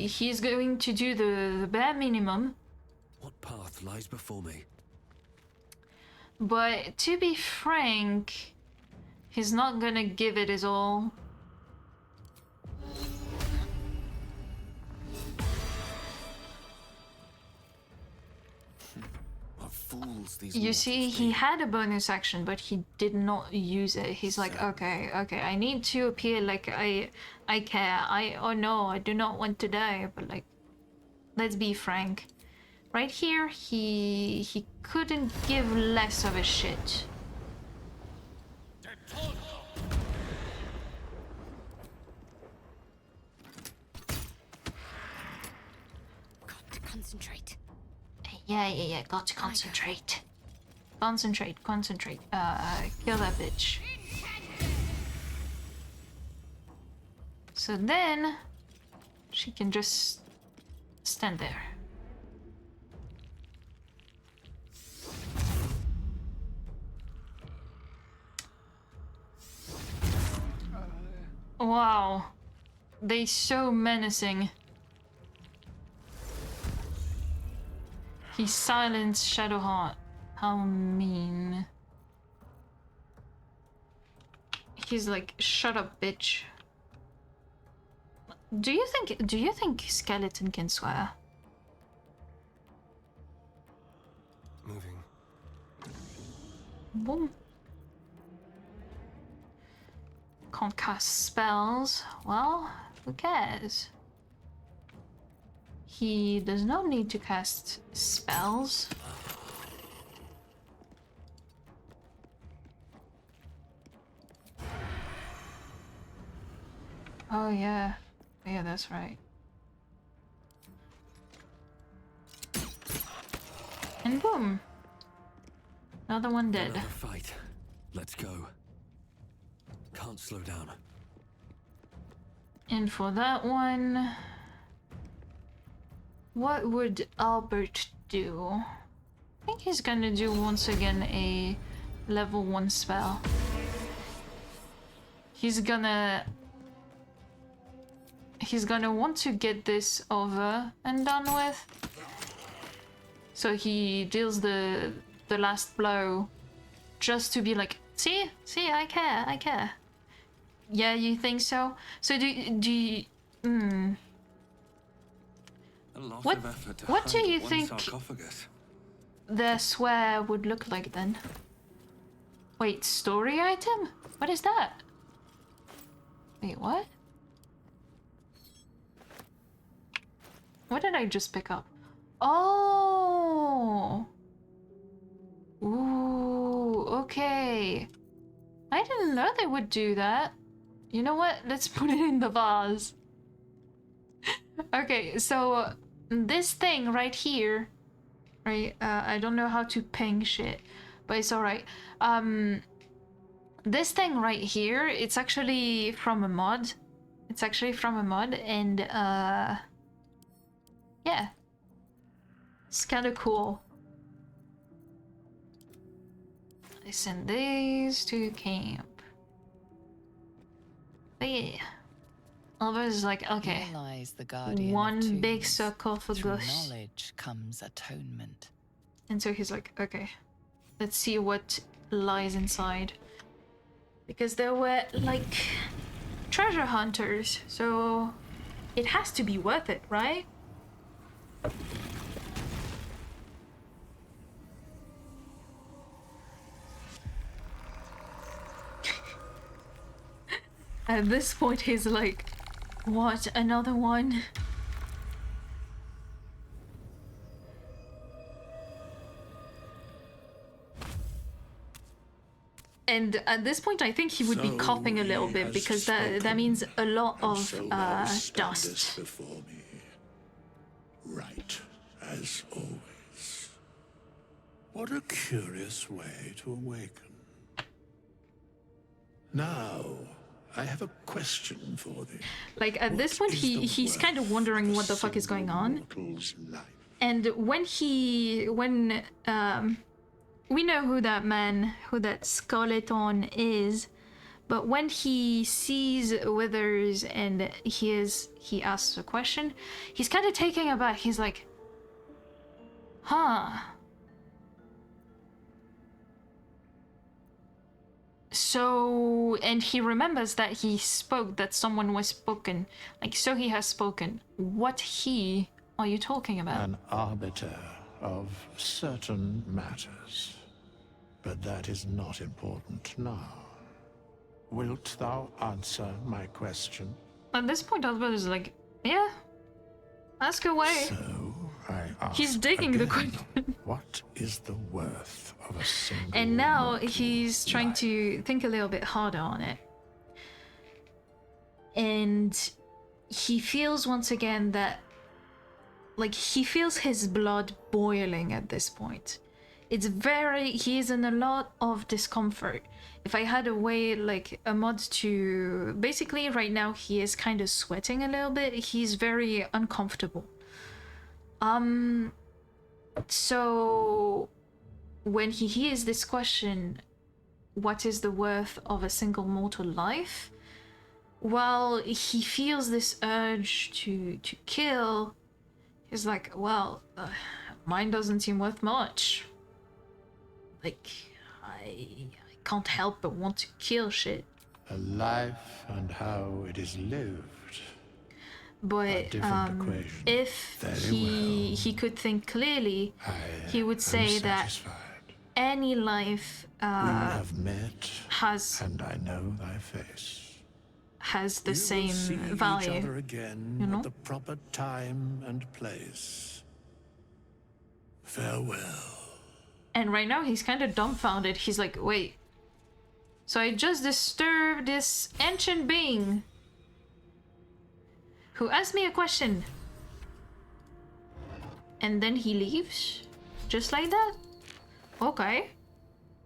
He's going to do the bare minimum. What path lies before me? But to be frank, he's not gonna give it his all. What fools these You see, mortals he be. had a bonus action, but he did not use it. He's like, okay, I need to appear like I care. Oh no, I do not want to die. But like, let's be frank. Right here, he couldn't give less of a shit. Yeah, got to concentrate. Concentrate. Kill that bitch. So then she can just stand there. Wow. They so menacing. He silenced Shadowheart. How mean. He's like, shut up, bitch. Do you think Skeleton can swear? Moving. Boom. Can't cast spells. Well, who cares? He does not need to cast spells. Oh yeah. Yeah, that's right. And boom. Another one dead. Another fight. Let's go. Can't slow down. And for that one, what would Albert do? I think he's gonna do once again a level 1 spell. He's gonna want to get this over and done with. So he deals the last blow just to be like, see, I care. Yeah, you think so? So do you what do you think their swear would look like then? Wait, story item? What is that? Wait, what? What did I just pick up? Oh! Ooh, okay. I didn't know they would do that. You know what? Let's put it in the vase. Okay, so this thing right here, right? I don't know how to ping shit, but it's alright. This thing right here, it's actually from a mod. And yeah. It's kind of cool. I send these to camp. But yeah. Oliver's is like, okay. Realize the guardian one big sarcophagus. Through knowledge comes atonement. And so he's like, okay. Let's see what lies inside. Because there were, like, treasure hunters. So it has to be worth it, right? At this point, he's like, what, another one? And at this point, I think he would be coughing a little bit because that means a lot of dust. Before me. Right, as always. What a curious way to awaken. Now, I have a question for thee. Like, at this point, he's kind of wondering what the fuck is going on. And when we know who that skeleton is, but when he sees Withers and he asks a question, he's kind of taken aback. He's like, huh. So, and he remembers that he spoke, that someone was spoken. Like, so he has spoken. What he are you talking about? An arbiter of certain matters. But that is not important now. Wilt thou answer my question? At this point, Albert is like, yeah, ask away. So, I ask he's digging again, the question. What is the worth of a single And now mortal he's trying to think a little bit harder on it. And he feels once again that like he feels his blood boiling at this point. He is in a lot of discomfort. If I had a way, like a mod to, basically right now he is kind of sweating a little bit. He's very uncomfortable. So when he hears this question, what is the worth of a single mortal life? Well, he feels this urge to kill. He's like, well, mine doesn't seem worth much. Like, I can't help but want to kill shit. A life and how it is lived. But if he could think clearly, he would say that any life we have met, has, and I know thy face. Has the same value. Each other again, you know? At the proper time and place. Farewell. And right now he's kind of dumbfounded. He's like, wait. So I just disturbed this ancient being who asked me a question. And then he leaves? Just like that? Okay.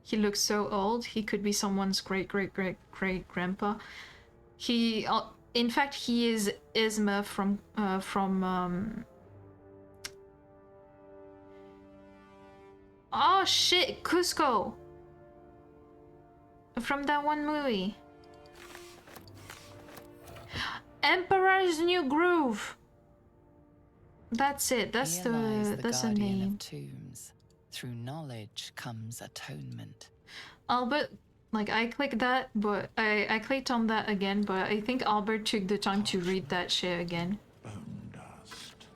He looks so old. He could be someone's great-great-great-great-grandpa. He, in fact, he is Isma from oh shit, Cusco! From that one movie. Emperor's New Groove! That's it, that's the name. Of tombs. Through knowledge comes atonement. Albert, like I clicked that, but I clicked on that again, but I think Albert took the time to read that shit again. Bone dust.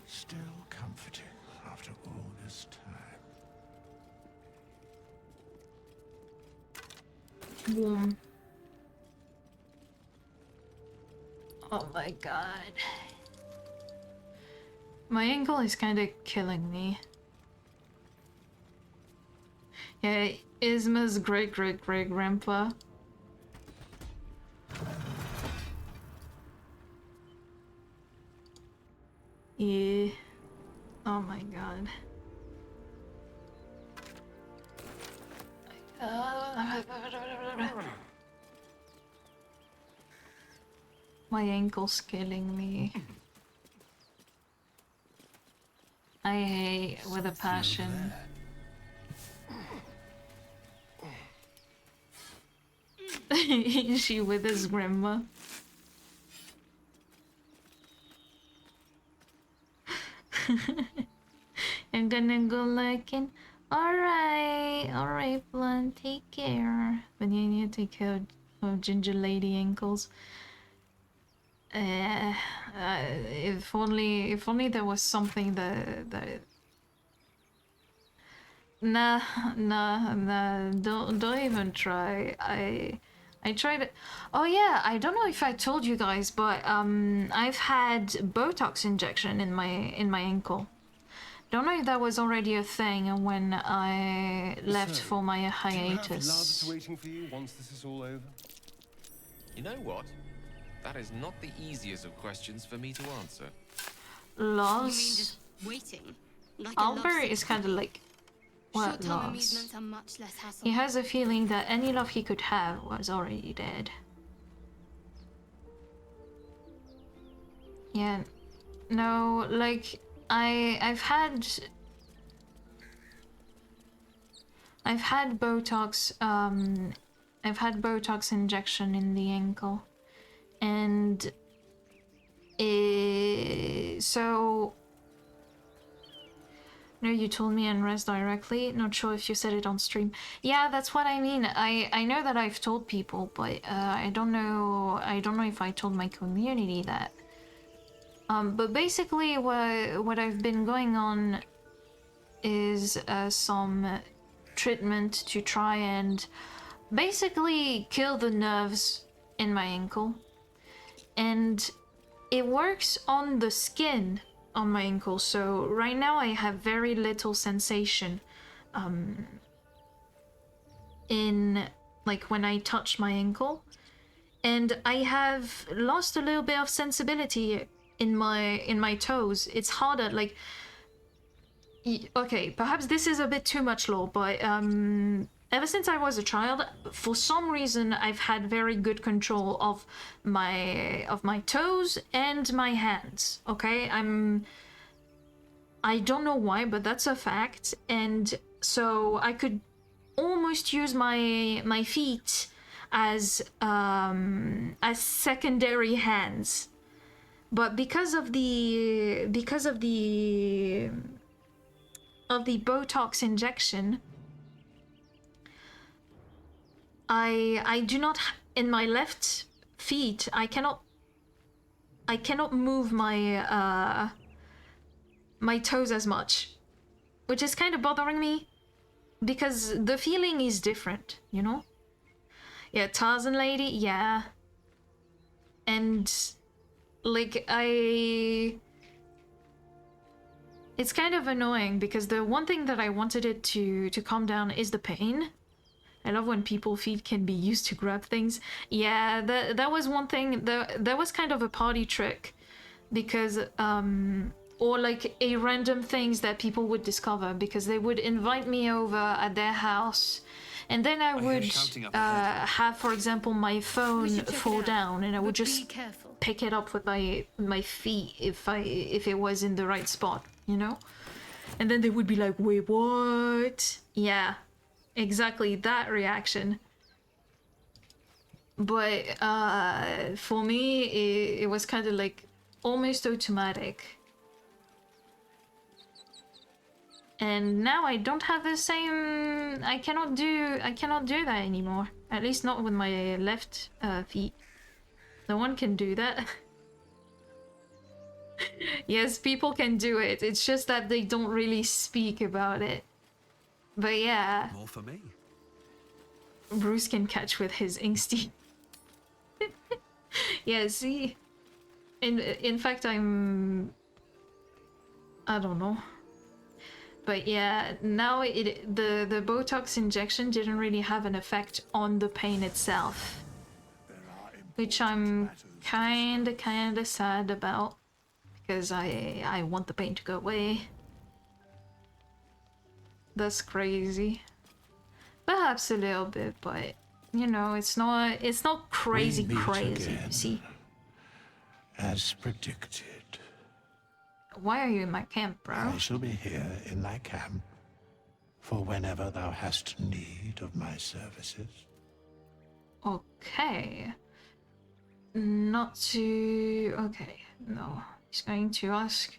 Still comforting after all this time. Warm. Oh my god. My ankle is kind of killing me. Yeah, Isma's great-great-great-grandpa. Yeah. Oh my god. My ankle's killing me. I hate with a passion. Is she with his grandma? I'm gonna go looking. Alright, Blunt, take care. But you need to take care of ginger lady ankles. If only there was something that Nah, don't even try. I tried it. Oh yeah, I don't know if I told you guys, but I've had Botox injection in my ankle. Don't know if that was already a thing when I left for my hiatus. You have loves waiting for you once this is all over. You know what? That is not the easiest of questions for me to answer. Loves? You mean just waiting? Like Albert is kind of like, what loves? He has a feeling that any love he could have was already dead. Yeah, no, like I've had Botox. I've had Botox injection in the ankle, and so. No, you told me and Rez directly. Not sure if you said it on stream. Yeah, that's what I mean. I know that I've told people, but I don't know if I told my community that. But basically, what I've been going on is some treatment to try and basically kill the nerves in my ankle, and it works on the skin on my ankle. So right now I have very little sensation in like when I touch my ankle, and I have lost a little bit of sensibility in my toes. It's harder, like, okay, perhaps this is a bit too much lore, but ever since I was a child, for some reason I've had very good control of my toes and my hands. Okay, I don't know why, but that's a fact. And so I could almost use my feet as secondary hands. But because of the Botox injection, I do not, in my left feet, I cannot move my my toes as much, which is kind of bothering me because the feeling is different, you know? Yeah, Tarzan lady, yeah. And like it's kind of annoying because the one thing that I wanted it to calm down is the pain. I love when people's feet can be used to grab things. Yeah, that was one thing. That was kind of a party trick, because or like a random things that people would discover because they would invite me over at their house, and then I would have, for example, my phone fall down, and I would just pick it up with my feet if it was in the right spot, you know? And then they would be like, wait, what? Yeah, exactly that reaction. But for me, it was kind of like almost automatic. And now I don't have the same. I cannot do that anymore. At least not with my left feet. No one can do that. Yes, people can do it. It's just that they don't really speak about it. But yeah. More for me. Bruce can catch with his inkstein. Yeah, see. In fact, I don't know. But yeah, now the Botox injection didn't really have an effect on the pain itself, which I'm kinda sad about, because I want the pain to go away. That's crazy. Perhaps a little bit, but you know, it's not crazy, you see. As predicted. Why are you in my camp, bro? I shall be here in thy camp for whenever thou hast need of my services. Okay. Not to... Okay, no. He's going to ask...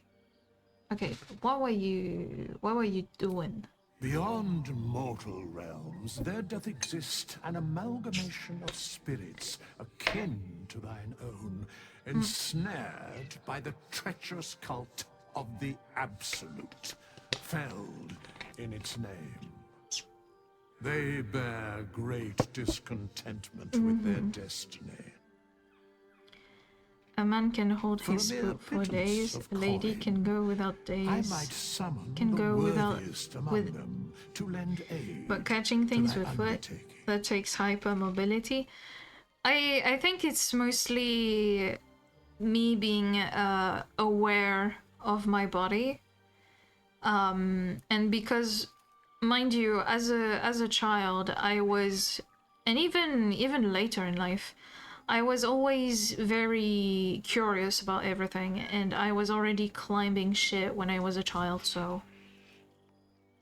Okay, what were you doing? Beyond mortal realms, there doth exist an amalgamation of spirits akin to thine own, ensnared by the treacherous cult of the Absolute, felled in its name. They bear great discontentment with their destiny. A man can hold his foot for days, a lady can go without days, I might summon can go without them to lend aid. But catching things with foot, that takes hypermobility. I think it's mostly me being aware of my body, and because, mind you, as a child, I was, and even later in life, I was always very curious about everything, and I was already climbing shit when I was a child, so...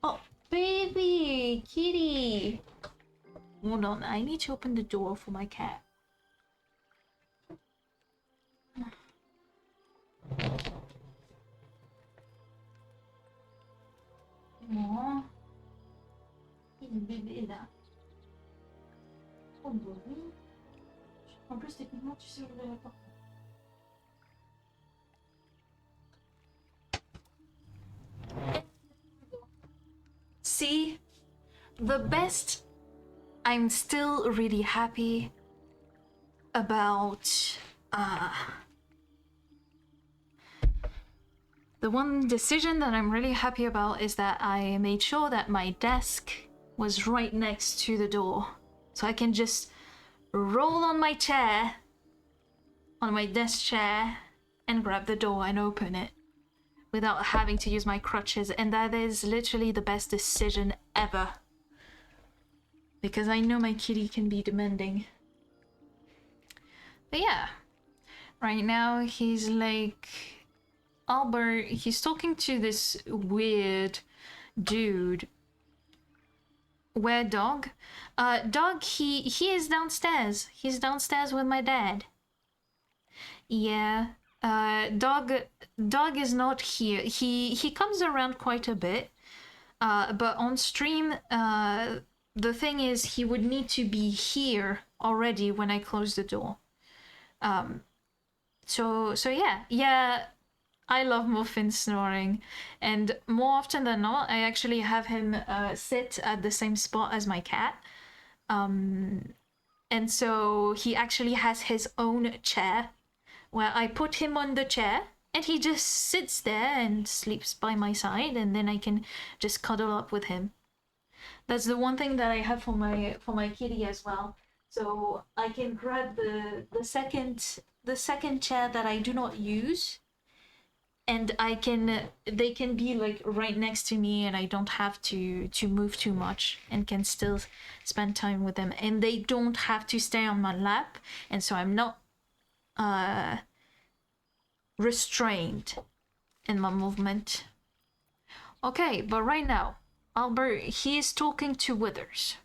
Oh, baby! Kitty! Hold on, I need to open the door for my cat. Aww. Il est bébé là. Oh, oui. En plus, techniquement, tu sais ouvrir la porte. See? The best... I'm still really happy about... The one decision that I'm really happy about is that I made sure that my desk was right next to the door. So I can just roll on my chair, on my desk chair, and grab the door and open it without having to use my crutches, and that is literally the best decision ever. Because I know my kitty can be demanding. But yeah, right now he's like, Albert, he's talking to this weird dude. Where Dog? Dog, he is downstairs. He's downstairs with my dad. Yeah. Dog is not here. He comes around quite a bit. But on stream, the thing is he would need to be here already when I close the door. So yeah, I love Muffin snoring, and more often than not, I actually have him sit at the same spot as my cat. And so he actually has his own chair, where I put him on the chair, and he just sits there and sleeps by my side, and then I can just cuddle up with him. That's the one thing that I have for my kitty as well. So I can grab the second chair that I do not use, and they can be like right next to me, and I don't have to move too much, and can still spend time with them, and they don't have to stay on my lap, and so I'm not restrained in my movement. Okay, but right now Albert, he is talking to Withers.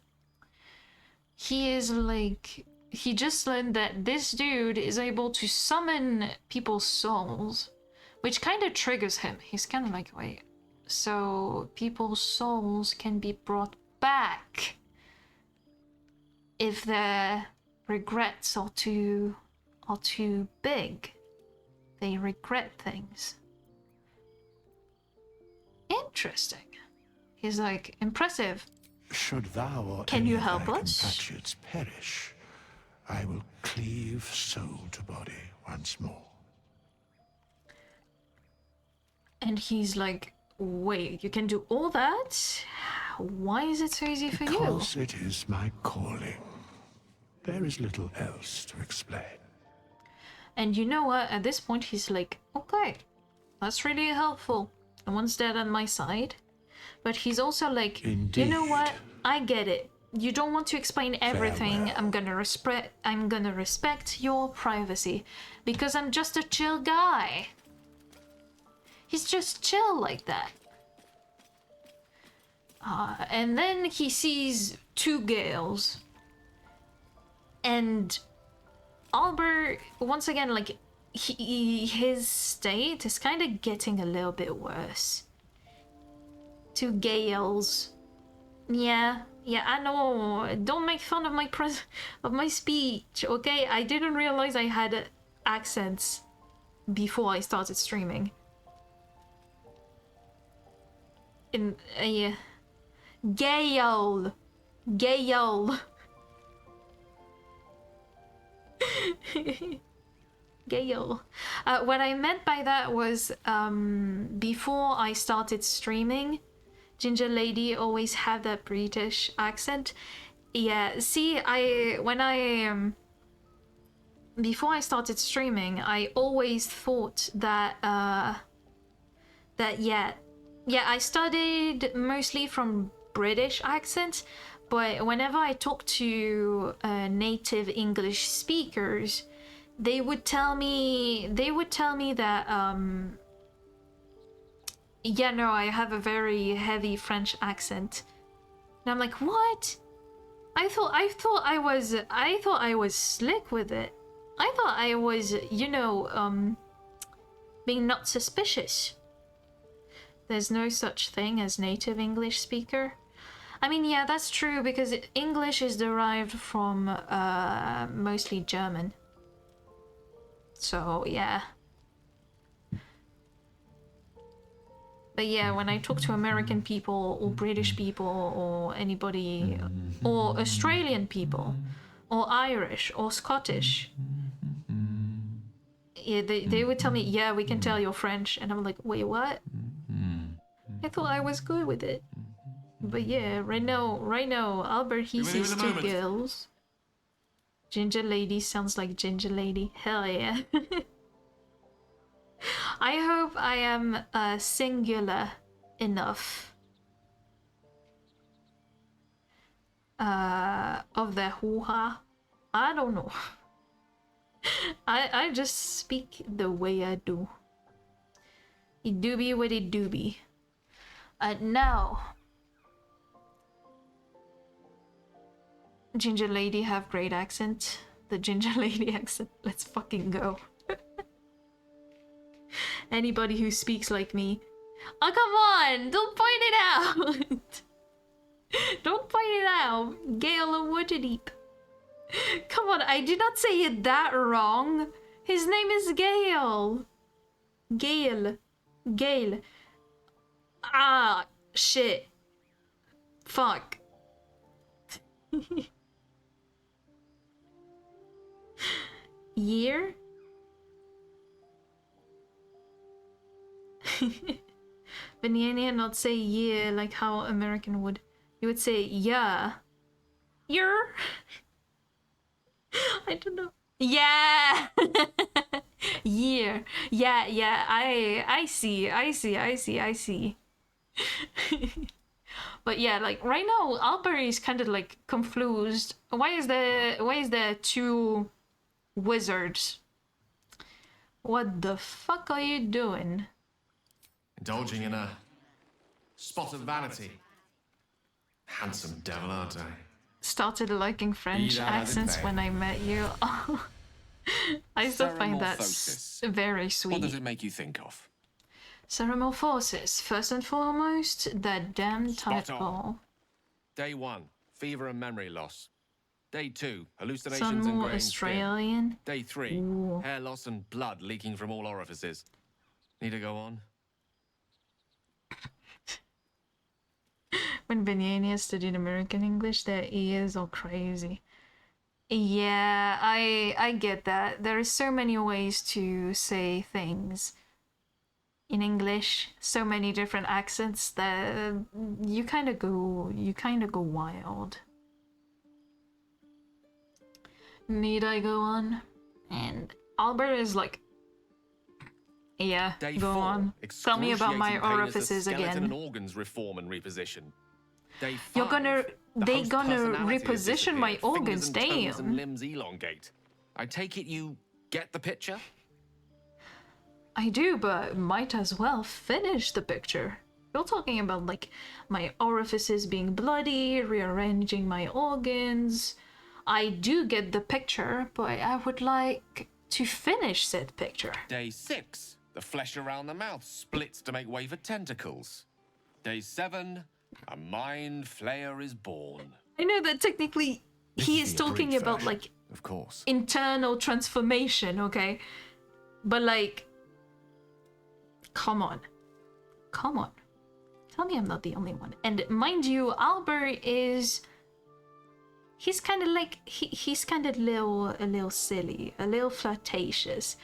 He is like, he just learned that this dude is able to summon people's souls, which kind of triggers him. He's kind of like, wait, so people's souls can be brought back if their regrets are too big. They regret things. Interesting. He's like, impressive. Should thou or Can any you of help thy us? compatriots perish, I will cleave soul to body once more. And he's like, wait, you can do all that? Why is it so easy for you? Because it is my calling. There is little else to explain. And you know what? At this point, he's like, okay, that's really helpful. And once they're on my side. But he's also like, Indeed. you know what? I get it. You don't want to explain everything. Farewell. I'm gonna respect your privacy. Because I'm just a chill guy. He's just chill like that. And then he sees two Gales. And Albert, once again, like, his state is kind of getting a little bit worse. Two Gales. Yeah, I know. Don't make fun of my speech, okay? I didn't realize I had accents before I started streaming. Yeah. Gale. Gale. What I meant by that was, before I started streaming, Ginger Lady always had that British accent. Yeah, see, before I started streaming, I always thought that, I studied mostly from British accents, but whenever I talk to native English speakers, they would tell me that I have a very heavy French accent. And I'm like, what? I thought I was slick with it. I thought I was, being not suspicious. There's no such thing as native English speaker. I mean, yeah, that's true, because English is derived from mostly German. So, yeah. But yeah, when I talk to American people, or British people, or anybody, or Australian people, or Irish, or Scottish, yeah, they would tell me, yeah, we can tell you're French. And I'm like, wait, what? I thought I was good with it. But yeah, right now, Albert, he sees two girls. Ginger Lady sounds like Ginger Lady. Hell yeah. I hope I am singular enough of the hoo-ha. I don't know. I just speak the way I do. It do be what it do be. Now, ginger lady have great accent. The ginger lady accent. Let's fucking go. Anybody who speaks like me. Oh, come on! Don't point it out! Don't point it out! Gale of Waterdeep. Come on, I did not say it that wrong. His name is Gale. Gale. Gale. Ah, shit. Fuck. Year? Vanilla not say year like how American would. You would say yeah. Year? I don't know. Yeah. Year. Yeah. I see. But yeah, like right now Albert is kind of like confused. Why is there two wizards? What the fuck are you doing? Indulging in a spot of vanity. Handsome devil, aren't I? Started liking French accents when I met you. I still find that very sweet. What does it make you think of? Ceramorphosis. First and foremost, that damn title. Day 1, fever and memory loss. Day 2, hallucinations Some and more graying Australian. skin. Day 3, Ooh. hair loss and blood leaking from all orifices. Need to go on? When Benyania studied American English, their ears are crazy. Yeah, I get that. There are so many ways to say things in English, so many different accents that you kind of go wild. Need I go on? And Albert is like, yeah, Day go 4, on. Tell me about my excruciating pain as the orifices skeleton again. and organs reform and reposition. Day 5, You're gonna, they host gonna personality has reposition my disappeared. organs, Fingers and toes damn. and limbs elongate. I take it you get the picture? I do, but might as well finish the picture. You're talking about like my orifices being bloody, rearranging my organs. I do get the picture, but I would like to finish said picture. Day 6, the flesh around the mouth splits to make way for tentacles. Day 7, a mind flayer is born. I know that technically he is talking about like of course, internal transformation, okay? But like, come on. Tell me I'm not the only one. And mind you, Albert is, he's kind of like, he's kind of a little silly, a little flirtatious.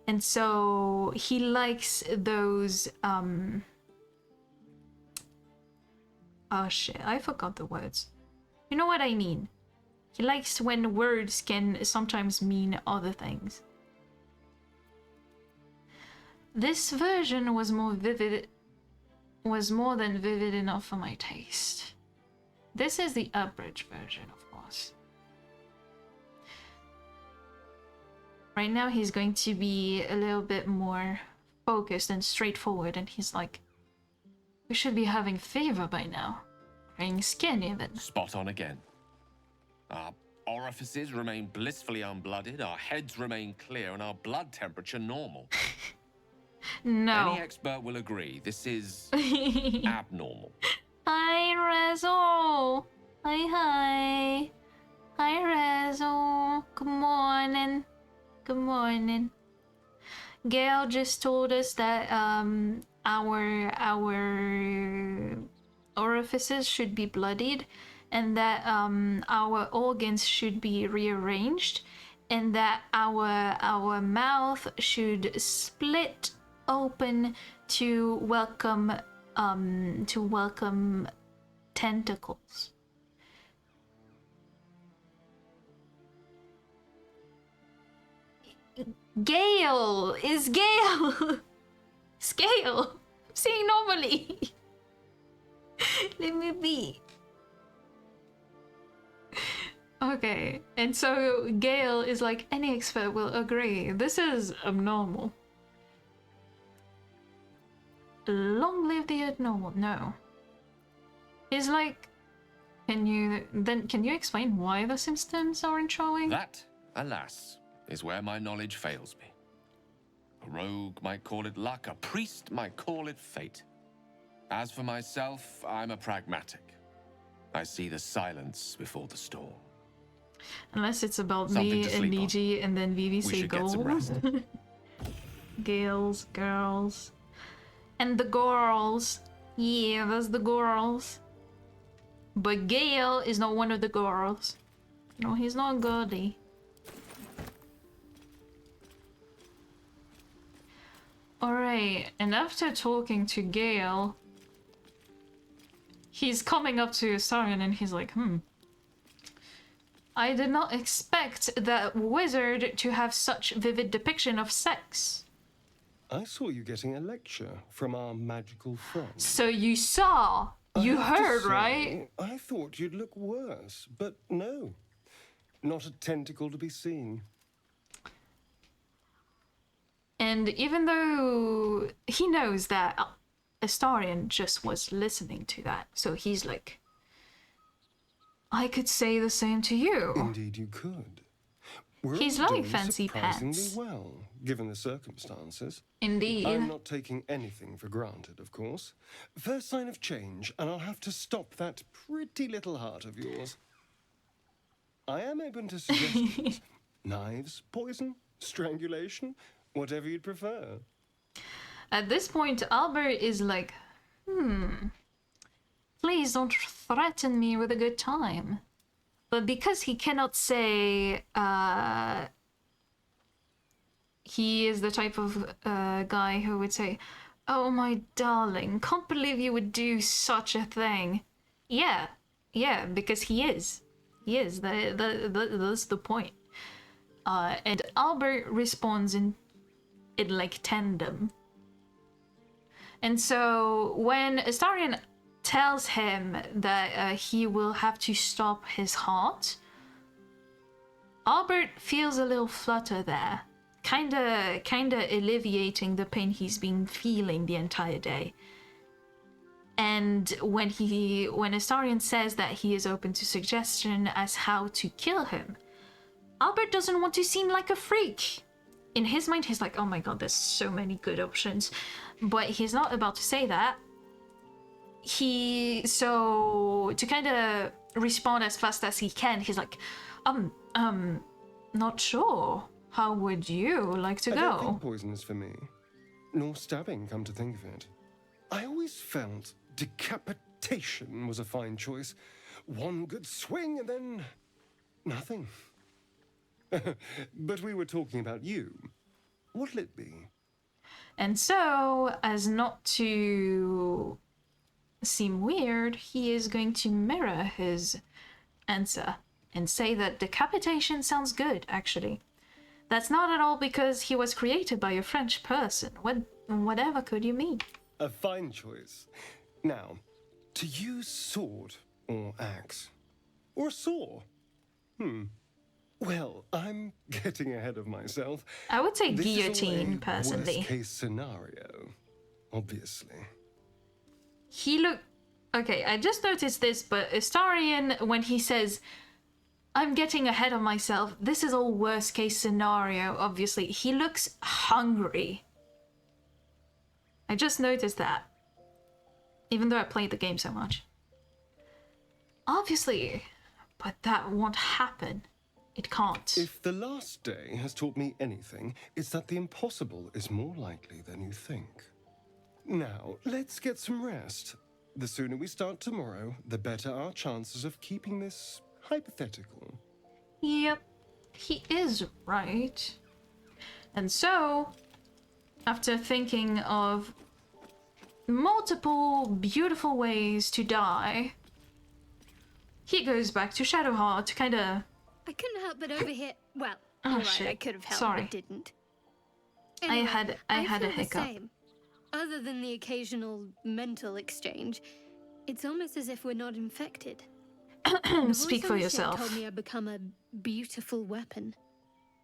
And so he likes those, oh shit, I forgot the words. You know what I mean? He likes when words can sometimes mean other things. This version was more vivid, was more than vivid enough for my taste. This is the abridged version, of course. Right now he's going to be a little bit more focused and straightforward, and he's like, we should be having fever by now. Graying skin even. Spot on again. Our orifices remain blissfully unblooded, our heads remain clear, and our blood temperature normal. No. Any expert will agree this is abnormal. Hi, Rezo. Hi. Hi, Rezo. Good morning. Good morning. Gail just told us that our orifices should be bloodied, and that our organs should be rearranged, and that our mouth should split open to welcome tentacles. Gale is Gale. Scale. I'm seeing normally. Let me be. Okay, and so Gale is like, any expert will agree. This is abnormal. Long live the abnormal. No. He's like, can you explain why the symptoms aren't showing? That, alas, is where my knowledge fails me. A rogue might call it luck, a priest might call it fate. As for myself, I'm a pragmatic. I see the silence before the storm. Unless it's about Something me to and sleep on. Niji and then Viivi say should get some goals. rest. Gales, girls. And the girls. Yeah, that's the girls. But Gale is not one of the girls. No, he's not girly. Alright, and after talking to Gale, he's coming up to Astarion and he's like, I did not expect that wizard to have such vivid depiction of sex. I saw you getting a lecture from our magical friend. So you saw, you I have to heard, say, right? I thought you'd look worse, but no. Not a tentacle to be seen. And even though he knows that Astarion just was listening to that, so he's like, I could say the same to you. Indeed you could. We're He's all like doing fancy surprisingly pants. well, given the circumstances. Indeed. I'm not taking anything for granted, of course. First sign of change, and I'll have to stop that pretty little heart of yours. I am open to suggestions. Knives, poison, strangulation, whatever you'd prefer. At this point, Albert is like, please don't threaten me with a good time. But because he cannot say he is the type of guy who would say, oh my darling, can't believe you would do such a thing. Yeah, because he is. He is. That's the point. And Albert responds in like tandem. And so when Astarion tells him that he will have to stop his heart, Albert feels a little flutter there, kinda alleviating the pain he's been feeling the entire day. And when Astarion says that he is open to suggestion as how to kill him, Albert doesn't want to seem like a freak. In his mind, he's like, oh my god, there's so many good options. But he's not about to say that. So to kind of respond as fast as he can, he's like, not sure. How would you like to I go? don't think poison is for me. Nor stabbing, come to think of it. I always felt decapitation was a fine choice. One good swing and then nothing. But we were talking about you. What'll it be? And so, as not to seem weird, he is going to mirror his answer and say that decapitation sounds good, actually. That's not at all because he was created by a French person. Whatever could you mean? A fine choice. Now, to use sword or axe or saw. Well, I'm getting ahead of myself. I would say This is all guillotine, a personally. Worst-case scenario, obviously. Okay, I just noticed this, but Astarion, when he says, I'm getting ahead of myself, this is all worst case scenario, obviously. He looks hungry. I just noticed that. Even though I played the game so much. Obviously, but that won't happen. It can't. If the last day has taught me anything, it's that the impossible is more likely than you think. Now, let's get some rest. The sooner we start tomorrow, the better our chances of keeping this hypothetical. Yep, he is right. And so, after thinking of multiple beautiful ways to die, he goes back to Shadowheart to kind of... I couldn't help but overhear. Well, Oh, alright, shit. I could have helped, Sorry. but didn't. Anyway, I had a feel the hiccup. same. Other than the occasional mental exchange, it's almost as if we're not infected. The Speak voice for on the ship yourself. told me I'd become a beautiful weapon.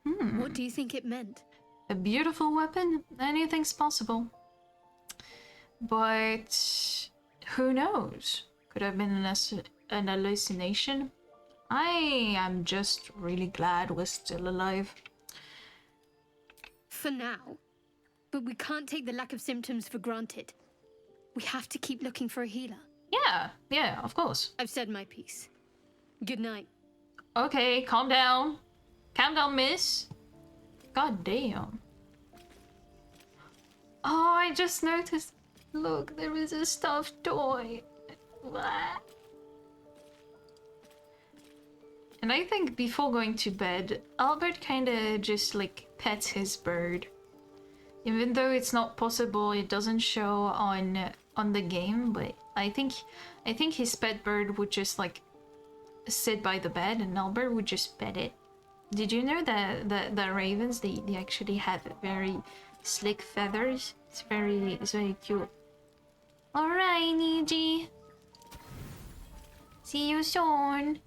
Hmm. What do you think it meant? A beautiful weapon? Anything's possible. But who knows? Could have been an hallucination. I am just really glad we're still alive. For now. But we can't take the lack of symptoms for granted. We have to keep looking for a healer. Yeah, of course. I've said my piece. Good night. Okay, calm down. Calm down, miss. God damn. Oh, I just noticed. Look, there is a stuffed toy. Blah. And I think before going to bed, Albert kinda just like pets his bird. Even though it's not possible, it doesn't show on the game, but I think his pet bird would just like sit by the bed and Albert would just pet it. Did you know that the ravens they actually have very slick feathers? It's very cute. Alright, Niji. See you soon.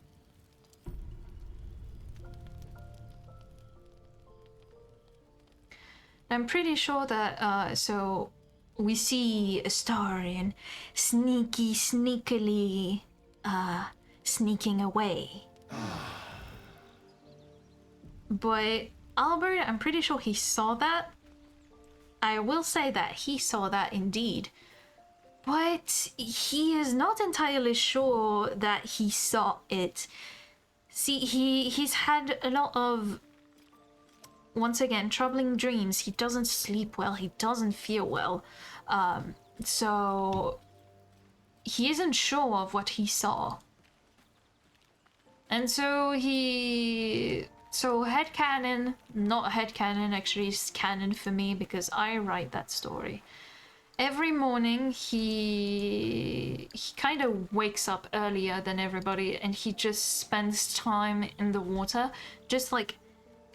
I'm pretty sure that so we see a star and sneakily sneaking away. But Albert, I'm pretty sure he saw that. I will say that he saw that indeed. But he is not entirely sure that he saw it. See, he's had a lot of, once again, troubling dreams. He doesn't sleep well, he doesn't feel well. So he isn't sure of what he saw. And so headcanon, not headcanon, actually it's canon for me because I write that story. Every morning he kind of wakes up earlier than everybody and he just spends time in the water, just like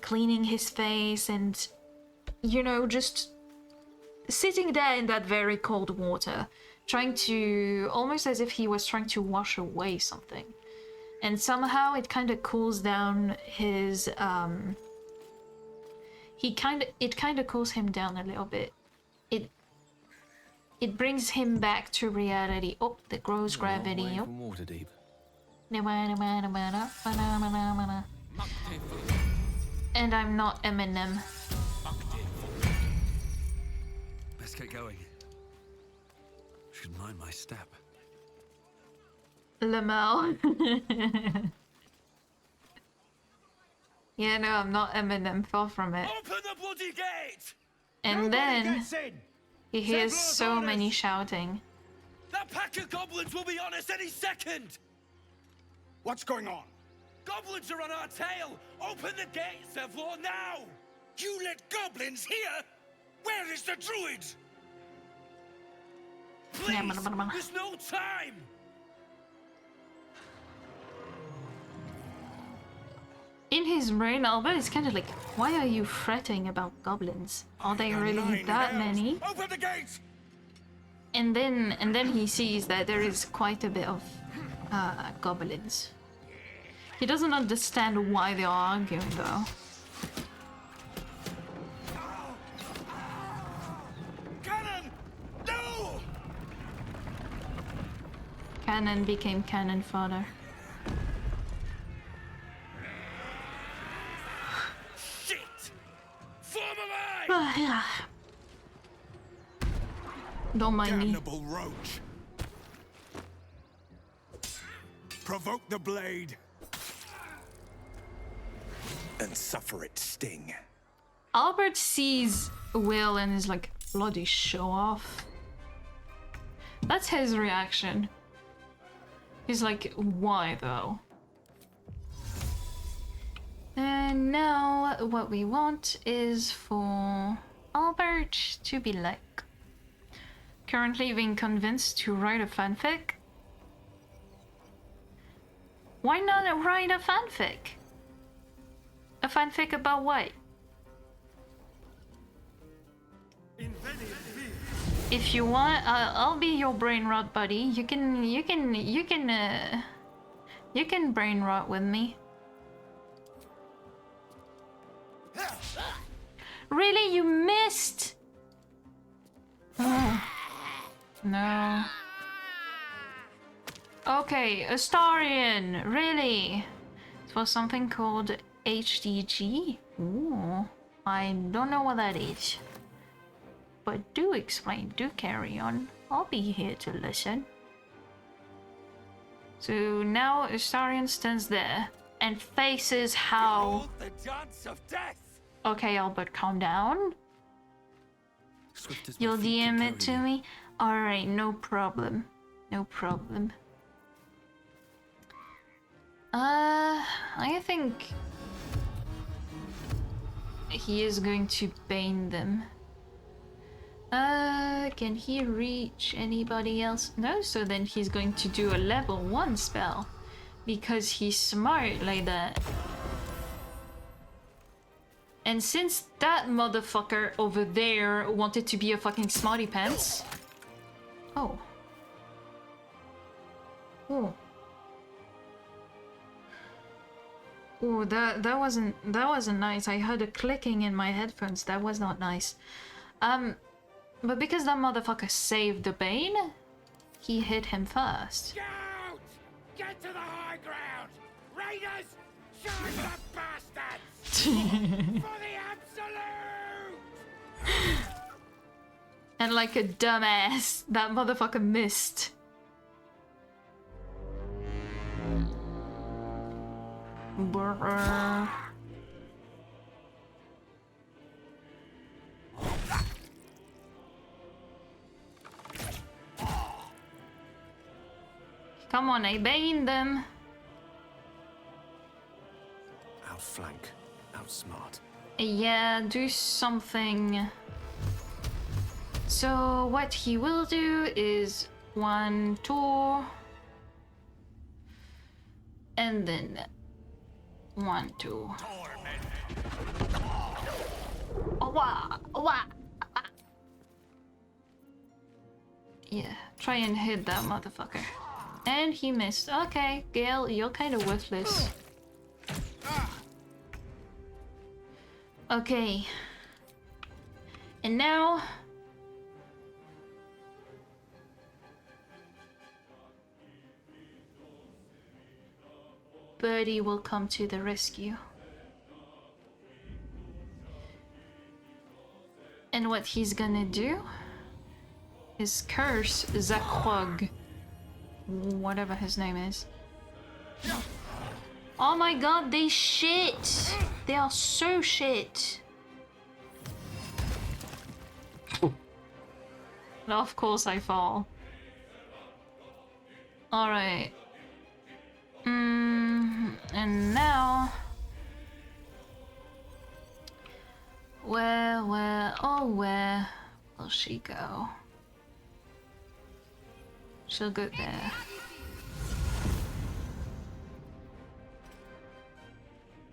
cleaning his face and, you know, just sitting there in that very cold water, trying to, almost as if he was trying to wash away something. And somehow it kind of cools down his, it kind of cools him down a little bit. It brings him back to reality. Oh, the gross gravity. Oh. Water deep. And I'm not Eminem. Let's get going. Should mind my step. Lamel. Yeah, no, I'm not Eminem. Far from it. Open the bloody gate! And Nobody then gets in. he hears Several so orders. many shouting. That pack of goblins will be on us any second! What's going on? Goblins are on our tail! Open the gate, Zevlor, now! You let goblins here? Where is the druid? Please! There's no time! In his brain, Albert is kind of like, why are you fretting about goblins? Are they really that many? Open the gate! And then he sees that there is quite a bit of goblins. He doesn't understand why they are arguing though. Cannon! No! Cannon became cannon fodder. Shit! Form of eye! Don't mind me. Damnable roach. Provoke the blade. And suffer its sting. Albert sees Will and is like, bloody show off. That's his reaction. He's like, why though? And now what we want is for Albert to be like, currently being convinced to write a fanfic. Why not write a fanfic? A fanfic about what? If you want, I'll be your brain rot buddy. You can brain rot with me. Really, you missed? Oh. No. Okay, Astarion, really? For something called HDG? Ooh, I don't know what that is. But do explain, do carry on. I'll be here to listen. So now Astarion stands there and faces how... The dance of death. Okay, Albert, calm down. You'll DM it to me? Alright, no problem. No problem. I think he is going to bane them. Can he reach anybody else? No, so then he's going to do a level 1 spell. Because he's smart like that. And since that motherfucker over there wanted to be a fucking smarty pants. Oh. Oh. Oh, that wasn't nice. I heard a clicking in my headphones. That was not nice. But because that motherfucker saved the Bane, he hit him first. Out! Get to the high ground! Raiders! Shine the bastards! For the absolute! And like a dumbass, that motherfucker missed. Brr. Come on, I bane them. Outflank, outsmart. Yeah, do something. So what he will do is 1 tour. And then 1, 2. Oh, wow. Yeah, try and hit that motherfucker. And he missed. Okay, Gale, you're kind of worthless. Okay. And now... Birdie will come to the rescue. And what he's gonna do is curse Zakrog. Whatever his name is. Oh my god, they shit! They are so shit. Of course I fall. Alright. And now... Where will she go? She'll go there.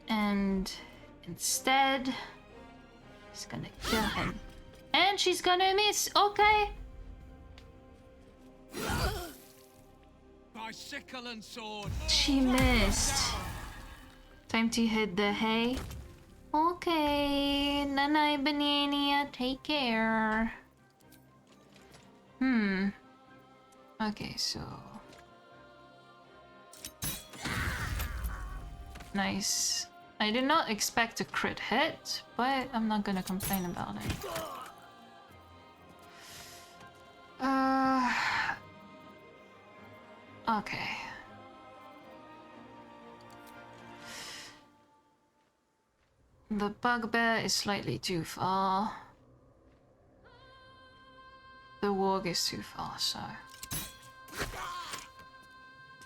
And instead, she's gonna kill him. And she's gonna miss, okay. By sickle and sword. She missed. Time to hit the hay. Okay, Nanai Banania, take care. Okay, so... Nice. I did not expect a crit hit, but I'm not gonna complain about it. Okay. The bugbear is slightly too far. The warg is too far, so...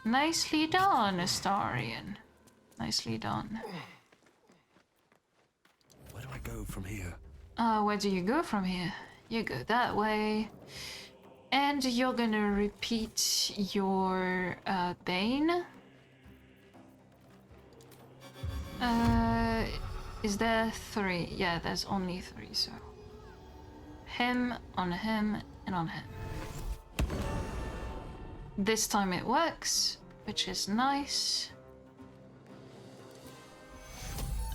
Nicely done, Astarion. Nicely done. Where do I go from here? Where do you go from here? You go that way. And you're gonna repeat your Bane. Is there 3? Yeah, there's only 3, so... him, on him, and on him. This time it works, which is nice.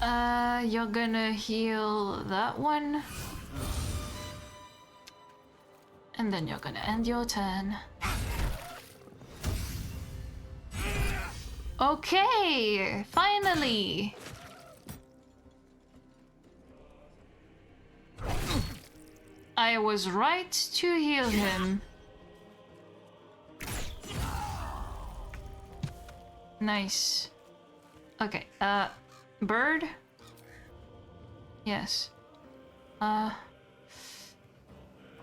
You're gonna heal that one. And then you're gonna end your turn. Okay, finally! I was right to heal him. Nice. Okay, Bird? Yes.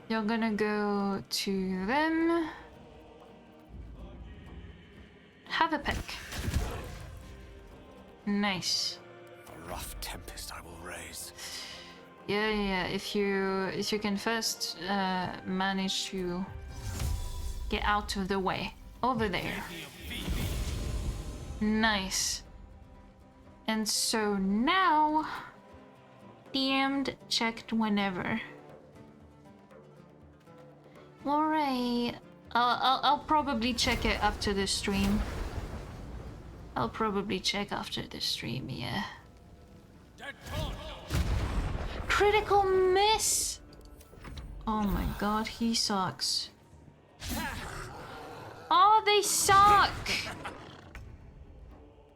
You're gonna go to them. Have a peck. Nice. A rough tempest I will raise. Yeah. If you can first manage to get out of the way. Over there. Nice. And so now, DM'd checked whenever. Alright. I'll probably check it after the stream. I'll probably check after the stream, yeah. Critical miss! Oh my god, he sucks. Oh, they suck!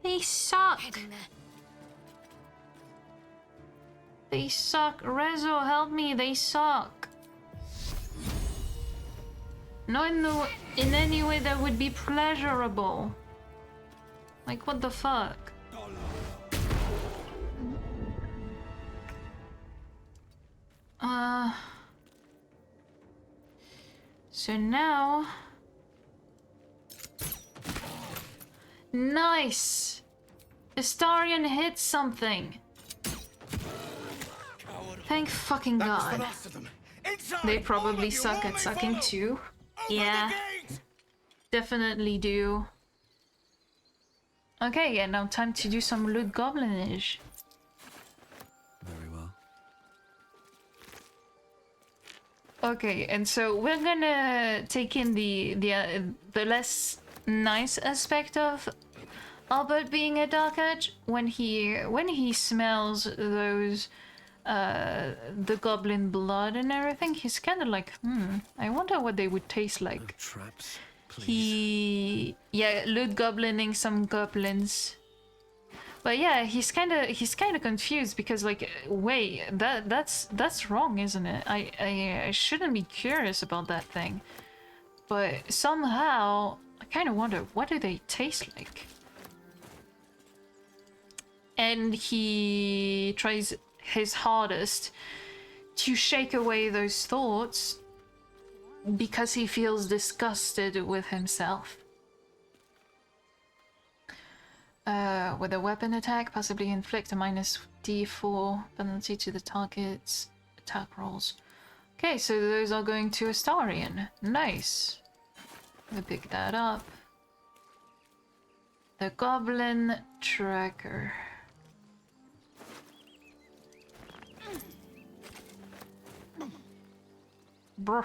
They suck! They suck. Rezo, help me, they suck. Not in any way that would be pleasurable. Like, what the fuck? So now... Nice! Astarion hit something! Thank fucking god. They probably suck at sucking too. Yeah. Definitely do. Okay, yeah, now time to do some loot goblinage. Very well. Okay, and so we're gonna take in the less nice aspect of Albert being a Dark Urge when he smells those the goblin blood and everything. He's kind of like, I wonder what they would taste like. No traps, please. Loot goblining some goblins. But yeah, he's kind of confused because like, wait, that's wrong, isn't it? I shouldn't be curious about that thing. But somehow I kind of wonder, what do they taste like? And he tries his hardest to shake away those thoughts because he feels disgusted with himself. With a weapon attack, possibly inflict a -D4 penalty to the target's attack rolls. Okay, so those are going to Astarion. Nice. We'll pick that up. The Goblin Tracker. Brr.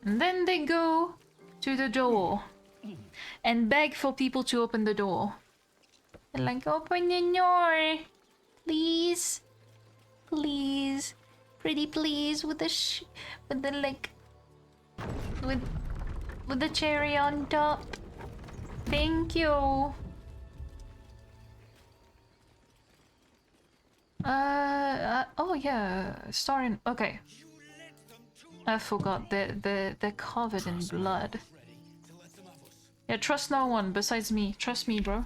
And then they go to the door and beg for people to open the door. They're like, open the door, please, please, pretty please, with the with the cherry on top. Thank you. Oh yeah, starring. Okay. I forgot they're covered in blood. Yeah, trust no one besides me. Trust me, bro.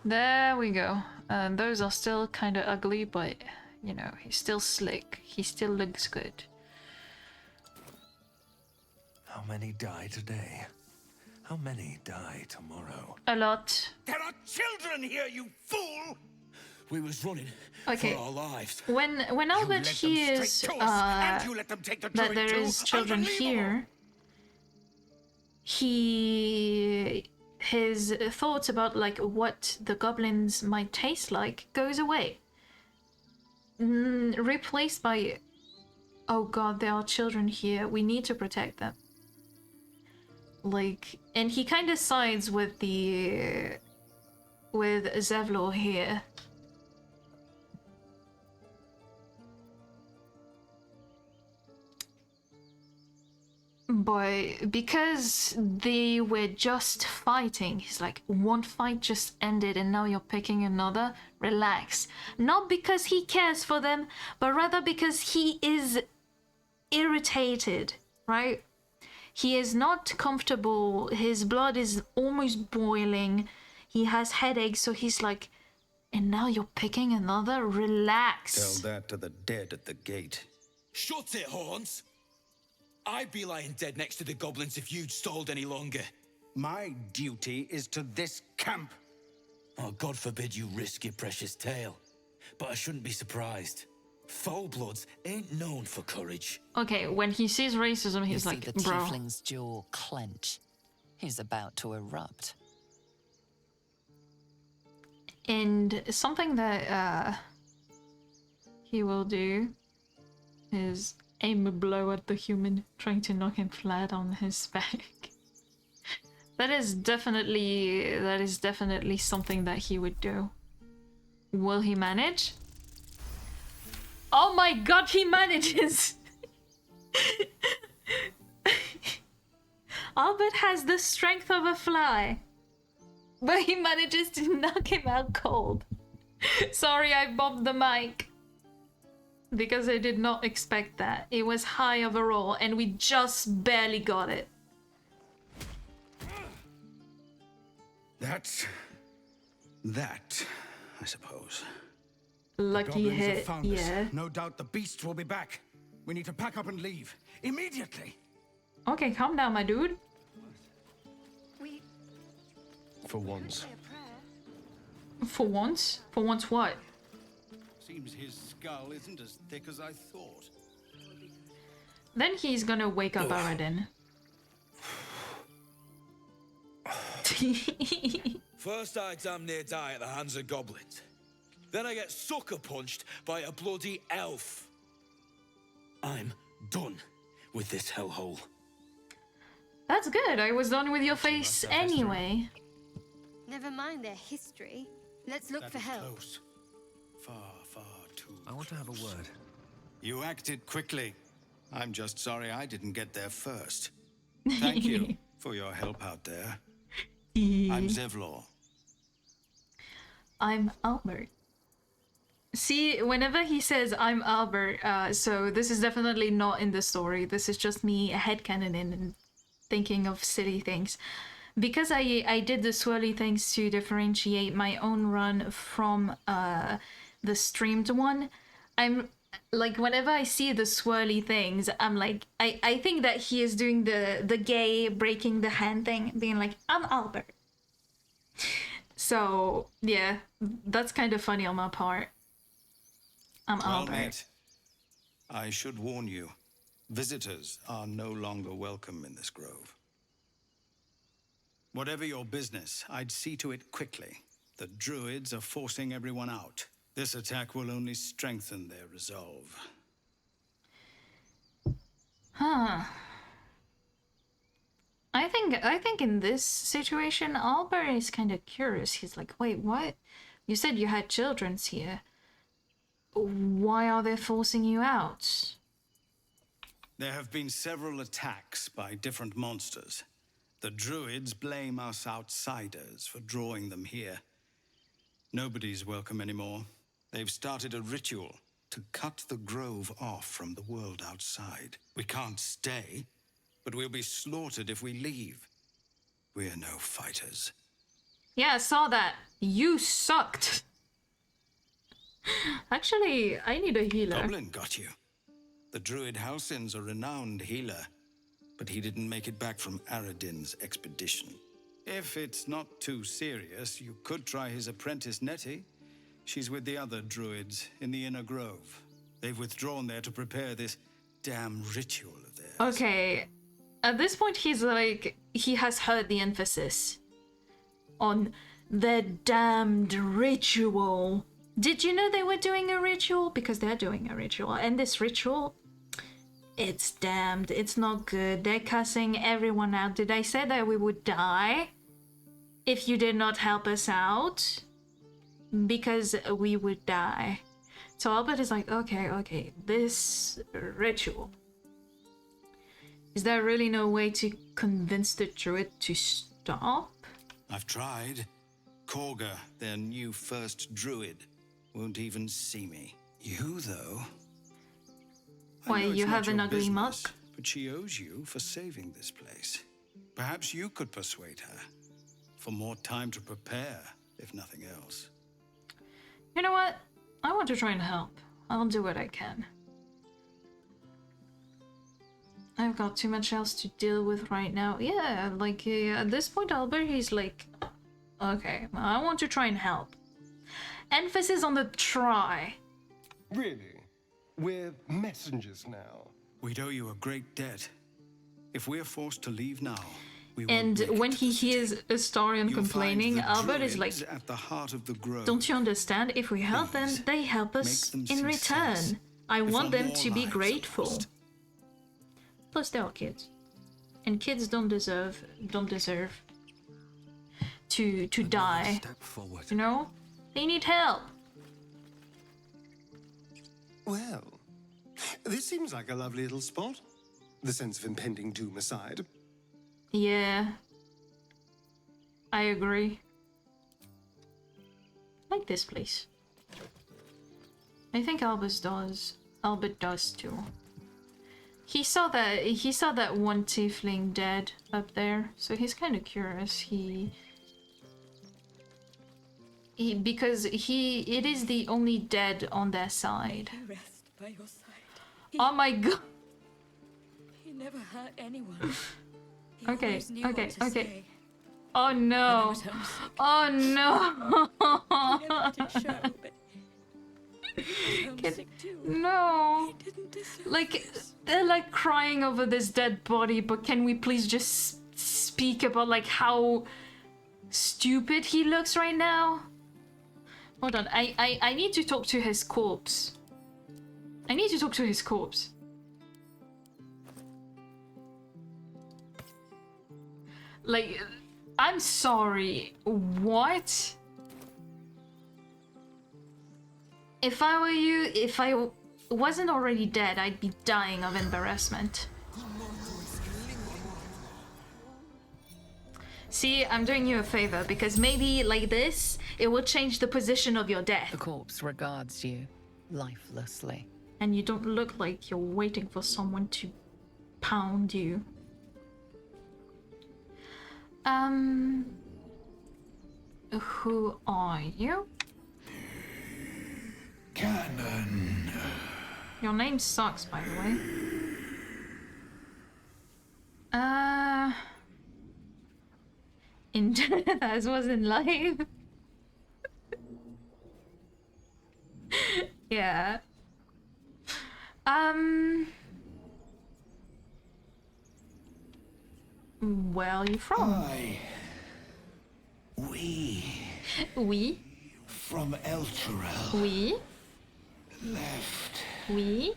There we go. Those are still kind of ugly, but you know, he's still slick. He still looks good. How many die today? How many die tomorrow? A lot. There are children here, you fool! We was running Okay. for our lives. When Albert hears that there is children here, his thoughts about like what the goblins might taste like goes away. replaced by... Oh god, there are children here. We need to protect them. Like, and he kind of sides with the... with Zevlor here. But because they were just fighting, he's like, one fight just ended and now you're picking another? Relax. Not because he cares for them, but rather because he is irritated, right? He is not comfortable. His blood is almost boiling. He has headaches, so he's like, and now you're picking another? Relax. Tell that to the dead at the gate. Shut it, Horns! I'd be lying dead next to the goblins if you'd stalled any longer. My duty is to this camp. Oh, God forbid you risk your precious tail. But I shouldn't be surprised. Foul-bloods ain't known for courage. Okay, when he sees racism, he's you like, see the bro. tiefling's jaw clench. He's about to erupt. And something that he will do is aim a blow at the human, trying to knock him flat on his back. That is definitely something that he would do. Will he manage? Oh my god, he manages! Albert has the strength of a fly, but he manages to knock him out cold. Sorry, I bombed the mic. Because I did not expect that. It was high overall, and we just barely got it. That's that, I suppose. Lucky hit, have found yeah. us. No doubt the beasts will be back. We need to pack up and leave immediately. Okay, calm down, my dude. For once. For once? For once what? Seems his skull isn't as thick as I thought. Then he's gonna wake up Aradin. First I damn near die at the hands of goblins. Then I get sucker punched by a bloody elf. I'm done with this hellhole. That's good. I was done with your face anyway. Never mind their history. Let's look for help. Close. Far, far too. I want to have a word. You acted quickly. I'm just sorry I didn't get there first. Thank you for your help out there. I'm Zevlor. I'm Albert. See, whenever he says I'm Albert, so this is definitely not in the story. This is just me headcanoning and thinking of silly things. Because I did the swirly things to differentiate my own run from the streamed one, I'm like, whenever I see the swirly things, I'm like, I think that he is doing the gay breaking the hand thing, being like, I'm Albert. So yeah, that's kind of funny on my part. I'm Albert. Mate, I should warn you, visitors are no longer welcome in this grove. Whatever your business, I'd see to it quickly. The druids are forcing everyone out. This attack will only strengthen their resolve. Huh. I think in this situation, Albert is kind of curious. He's like, wait, what? You said you had children's here. Why are they forcing you out? There have been several attacks by different monsters. The druids blame us outsiders for drawing them here. Nobody's welcome anymore. They've started a ritual to cut the grove off from the world outside. We can't stay, but we'll be slaughtered if we leave. We're no fighters. Yeah, I saw that. You sucked. Actually, I need a healer. Goblin got you. The druid Halsin's a renowned healer, but he didn't make it back from Aradin's expedition. If it's not too serious, you could try his apprentice Nettie. She's with the other druids in the inner grove. They've withdrawn there to prepare this damn ritual of theirs. Okay, at this point he's like, he has heard the emphasis on the damned ritual. Did you know they were doing a ritual? Because they're doing a ritual, and this ritual, it's damned. It's not good. They're cussing everyone out. Did I say that we would die if you did not help us out? Because we would die. So Albert is like, okay, this ritual. Is there really no way to convince the druid to stop? I've tried. Korga, their new first druid, won't even see me. You, though. Why, you have an ugly mug? But she owes you for saving this place. Perhaps you could persuade her. For more time to prepare, if nothing else. You know what? I want to try and help. I'll do what I can. I've got too much else to deal with right now. Yeah, like, at this point, Albert, he's like, okay, I want to try and help. Emphasis on the try. Really? We're messengers now. We'd owe you a great debt. If we're forced to leave now, we won't And make it when to he the city. hears Astarion You'll complaining, find the Albert is like, druids at the heart of the grove. don't you understand? If we help them, they help us in return. I want them to be grateful. Plus, they are kids, and kids don't deserve to die. You know, they need help. Well, this seems like a lovely little spot. The sense of impending doom aside. Yeah, I agree. I like this place. I think Albert does too. He saw that one tiefling dead up there, so he's kind of curious. Because it is the only dead on their side. Rest by your side. Oh my god. He never hurt anyone. He Okay, always knew what to say. Oh no. Oh no. He never let it show, but he was homesick too. No. He didn't deserve Like, this. they're like crying over this dead body, but can we please just speak about like how stupid he looks right now? Hold on, I need to talk to his corpse. I need to talk to his corpse. Like, I'm sorry, what? If I were you, if I wasn't already dead, I'd be dying of embarrassment. See, I'm doing you a favor, because maybe like this, it will change the position of your death. The corpse regards you lifelessly. And you don't look like you're waiting for someone to pound you. Who are you? Cannon. Your name sucks, by the way. That wasn't live. Yeah. Where are you from? Oui. From Elturel. Oui. Left. Oui.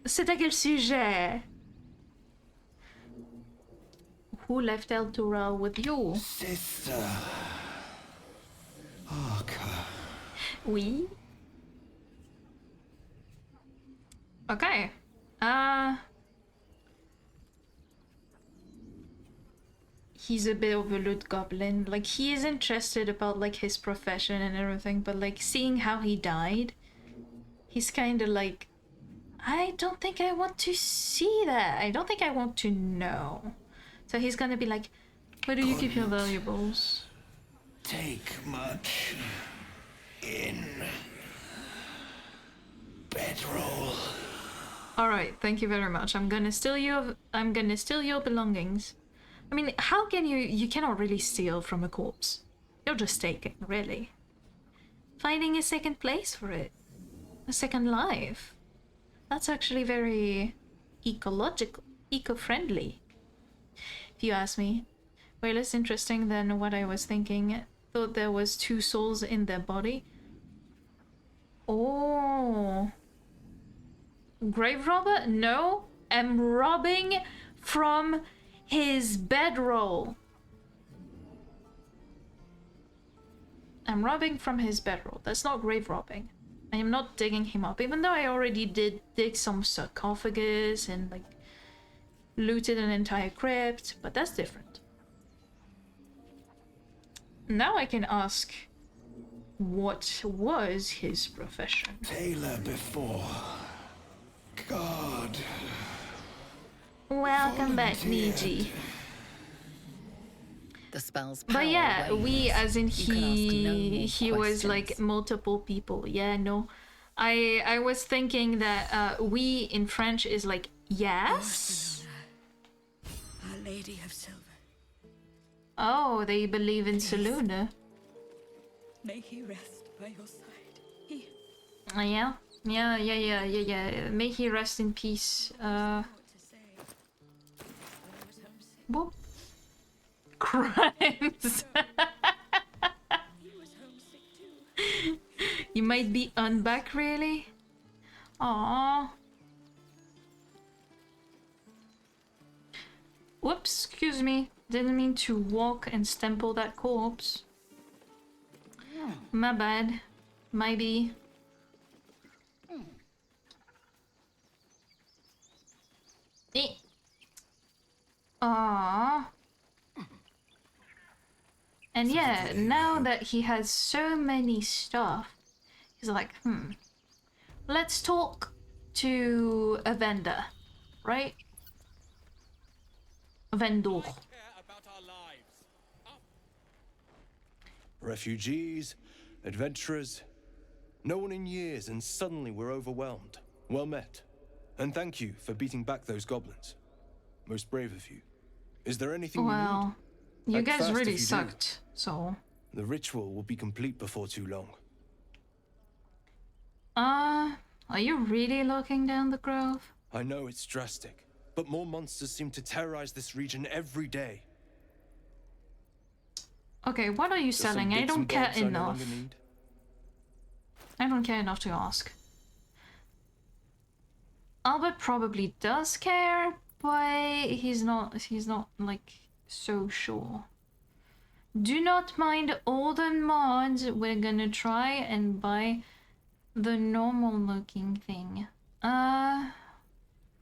C'est à quel sujet? Who left Elturel with you? Sister. Arca. Oui. Okay. He's a bit of a loot goblin. Like, he is interested about, like, his profession and everything, but, like, seeing how he died, he's kind of like, I don't think I want to see that. I don't think I want to know. So he's gonna be like, where do you keep your valuables? Take much in bedroll. Alright, thank you very much. I'm gonna steal your belongings. I mean, how can you cannot really steal from a corpse. You're just taking, really. Finding a second place for it. A second life. That's actually very ecological, eco-friendly. If you ask me. Way less interesting than what I was thinking. Thought there was two souls in their body. Oh. Grave robber? No. I'm robbing from his bedroll. I'm robbing from his bedroll. That's not grave robbing. I am not digging him up, even though I already did dig some sarcophagus and like looted an entire crypt, but that's different. Now I can ask, what was his profession? Tailor before. God. Welcome back, Niji. The spell's But power yeah, we wanes. as in You can ask no more he was questions. like multiple people. Yeah, no. I was thinking that we in French is like yes. Our Lady of Silver. Oh, they believe in Seluna. May he rest by your side. He Yeah. Yeah. May he rest in peace. Boop. Crimes. You might be unback, really? Aww. Whoops, excuse me. Didn't mean to walk and stample that corpse. My bad. Maybe. Aww. And yeah, now that he has so many stuff, he's like, let's talk to a vendor, right? Vendor. Refugees, adventurers, no one in years, and suddenly we're overwhelmed. Well met. And thank you for beating back those goblins. Most brave of you. Is there anything Well, you you need? guys Act fast really if you do. sucked, so... The ritual will be complete before too long. Are you really looking down the grove? I know it's drastic, but more monsters seem to terrorize this region every day. Okay, what are you Does some selling? I bits don't and care bobs I no enough. longer need? I don't care enough to ask. Albert probably does care, but he's not like so sure. Do not mind all the mods. We're gonna try and buy the normal looking thing.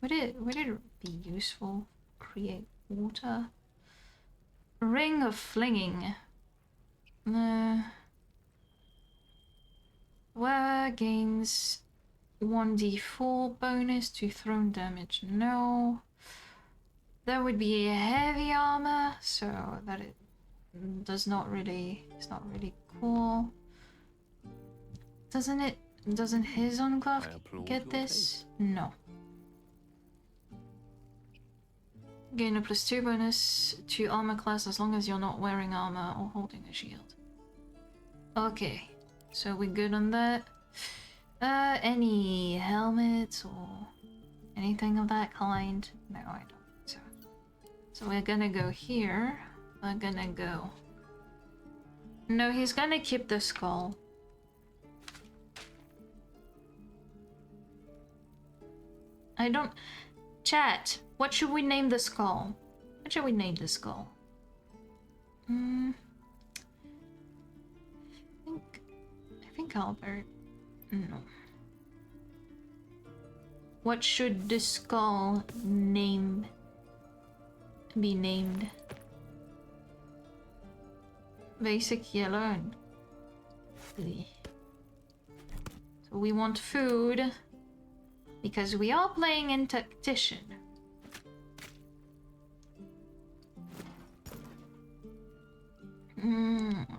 Would it be useful? Create water. Ring of flinging. Where gains 1d4 bonus to thrown damage. No. That would be a heavy armor, so that it does not really, it's not really cool. Doesn't his own glove get this? No. Gain a +2 bonus to armor class as long as you're not wearing armor or holding a shield. Okay, so we're good on that. Any helmets or anything of that kind? No, I don't think so. So we're gonna go here. We're gonna go... No, he's gonna keep the skull. I don't... Chat, what should we name the skull? What should we name the skull? I think Albert... No. What should the skull be named? Basic yellow and... So we want food. Because we are playing in Tactician.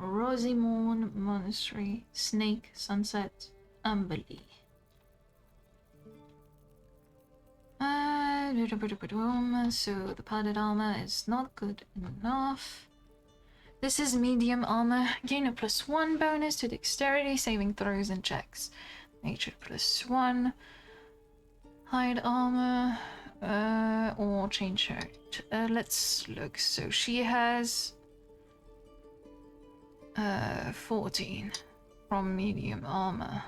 Rosimorn Monastery, Snake, Sunset, Amberley. So the padded armor is not good enough. This is medium armor. Gain a +1 bonus to dexterity, saving throws, and checks. Nature +1. Hide armor, or chain shirt. Let's look. So she has 14 from medium armor.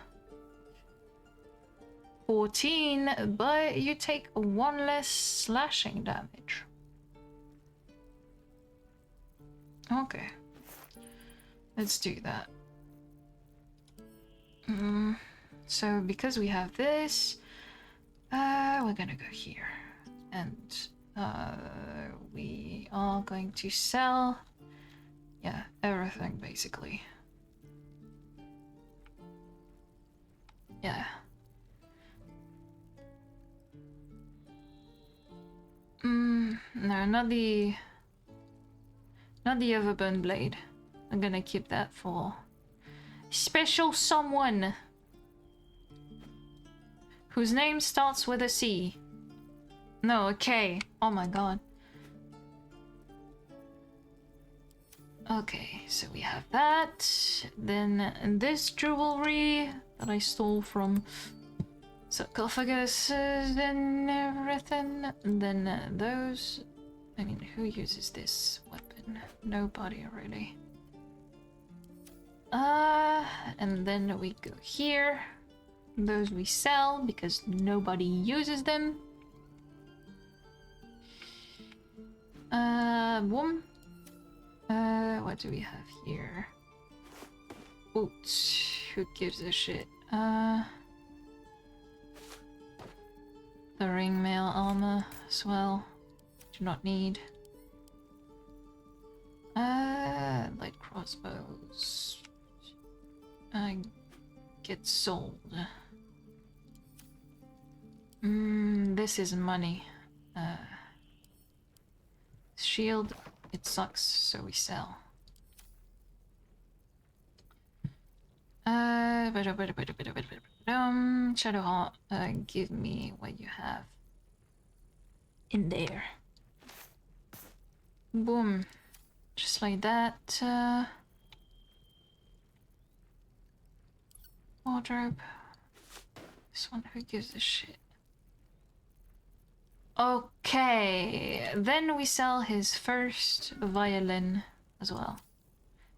14, but you take 1 less slashing damage. Okay. Let's do that. So because we have this, we're gonna go here. And we are going to sell, yeah, everything basically. Yeah. No, not the Overburn Blade. I'm gonna keep that for special someone whose name starts with a C. No, a K. Oh my god. Okay, so we have that. Then this jewelry that I stole from sarcophaguses and everything. And then those. I mean, who uses this weapon? Nobody really. And then we go here. Those we sell because nobody uses them. Boom. What do we have here? Boots. Who gives a shit? The ringmail armor as well. Do not need. Light crossbows. Get sold. This is money. Shield, it sucks, so we sell. Shadowheart, give me what you have in there. Boom. Just like that. Wardrobe. This one, who gives a shit? Okay, then we sell his first violin as well.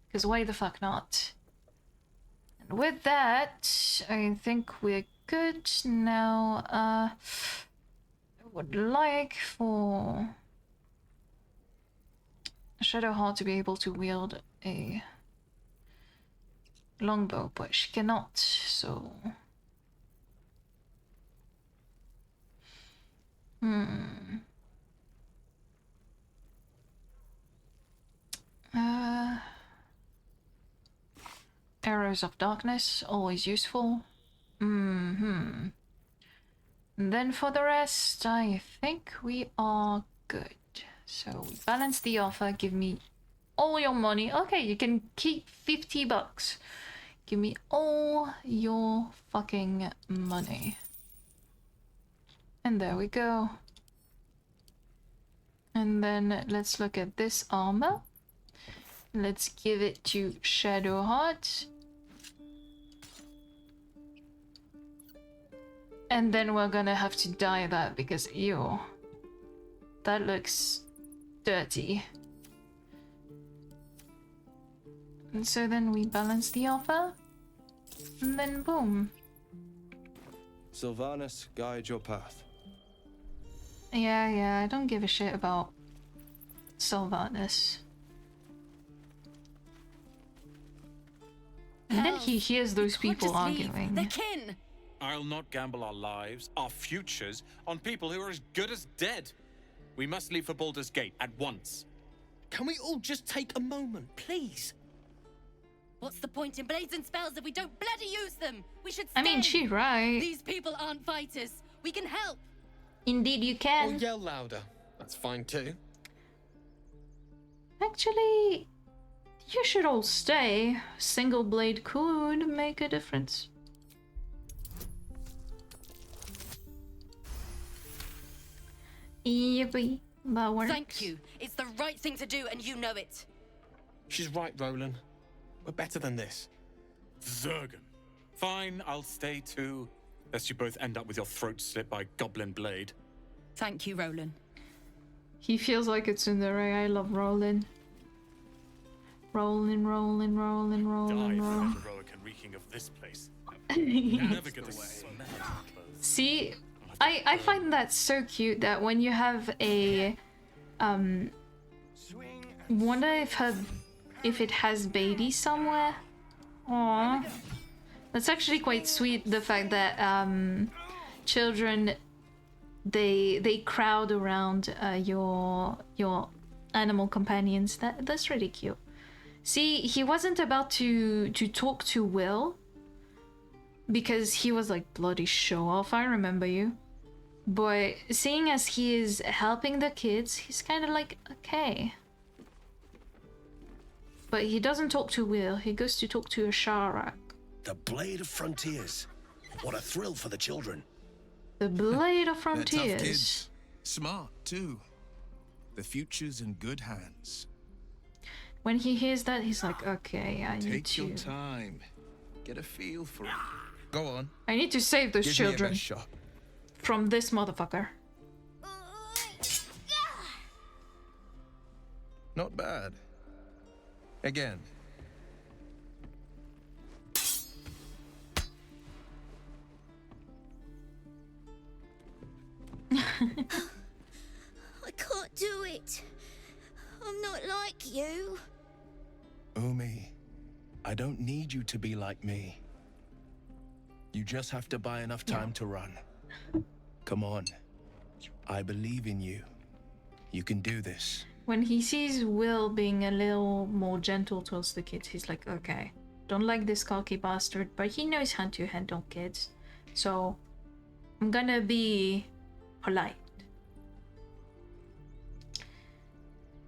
Because why the fuck not? And with that, I think we're good. Now, I would like for Shadowheart to be able to wield a longbow, but she cannot, so... Arrows of Darkness, always useful. And then for the rest, I think we are good. So we balance the offer, give me all your money. Okay, you can keep $50. Give me all your fucking money. And there we go. And then let's look at this armor. Let's give it to Shadowheart. And then we're gonna have to dye that because, ew, that looks dirty. And so then we balance the offer. And then boom. Sylvanas, guide your path. Yeah, I don't give a shit about Sylvanas. And then he hears those people arguing. The kin! I'll not gamble our lives, our futures, on people who are as good as dead. We must leave for Baldur's Gate at once. Can we all just take a moment, please? What's the point in blades and spells if we don't bloody use them? We should I mean, stay. she's right. These people aren't fighters. We can help. Indeed you can. Or yell louder. That's fine too. Actually, you should all stay. Single blade could make a difference. Yippee, that works. Thank you. It's the right thing to do, and you know it. She's right, Roland. We're better than this. Zergan. Fine, I'll stay too. Lest you both end up with your throat slit by Goblin Blade. Thank you, Roland. He feels like a tsundere. I love Roland. Roland. Die for heroic and reeking of this place. Never get away. See, I find that so cute that when you have a wonder if it has babies somewhere. Aww. That's actually quite sweet, the fact that children they crowd around your animal companions. That's really cute. See, he wasn't about to talk to Will because he was like, bloody show off, I remember you. But seeing as he is helping the kids, he's kind of like, okay. But he doesn't talk to Will, he goes to talk to Asharak. The Blade of Frontiers. What a thrill for the children. The Blade of They're Frontiers. tough kids. Smart, too. The future's in good hands. When he hears that, he's like, okay, I need Take your to... time. Get a feel for it. Go on. I need to save those Give children me a best shot. from this motherfucker. Not bad. Again. I can't do it. I'm not like you. Umi, I don't need you to be like me. You just have to buy enough time to run. Come on. I believe in you. You can do this. When he sees Will being a little more gentle towards the kids, he's like, okay, don't like this cocky bastard, but he knows how to handle kids. So, I'm gonna be polite.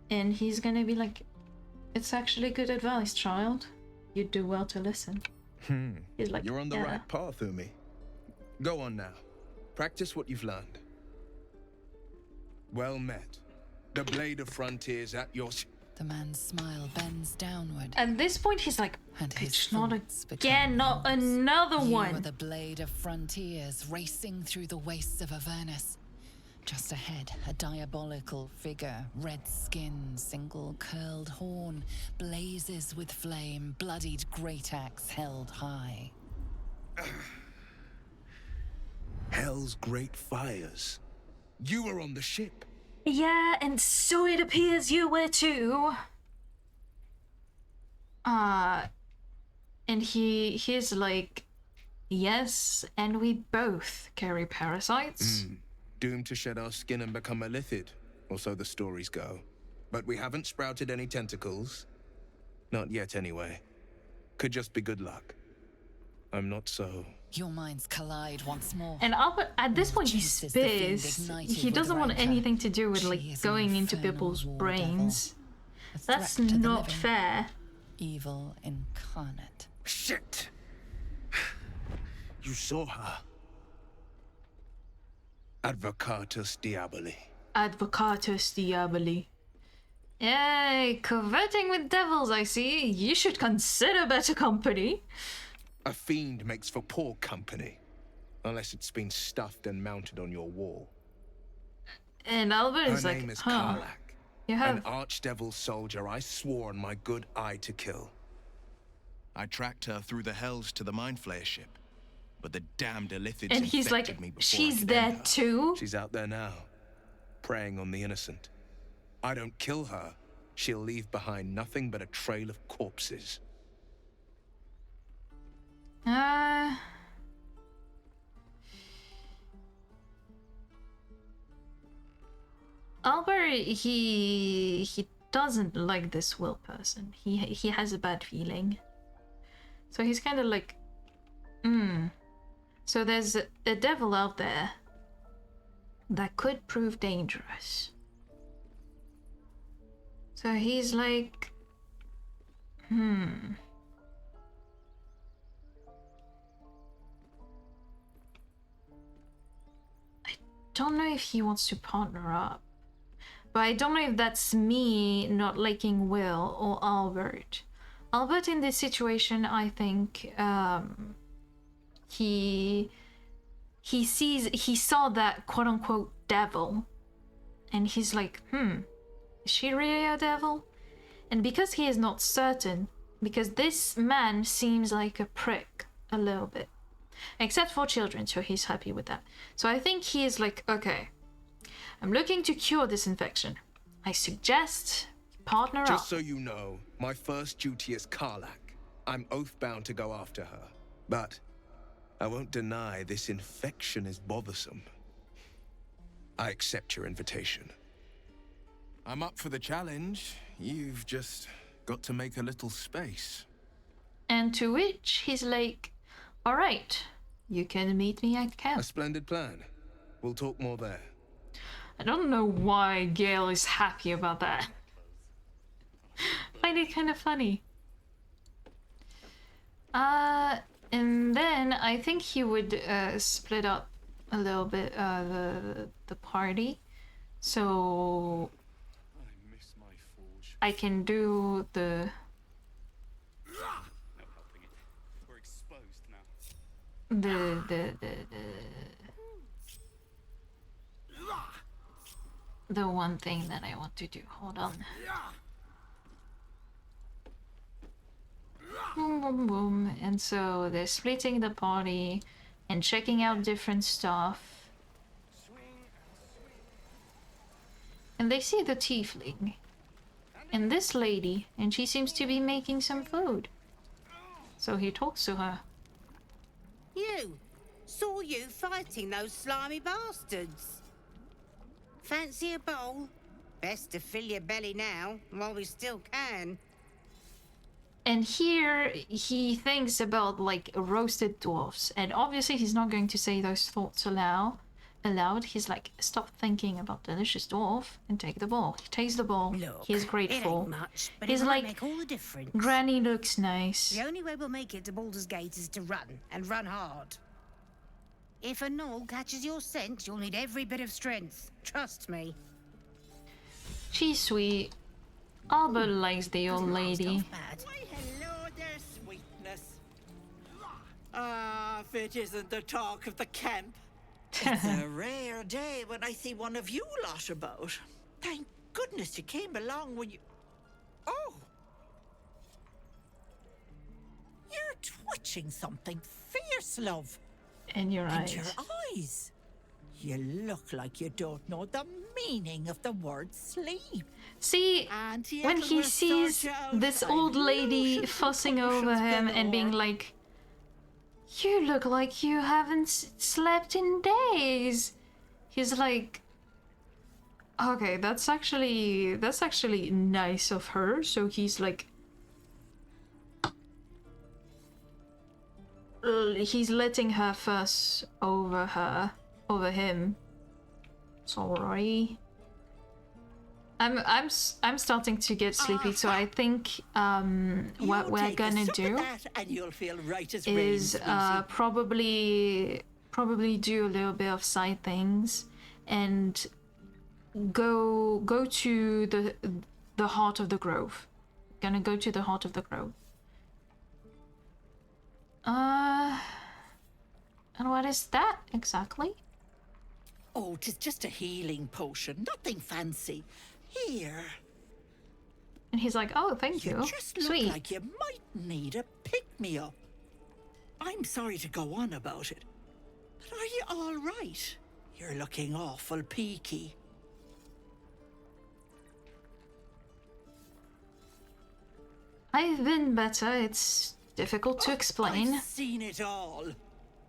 And he's gonna be like, it's actually good advice, child. You do well to listen. He's like, You're on the yeah. right path, Umi. Go on now. Practice what you've learned. Well met. The Blade of Frontiers at your... The man's smile bends downward. At this point, he's like, And his bitch, not thoughts again, become not yours. another You one. are the Blade of Frontiers racing through the wastes of Avernus. Just ahead, a diabolical figure, red skin, single curled horn, blazes with flame, bloodied great axe held high. Hell's great fires. You were on the ship. Yeah, and so it appears you were too. And he's like, yes, and we both carry parasites. Doomed to shed our skin and become a lithid, or so the stories go. But we haven't sprouted any tentacles. Not yet, anyway. Could just be good luck. I'm not so... Your minds collide once more. And Albert, at this point, he Jesus, the fiend spares. ignited He with doesn't want rancor. anything to do with She like is an going into infernal people's war brains. devil. A That's threat to the not living. fair. Evil incarnate. Shit! You saw her. Advocatus Diaboli. Advocatus Diaboli. Yay, coverting with devils, I see. You should consider better company. A fiend makes for poor company. Unless it's been stuffed and mounted on your wall. And Albert Her is like, name is huh. Karlak. You have... An archdevil soldier I swore on my good eye to kill. I tracked her through the hells to the Mind Flayer ship. But the damned Illithids And he's infected like, me before she's I could there end her. too? She's out there now, preying on the innocent. I don't kill her, she'll leave behind nothing but a trail of corpses. Albert, he doesn't like this Will person. He has a bad feeling. So he's kind of like, So there's a devil out there that could prove dangerous. So he's like, I don't know if he wants to partner up. But I don't know if that's me not liking Will or Albert. Albert in this situation, I think, he saw that quote-unquote devil, and he's like, is she really a devil? And because he is not certain, because this man seems like a prick a little bit, except for children, so he's happy with that. So I think he is like, okay, I'm looking to cure this infection. I suggest you partner Just up. so you know, my first duty is Karlak. I'm oath-bound to go after her. But I won't deny this infection is bothersome. I accept your invitation. I'm up for the challenge. You've just got to make a little space. And to which he's like, all right, you can meet me at camp. A splendid plan. We'll talk more there. I don't know why Gale is happy about that. I find it kind of funny. And then I think he would split up a little bit the party, so I can do the We're exposed now. the one thing that I want to do. Hold on. Boom, boom, boom. And so they're splitting the party and checking out different stuff. And they see the tiefling and this lady, and she seems to be making some food. So he talks to her. You! Saw you fighting those slimy bastards. Fancy a bowl? Best to fill your belly now, while we still can. And here he thinks about like roasted dwarfs, and obviously he's not going to say those thoughts aloud. He's like, stop thinking about delicious dwarf and take the bowl. He takes the bowl. Look, He's grateful. It ain't much, but He's it might like, make all the difference. Granny looks nice. The only way we'll make it to Baldur's Gate is to run, and run hard. If a gnoll catches your scent, you'll need every bit of strength. Trust me. She's sweet. Albert likes the old lady. Why, hello there, sweetness. Ah, if it isn't the talk of the camp. It's a rare day when I see one of you lot about. Thank goodness you came along when you... Oh! You're twitching something fierce, love. In your and eyes. your eyes. You look like you don't know the meaning of the word sleep. See, Auntie when Ethel he will sees sort you out. this I've old lady lotions fussing and over potions him and being galore. like, you look like you haven't slept in days. He's like, okay, that's actually nice of her. So he's like, he's letting her fuss over him. Sorry. I'm starting to get sleepy, so I think what we're gonna do And you'll feel right as is rain, probably do a little bit of side things and go to the heart of the grove. Gonna go to the heart of the grove. And what is that exactly? Oh, 'tis just a healing potion, nothing fancy. Here. And he's like, oh, thank you. Just look Sweet. like you might need a pick-me-up. I'm sorry to go on about it, but are you all right? You're looking awful peaky. I've been better. It's difficult to explain. I've seen it all.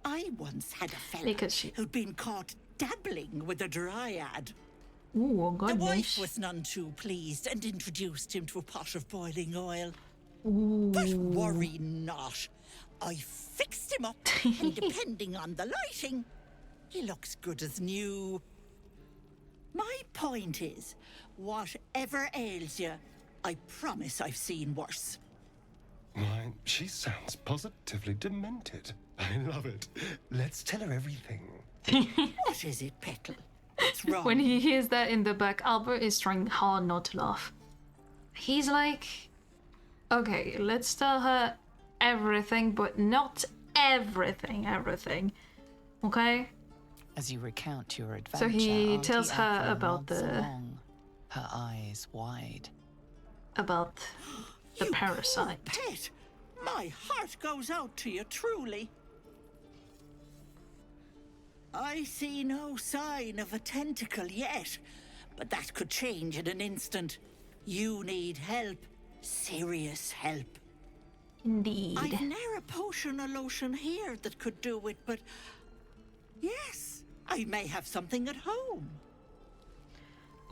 I once had a fella Because who'd been caught dabbling with a dryad. Ooh, The wife goodness. was none too pleased and introduced him to a pot of boiling oil. Ooh. But worry not. I fixed him up, and depending on the lighting, he looks good as new. My point is, whatever ails you, I promise I've seen worse. Why, she sounds positively demented. I love it. Let's tell her everything. What is it, Petal? What's wrong? When he hears that in the back, Albert is trying hard not to laugh. He's like, okay, let's tell her everything, but not everything. Okay? As you recount your adventure, So he Auntie tells her Ethel about nods the- along, her eyes wide. About the parasite. Pet, my heart goes out to you truly. I see no sign of a tentacle yet, but that could change in an instant. You need help. Serious help. Indeed. I've ne'er a potion or lotion here that could do it, but yes, I may have something at home.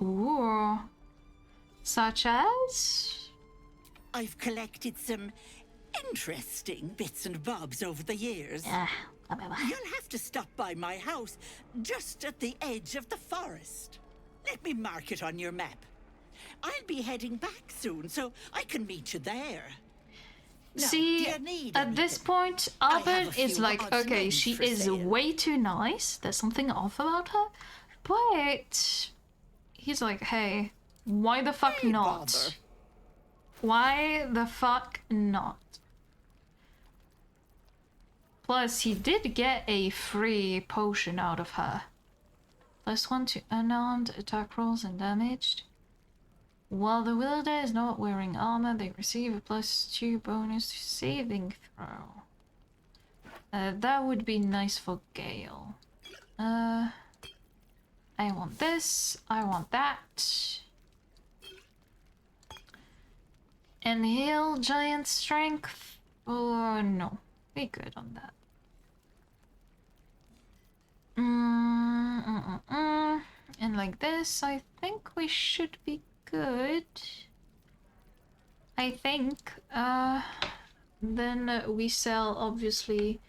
Ooh. Such as? I've collected some interesting bits and bobs over the years. You'll have to stop by my house, just at the edge of the forest. Let me mark it on your map. I'll be heading back soon, so I can meet you there. Now, see, do you need at this point, Albert is like, okay, she is way too nice. There's something off about her. But he's like, hey, why the fuck not? bother. Why the fuck not? Plus, he did get a free potion out of her. +1 to unarmed attack rolls and damaged. While the wielder is not wearing armor, they receive a +2 bonus to saving throw. That would be nice for Gale. I want this. I want that. And heal giant strength. Oh no, be good on that. And like this, I think we should be good. I think. Then we sell, obviously,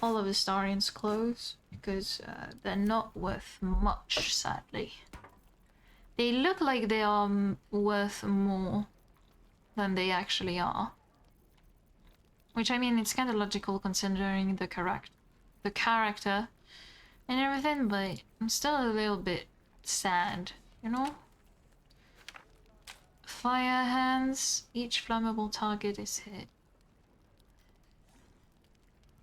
all of Astarian's clothes, because they're not worth much, sadly. They look like they are worth more than they actually are. Which, I mean, it's kind of logical considering the character and everything, but I'm still a little bit sad, you know? Fire hands, each flammable target is hit.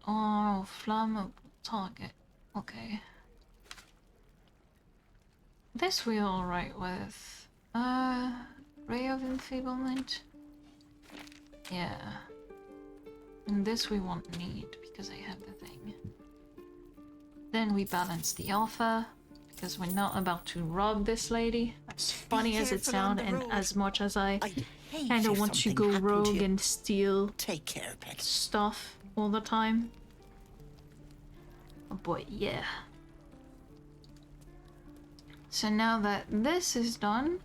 Oh, flammable target. Okay. This we're alright with. Ray of enfeeblement. Yeah. And this we won't need because I have the thing. Then we balance the offer because we're not about to rob this lady. As funny as it sounds, and as much as I kind of want to go rogue and steal stuff all the time. Oh boy, yeah. So now that this is done,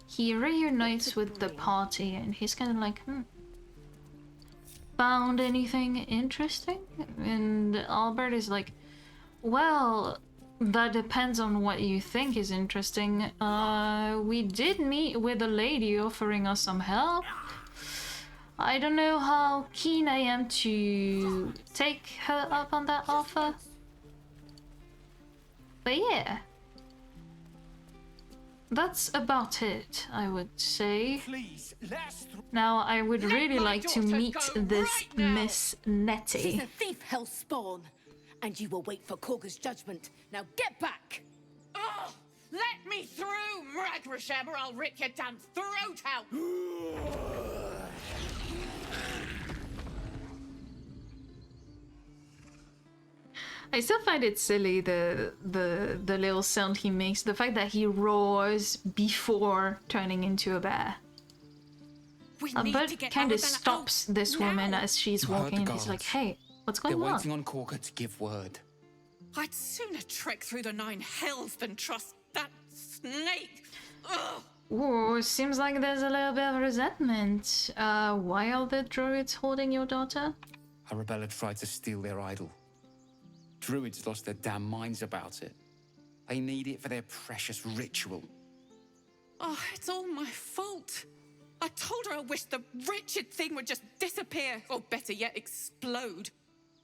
he reunites with the party and he's kind of like, found anything interesting? And Albert is like, well, that depends on what you think is interesting. We did meet with a lady offering us some help. I don't know how keen I am to take her up on that offer. But yeah. That's about it, I would say. Now, I would really like to meet this Miss Nettie. She's a thief, hellspawn. And you will wait for Korga's judgment. Now get back! Oh, let me through, Mragrasham, or I'll rip your damn throat out! I still find it silly, the little sound he makes. The fact that he roars before turning into a bear. Albert kind of stops this woman as she's walking and he's like, hey, what's going on? They're waiting on Korga to give word. I'd sooner trek through the 9 hells than trust that snake! Ugh. Ooh, seems like there's a little bit of resentment. Why are the druids holding your daughter? Arabella tried to steal their idol. Druids lost their damn minds about it. They need it for their precious ritual. Oh, it's all my fault. I told her I wished the wretched thing would just disappear, or better yet, explode.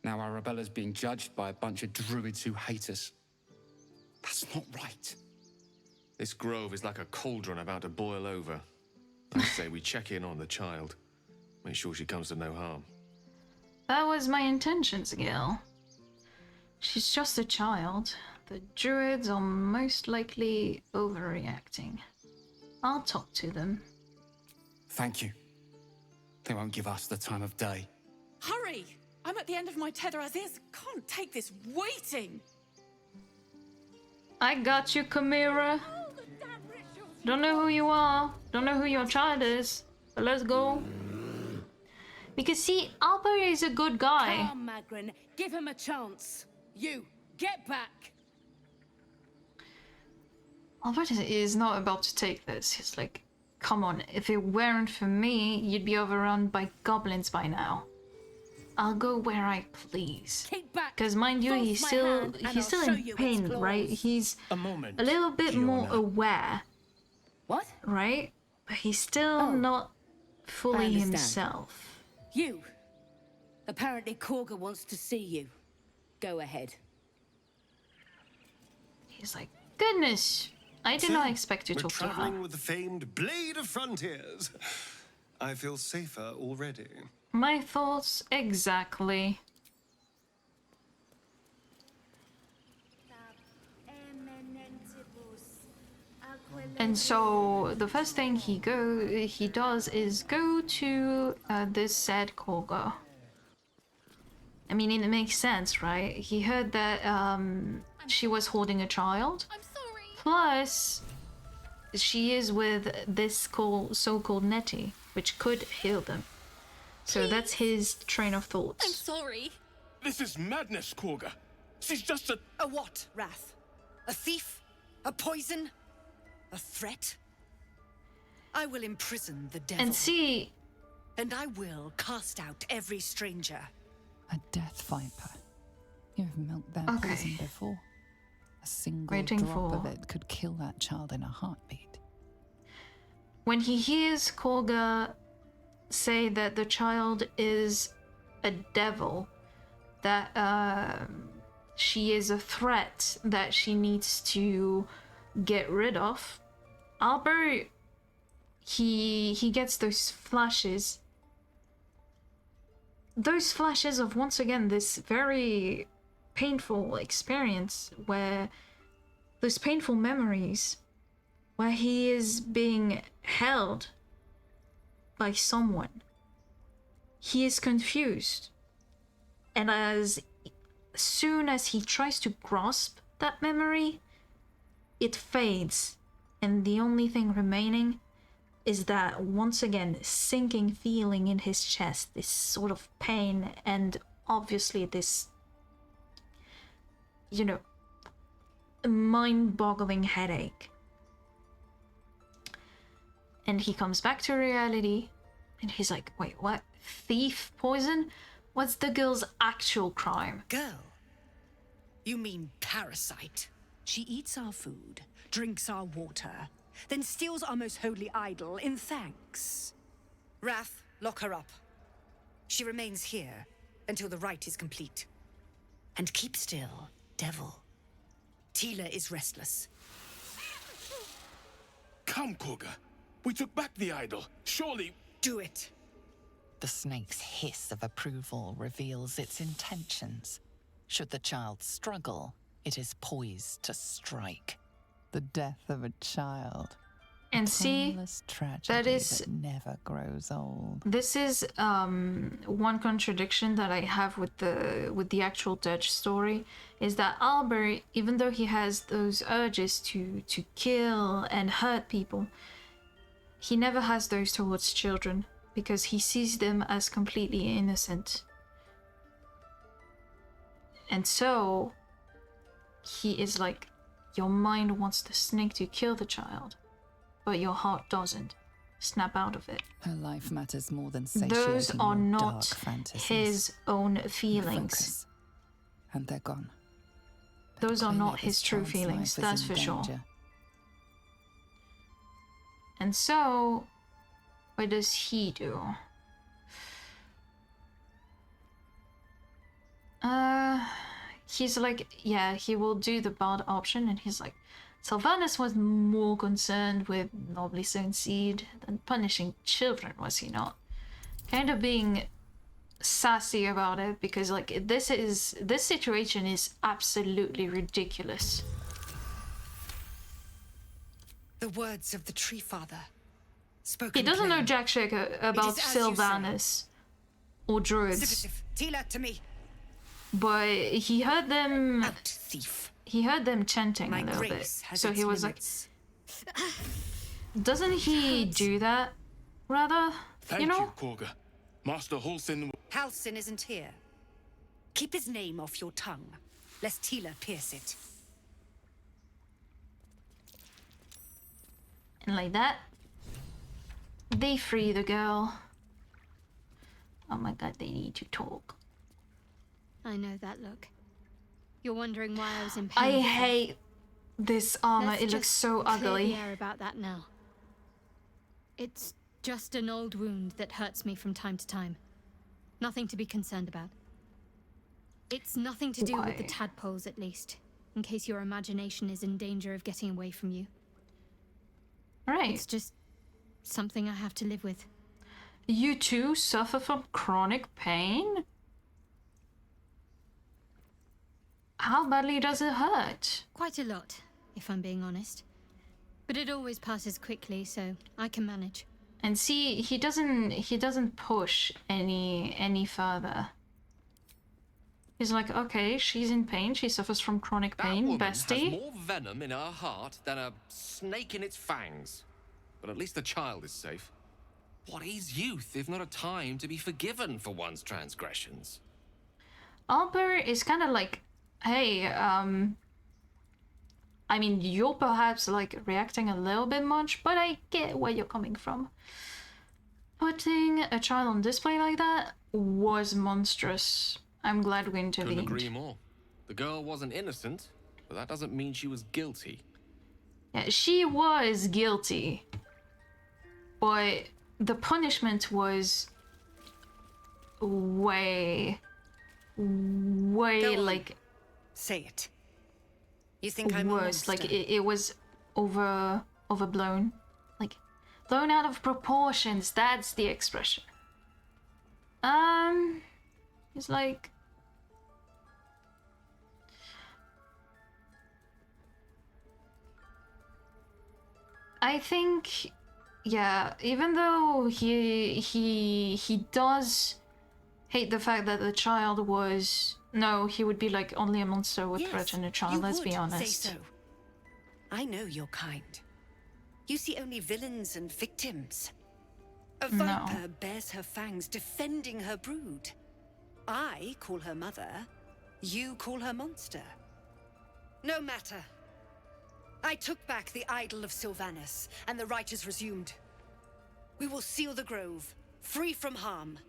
Now Arabella's being judged by a bunch of druids who hate us. That's not right. This grove is like a cauldron about to boil over. I say we check in on the child. Make sure she comes to no harm. That was my intentions, Gil. She's just a child. The druids are most likely overreacting. I'll talk to them. Thank you. They won't give us the time of day. Hurry! I'm at the end of my tether as is. Can't take this waiting. I got you, Chimera. Don't know who you are. Don't know who your child is. But let's go. Because see, Albert is a good guy. Come on, Magrin. Give him a chance. You, get back. Albert is not about to take this. He's like, come on, if it weren't for me, you'd be overrun by goblins by now. I'll go where I please. Because mind you, he's still in pain, right? He's a little bit more aware. What? Right? But he's still not fully himself. You. Apparently Korga wants to see you. Go ahead. He's like, goodness, I did not expect to we're talk to her. traveling with the famed Blade of Frontiers. I feel safer already. My thoughts exactly. And so the first thing he does is go to this said Korga. I mean, it makes sense, right? He heard that she was holding a child. I'm sorry. Plus, she is with this so-called Nettie, which could heal them. So that's his train of thoughts. I'm sorry. This is madness, Korga. She's just a... A what, Wrath? A thief? A poison? A threat? I will imprison the devil. And see... And I will cast out every stranger. A death viper. You've milked that poison before. A single drop of it could kill that child in a heartbeat. When he hears Korga say that the child is a devil, that she is a threat that she needs to get rid of, Albert, he gets those flashes of, once again, this very painful experience, where those painful memories where he is being held by someone. He is confused, and as soon as he tries to grasp that memory, it fades, and the only thing remaining is that, once again, sinking feeling in his chest, this sort of pain, and obviously this, you know, mind-boggling headache. And he comes back to reality, and he's like, wait, what? Thief? Poison? What's the girl's actual crime? Girl? You mean parasite? She eats our food, drinks our water, then steals our most holy idol in thanks. Wrath, lock her up. She remains here until the rite is complete. And keep still, devil. Tila is restless. Come, Korga. We took back the idol. Surely... Do it. The snake's hiss of approval reveals its intentions. Should the child struggle, it is poised to strike. The death of a child. And see, that is never grows old. This is one contradiction that I have with the actual Durge story, is that Albert, even though he has those urges to kill and hurt people, he never has those towards children, because he sees them as completely innocent. And so he is like, your mind wants the snake to kill the child, but your heart doesn't. Snap out of it. Her life matters more than satiating those are your not dark fantasies. his own feelings. Focus. And they're gone. Those are not his true feelings, that's for sure. And so, what does he do? He's like, yeah, he will do the bad option, and he's like, Sylvanus was more concerned with nobly sown seed than punishing children, was he not? Kind of being sassy about it, because like this situation is absolutely ridiculous. The words of the Tree Father, spoken He doesn't know plain. jack shit about Sylvanus or druids. Sif, Tila, to me. But he heard them. Out, thief. He heard them chanting a little bit, so he was like, "Doesn't he do that? Rather, Thank you know." Korga. Master Halsin. Halsin isn't here. Keep his name off your tongue, lest Tila pierce it. And like that, they free the girl. Oh my god, they need to talk. I know that look. You're wondering why I was in I pain. hate this armor. Let's It looks just so clear ugly. the air about that now. It's just an old wound that hurts me from time to time. Nothing to be concerned about. It's nothing to do with the Why? tadpoles, at least, in case your imagination is in danger of getting away from you. Right. It's just something I have to live with. You too suffer from chronic pain? How badly does it hurt? Quite a lot, if I'm being honest. But it always passes quickly, so I can manage. And see, he doesn't push any further. He's like, okay, she's in pain, she suffers from chronic pain, Woman bestie. has more venom in her heart than a snake in its fangs. But at least the child is safe. What is youth if not a time to be forgiven for one's transgressions? Albert is kind of like, hey, I mean, you're perhaps like reacting a little bit much, but I get where you're coming from. Putting a child on display like that was monstrous. I'm glad we intervened. Couldn't agree more. The girl wasn't innocent, but that doesn't mean she was guilty. Yeah, she was guilty, but the punishment was way like say it. You think I'm a worse. Like monster? it was overblown, like blown out of proportions. That's the expression. It's like. I think, yeah, even though he does hate the fact that the child was, no, he would be like, only a monster would threaten a child, let's be honest. Say so. I know your kind. You see only villains and victims. A No. viper bears her fangs defending her brood. I call her mother, you call her monster. No matter. I took back the idol of Sylvanus, and the righteous resumed. We will seal the grove, free from harm,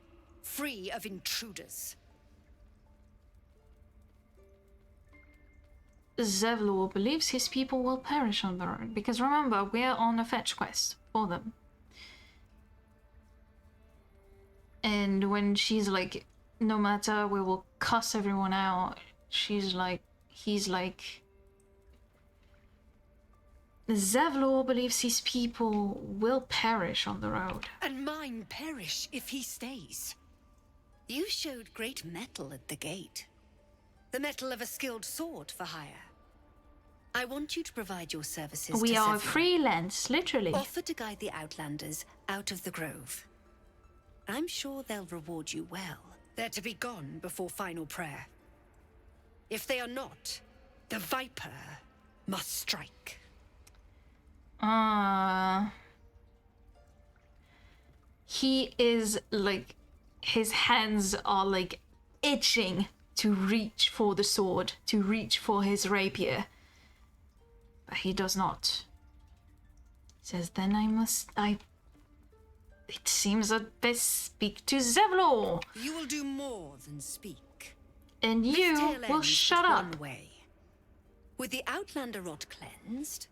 free of intruders. Zevlor believes his people will perish on the road, because remember, we're on a fetch quest for them. And when she's like, no matter, we will cuss everyone out, he's like, Zevlor believes his people will perish on the road. And mine perish if he stays. You showed great mettle at the gate. The mettle of a skilled sword for hire. I want you to provide your services We to are Zevlor. freelance, literally. Offer to guide the Outlanders out of the grove. I'm sure they'll reward you well. They're to be gone before final prayer. If they are not, the Viper must strike. He is like, his hands are like itching to reach for the sword, to reach for his rapier. But he does not. He says, then it seems I'd best speak to Zevlor. You will do more than speak. And This you tale will ends shut but up. One way. With the Outlander rot cleansed,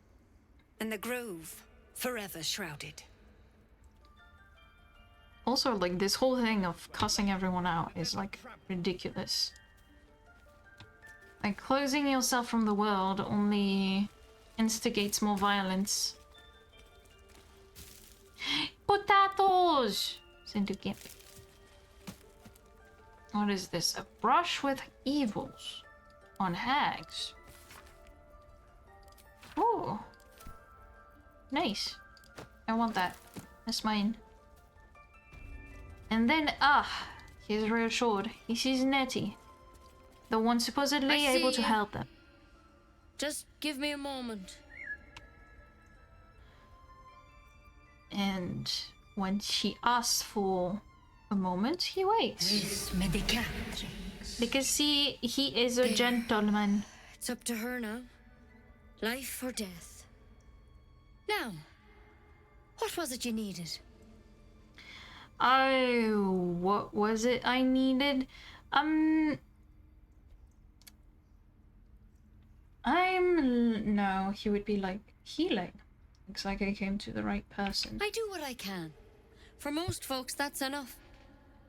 and the grove forever shrouded. Also, like, this whole thing of cussing everyone out is, like, ridiculous. Like, closing yourself from the world only instigates more violence. Potatoes! Syndicate. What is this? A brush with evils on hags. Ooh. Nice. I want that. That's mine. And then, He's reassured. He sees Nettie, the one supposedly able to help them. Just give me a moment. And when she asks for a moment, he waits. Because see, he is a gentleman. It's up to her now. Life or death. Now, what was it you needed? What was it I needed? No, he would be like, healing. Looks like I came to the right person. I do what I can. For most folks, that's enough.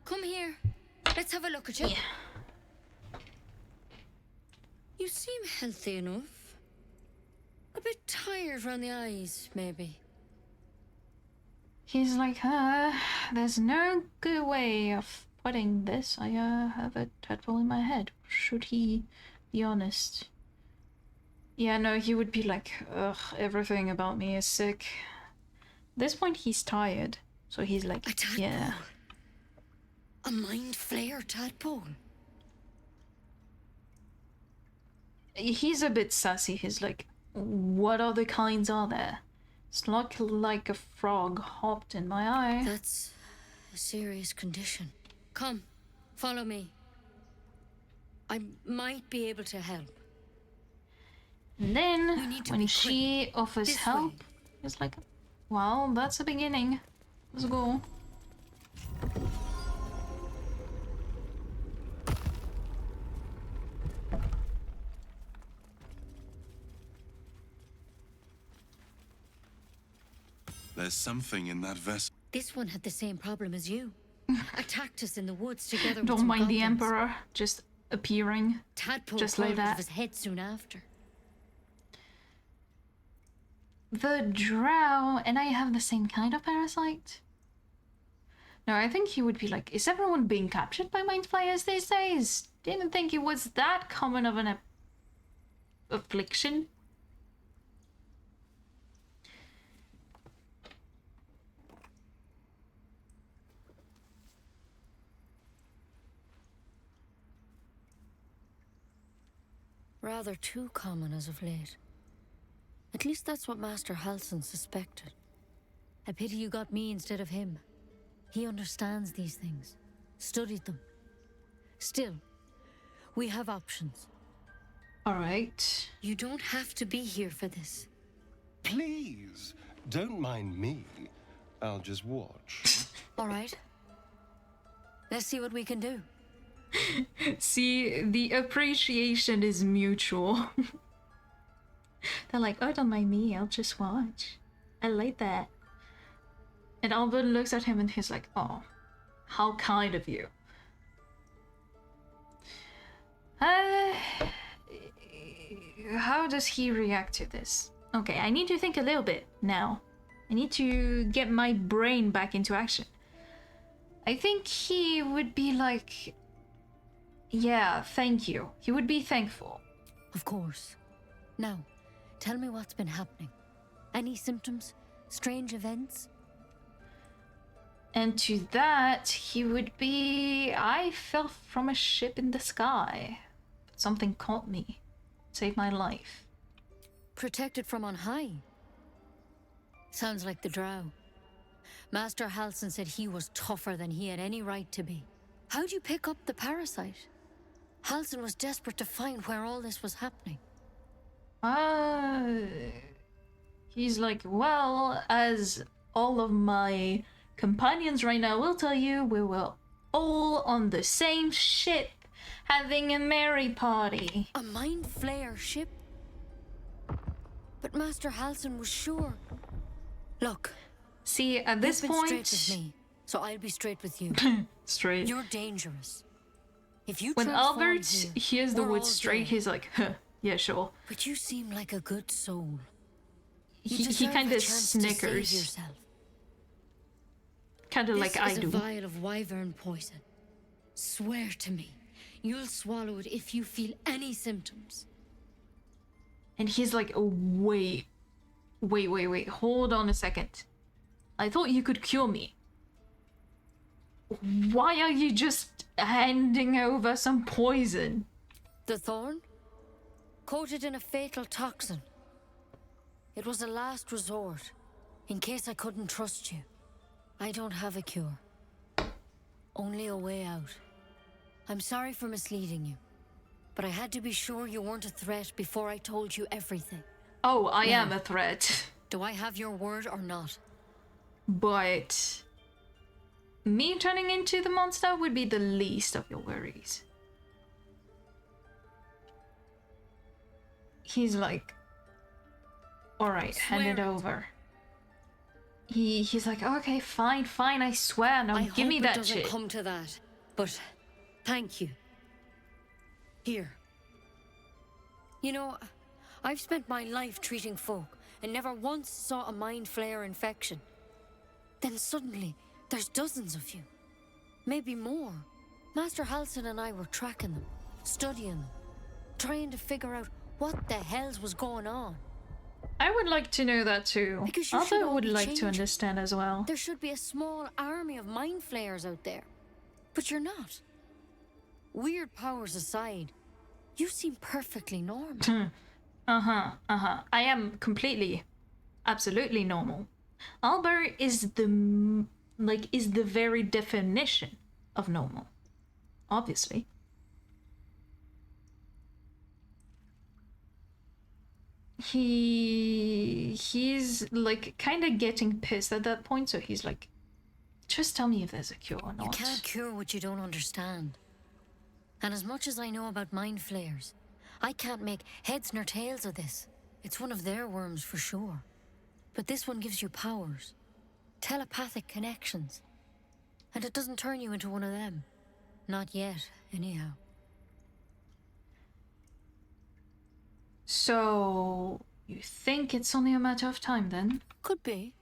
Come here. Let's have a look at you. Yeah. You seem healthy enough. A bit tired around the eyes, maybe. He's like, there's no good way of putting this. I have a tadpole in my head. Should he be honest? Yeah, no, he would be like, ugh, everything about me is sick. At this point, he's tired. So he's like, yeah. A mind flayer tadpole. He's a bit sassy. He's like, what other kinds are there? It's not like a frog hopped in my eye. That's a serious condition. Come, follow me. I might be able to help. And then, when she offers help, it's like, well, that's a beginning. Let's go. There's something in that vessel. This one had the same problem as you. Attacked us in the woods together with Don't some mind the goblins. Emperor just appearing. Tadpole just crawled like out that. of his head soon after. The drow, and I have the same kind of parasite. No, I think he would be like, is everyone being captured by mind flayers these days? Didn't think it was that common of an affliction. Rather too common as of late. At least that's what Master Halsin suspected. A pity you got me instead of him. He understands these things. Studied them. Still, we have options. Alright. You don't have to be here for this. Please, don't mind me. I'll just watch. Alright. Let's see what we can do. See, the appreciation is mutual. They're like, oh, don't mind me, I'll just watch. I like that. And Albert looks at him and he's like, oh, how kind of you. How does he react to this? Okay, I need to think a little bit now. I need to get my brain back into action. I think he would be like, yeah, thank you. He would be thankful. Of course. Now, tell me what's been happening. Any symptoms? Strange events? And to that, he would be, I fell from a ship in the sky. But something caught me. Saved my life. Protected from on high? Sounds like the drow. Master Halsin said he was tougher than he had any right to be. How'd you pick up the parasite? Halsin was desperate to find where all this was happening. He's like, well, as all of my companions right now will tell you, we were all on the same ship, having a merry party. A mind flayer ship? But Master Halsin was sure. Look. See, at this you've been point... straight with me, so I'll be straight with you. Straight. You're dangerous. If you when transform Albert here, hears the we're word all straight, dead. he's like, huh, yeah, sure. But you seem like a good soul. You He deserve kind a of chance to save snickers. yourself. Kind of like I This is do. a vial of wyvern poison. Swear to me, you'll swallow it if you feel any symptoms. And he's like, oh, wait, hold on a second. I thought you could cure me. Why are you just handing over some poison. The thorn? Coated in a fatal toxin. It was a last resort, in case I couldn't trust you. I don't have a cure. Only a way out. I'm sorry for misleading you, but I had to be sure you weren't a threat before I told you everything. Oh, I Now, am a threat. Do I have your word or not? But me turning into the monster would be the least of your worries. He's like, alright, hand it over. He's like, okay, fine, I swear, now give me that shit. I hope it doesn't come to that, but thank you. Here. You know, I've spent my life treating folk and never once saw a mind flayer infection. Then suddenly, there's dozens of you. Maybe more. Master Halsin and I were tracking them, studying them, trying to figure out what the hells was going on. I would like to know that too. Because you should Although I all would be like to changing. understand as well. There should be a small army of mind flayers out there. But you're not. Weird powers aside, you seem perfectly normal. I am completely, absolutely normal. Albert is the very definition of normal. Obviously. He's like kind of getting pissed at that point, so he's like, just tell me if there's a cure or not. You can't cure what you don't understand. And as much as I know about mind flayers, I can't make heads nor tails of this. It's one of their worms for sure. But this one gives you powers. Telepathic connections. And it doesn't turn you into one of them. Not yet, anyhow. So, you think it's only a matter of time then? Could be.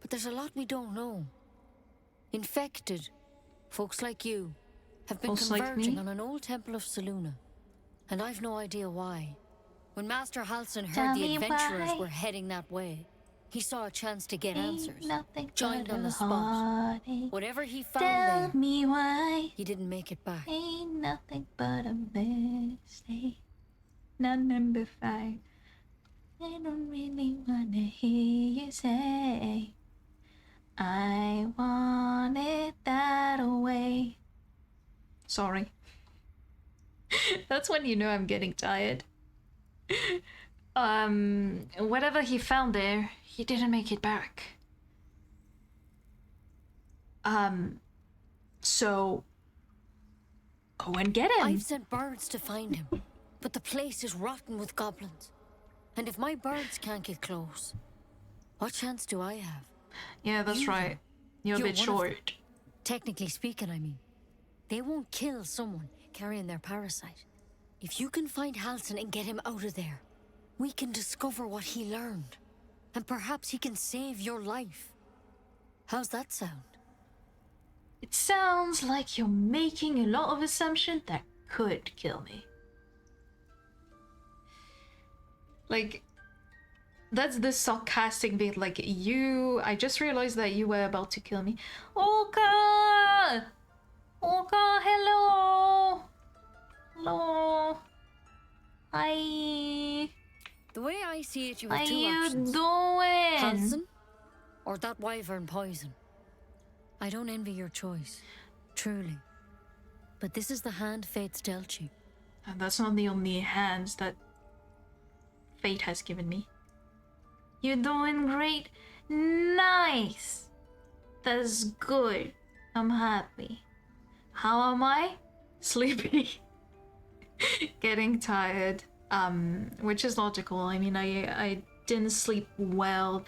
But there's a lot we don't know. Infected, folks like you, have been Folks like converging me? on an old temple of Selûne. And I've no idea why. When Master Halsin heard Tell the me adventurers why. were heading that way, he saw a chance to get Ain't answers. nothing Joined but on the a spot. heartache. Whatever he found Tell there, me why. he didn't make it back. Ain't nothing but a mistake. Now number 5. I don't really wanna hear you say I want it that way. Sorry. That's when you know I'm getting tired. Whatever he found there, he didn't make it back. So go and get him. I've sent birds to find him, but the place is rotten with goblins. And if my birds can't get close, what chance do I have? Yeah, that's right. You're a bit one of short. them. Technically speaking, I mean. They won't kill someone carrying their parasite. If you can find Halsin and get him out of there, we can discover what he learned. And perhaps he can save your life. How's that sound? It sounds like you're making a lot of assumptions that could kill me. Like, that's the sarcastic bit. Like, I just realized that you were about to kill me. Oka! Oka, hello! Hello! Hi! The way I see it, you have How two you options. doing? Halsin, or that wyvern poison. I don't envy your choice, truly. But this is the hand fate's dealt you. And that's not the only hands that fate has given me. You're doing great. Nice. That's good. I'm happy. How am I? Sleepy. Getting tired. Which is logical. I mean, I didn't sleep well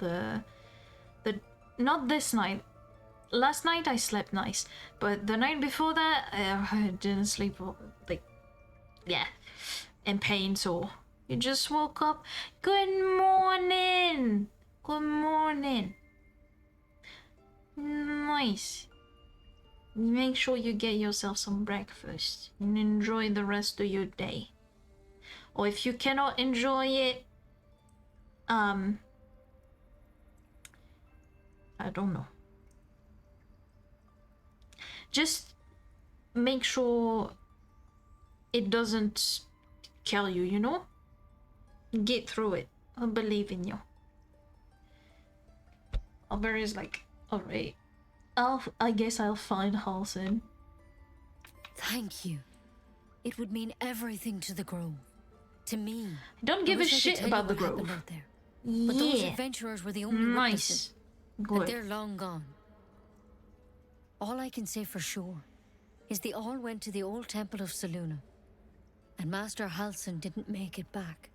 not this night. Last night I slept nice, but the night before that I didn't sleep in pain. So you just woke up. Good morning. Good morning. Nice. Make sure you get yourself some breakfast and enjoy the rest of your day. Or if you cannot enjoy it, I don't know. Just make sure it doesn't kill you, you know? Get through it. I believe in you. Albert is like, alright. I guess I'll find Halsin. Thank you. It would mean everything to the Grove. To me. Don't give a shit about the Grove. Out there. But those Yeah. adventurers were the only Nice. witnesses. And Good. they're long gone. All I can say for sure is they all went to the old temple of Selûne. And Master Halsin didn't make it back.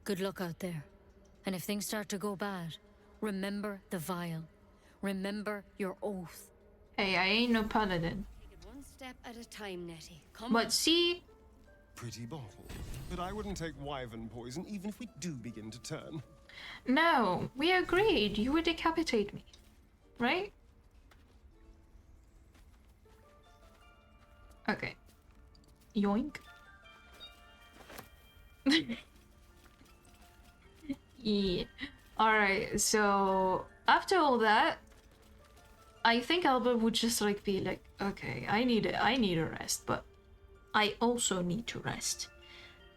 Good luck out there. And if things start to go bad, remember the vial. Remember your oath. Hey, I ain't no paladin. Take it one step at a time, Nettie. Come But see... Pretty bottle. But I wouldn't take wyvern poison even if we do begin to turn. No, we agreed. You would decapitate me. Right? Okay. Yoink. Yeah. Alright, so after all that, I think Albert would just like be like, okay, I need a rest, but I also need to rest.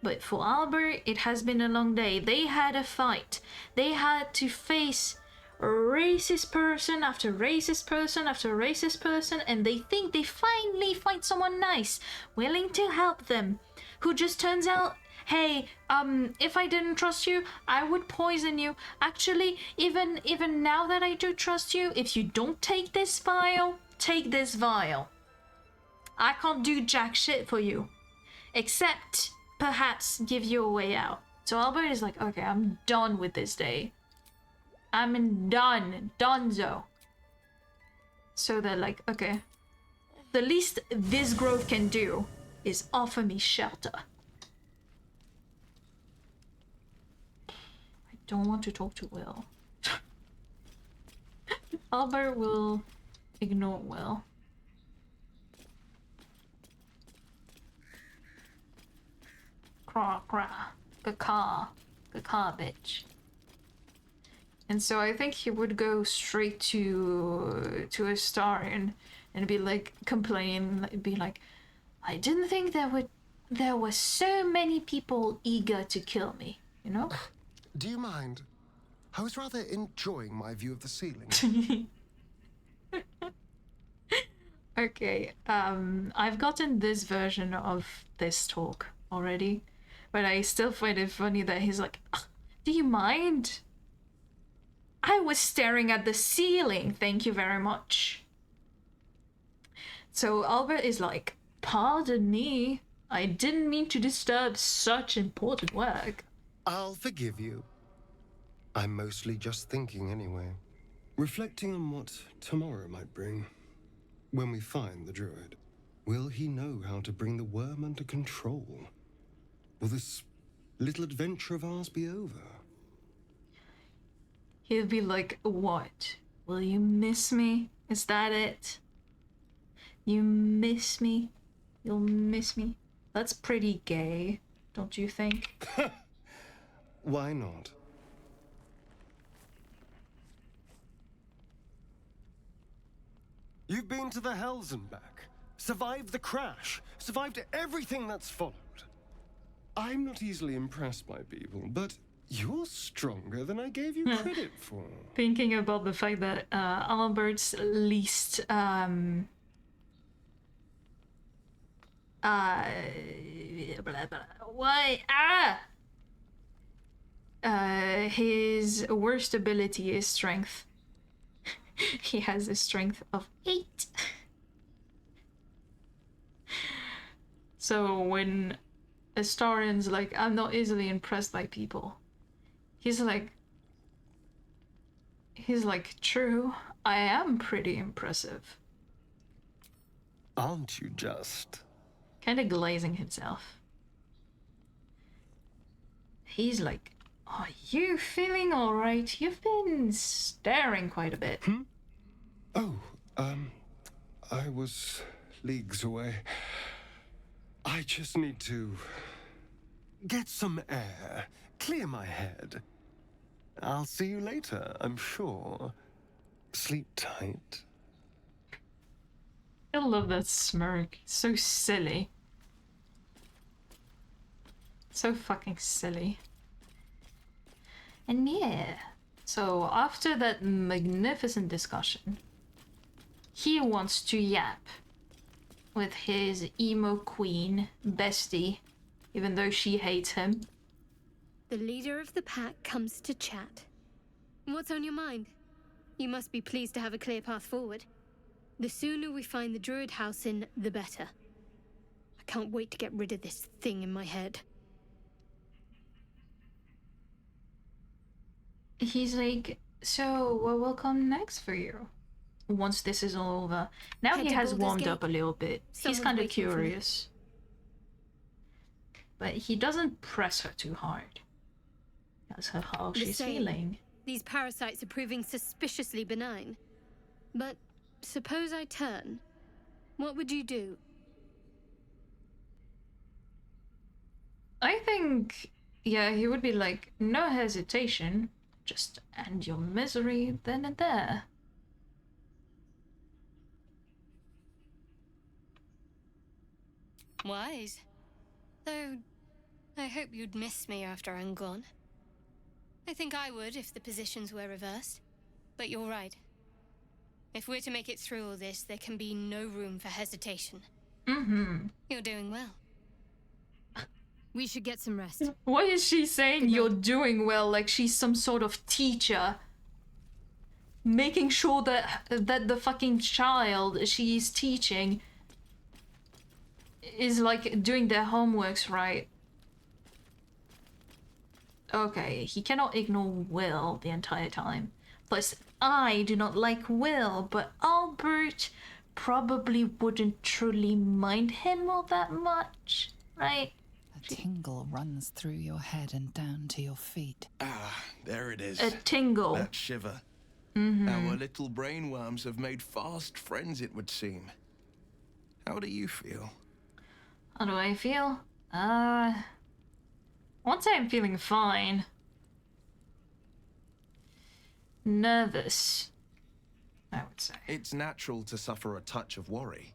But for Albert, it has been a long day. They had a fight. They had to face racist person after racist person after racist person, and they think they finally find someone nice, willing to help them, who just turns out, hey, if I didn't trust you, I would poison you. Actually, even now that I do trust you, if you don't take this vial, take this vial. I can't do jack shit for you, except perhaps give you a way out. So Albert is like, okay, I'm done with this day. I'm done. Donezo. So they're like, okay. The least this grove can do is offer me shelter. I don't want to talk to Will. Albert will ignore Will. Craw, craw. Caw, bitch. And so I think he would go straight to Astarion and be like, complain, be like, I didn't think there were so many people eager to kill me, you know? Do you mind? I was rather enjoying my view of the ceiling. Okay, I've gotten this version of this talk already, but I still find it funny that he's like, do you mind? I was staring at the ceiling, thank you very much. So Albert is like, pardon me, I didn't mean to disturb such important work. I'll forgive you. I'm mostly just thinking anyway. Reflecting on what tomorrow might bring. When we find the druid, will he know how to bring the worm under control? Will this little adventure of ours be over? He'll be like, what? Will you miss me? Is that it? You miss me? You'll miss me? That's pretty gay, don't you think? Why not? You've been to the Hells and back, survived the crash, survived everything that's followed. I'm not easily impressed by people, but you're stronger than I gave you credit for. Thinking about the fact that Albert's least his worst ability is strength. He has a strength of 8. So when Astarion's like, I'm not easily impressed by people, he's like, true, I am pretty impressive. Aren't you just? Kind of glazing himself. He's like, are you feeling alright? You've been staring quite a bit. Oh, I was leagues away. I just need to get some air, clear my head. I'll see you later, I'm sure. Sleep tight. I love that smirk. So silly. So fucking silly. And yeah, so after that magnificent discussion, he wants to yap with his emo queen bestie, even though she hates him. The leader of the pack comes to chat. What's on your mind? You must be pleased to have a clear path forward. The sooner we find the druid house in, the better. I can't wait to get rid of this thing in my head. He's like, so what will come next for you? Once this is all over. Now he has warmed up a little bit. He's kind of curious. But he doesn't press her too hard. That's how she's feeling. These parasites are proving suspiciously benign. But suppose I turn. What would you do? I think, yeah, he would be like, no hesitation. Just end your misery then and there. Wise. Though, I hope you'd miss me after I'm gone. I think I would if the positions were reversed. But you're right. If we're to make it through all this, there can be no room for hesitation. Mm-hmm. You're doing well. We should get some rest. What is she saying? You're doing well, like she's some sort of teacher. Making sure that the fucking child she's teaching is like doing their homeworks right. Okay, he cannot ignore Will the entire time. Plus, I do not like Will, but Albert probably wouldn't truly mind him all that much, right? A tingle runs through your head and down to your feet. Ah, there it is. A tingle. That shiver. Mm-hmm. Our little brainworms have made fast friends, it would seem. How do you feel? How do I feel? I'd say I'm feeling fine. Nervous, I would say. It's natural to suffer a touch of worry,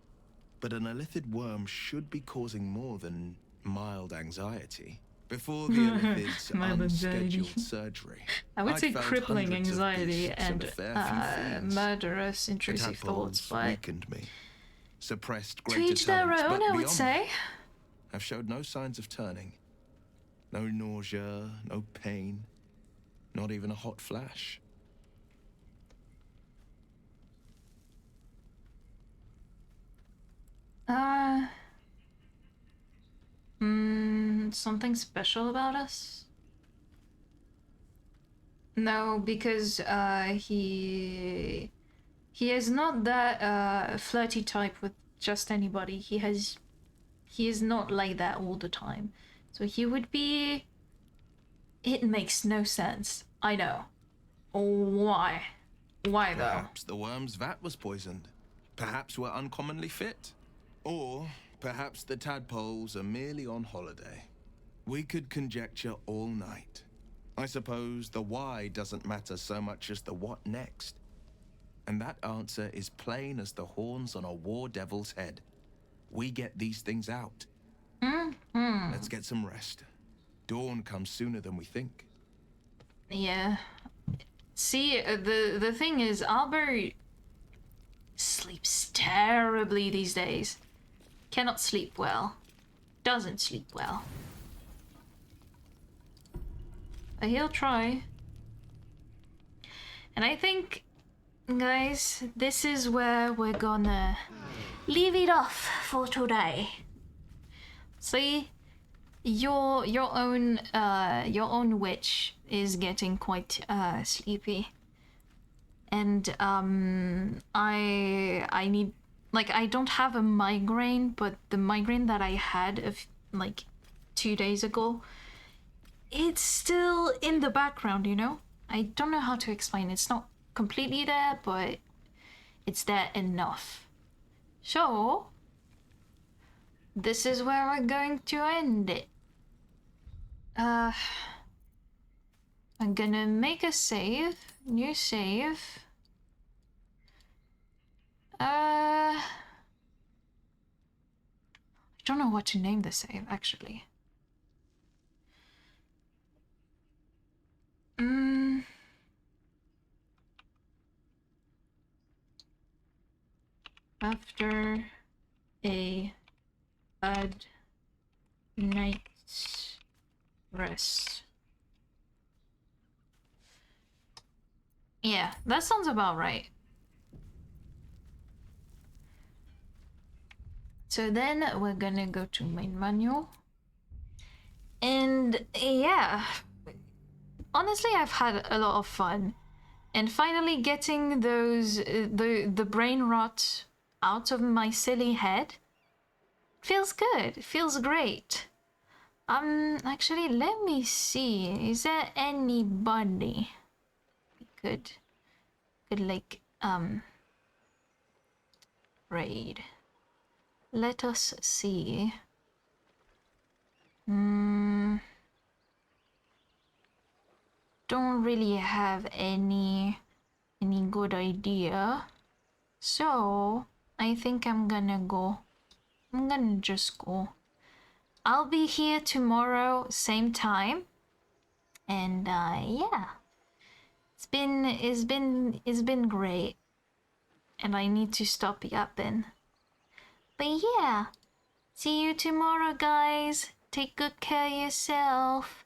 but an illithid worm should be causing more than mild anxiety. Before the illithid's unscheduled surgery, I would say found crippling hundreds of anxiety beasts and a fair few fiends. murderous, intrusive thoughts, but weakened me, suppressed to greater each their talents, own, but I would beyond say. that, have showed no signs of turning. No nausea, no pain, not even a hot flash. Something special about us? No, because he is not that flirty type with just anybody. He is not like that all the time. So he would be... It makes no sense. I know. Why? Why though? Perhaps the worm's vat was poisoned. Perhaps we're uncommonly fit. Or perhaps the tadpoles are merely on holiday. We could conjecture all night. I suppose the why doesn't matter so much as the what next. And that answer is plain as the horns on a war devil's head. We get these things out. Mm-hmm. Let's get some rest. Dawn comes sooner than we think. Yeah. See, the thing is, Albert sleeps terribly these days. Cannot sleep well. Doesn't sleep well. But he'll try. And I think, guys, this is where we're gonna leave it off for today. See, your own witch is getting quite sleepy, and I need, like, I don't have a migraine, but the migraine that I had of like 2 days ago, it's still in the background, you know? I don't know how to explain. It's not completely there, but it's there enough. So this is where we're going to end it. I'm gonna make a save, new save. don't know what to name the save, actually. After a bad night's rest. Yeah, that sounds about right. So then we're gonna go to main menu. And yeah, honestly, I've had a lot of fun. And finally getting those, the brain rot out of my silly head feels good. It feels great. Actually, let me see. Is there anybody we could like, raid? Let us see. Don't really have any good idea. So, I think I'm gonna go. I'm gonna just go. I'll be here tomorrow, same time. And yeah. It's been great. And I need to stop yapping. But yeah. See you tomorrow, guys. Take good care of yourself.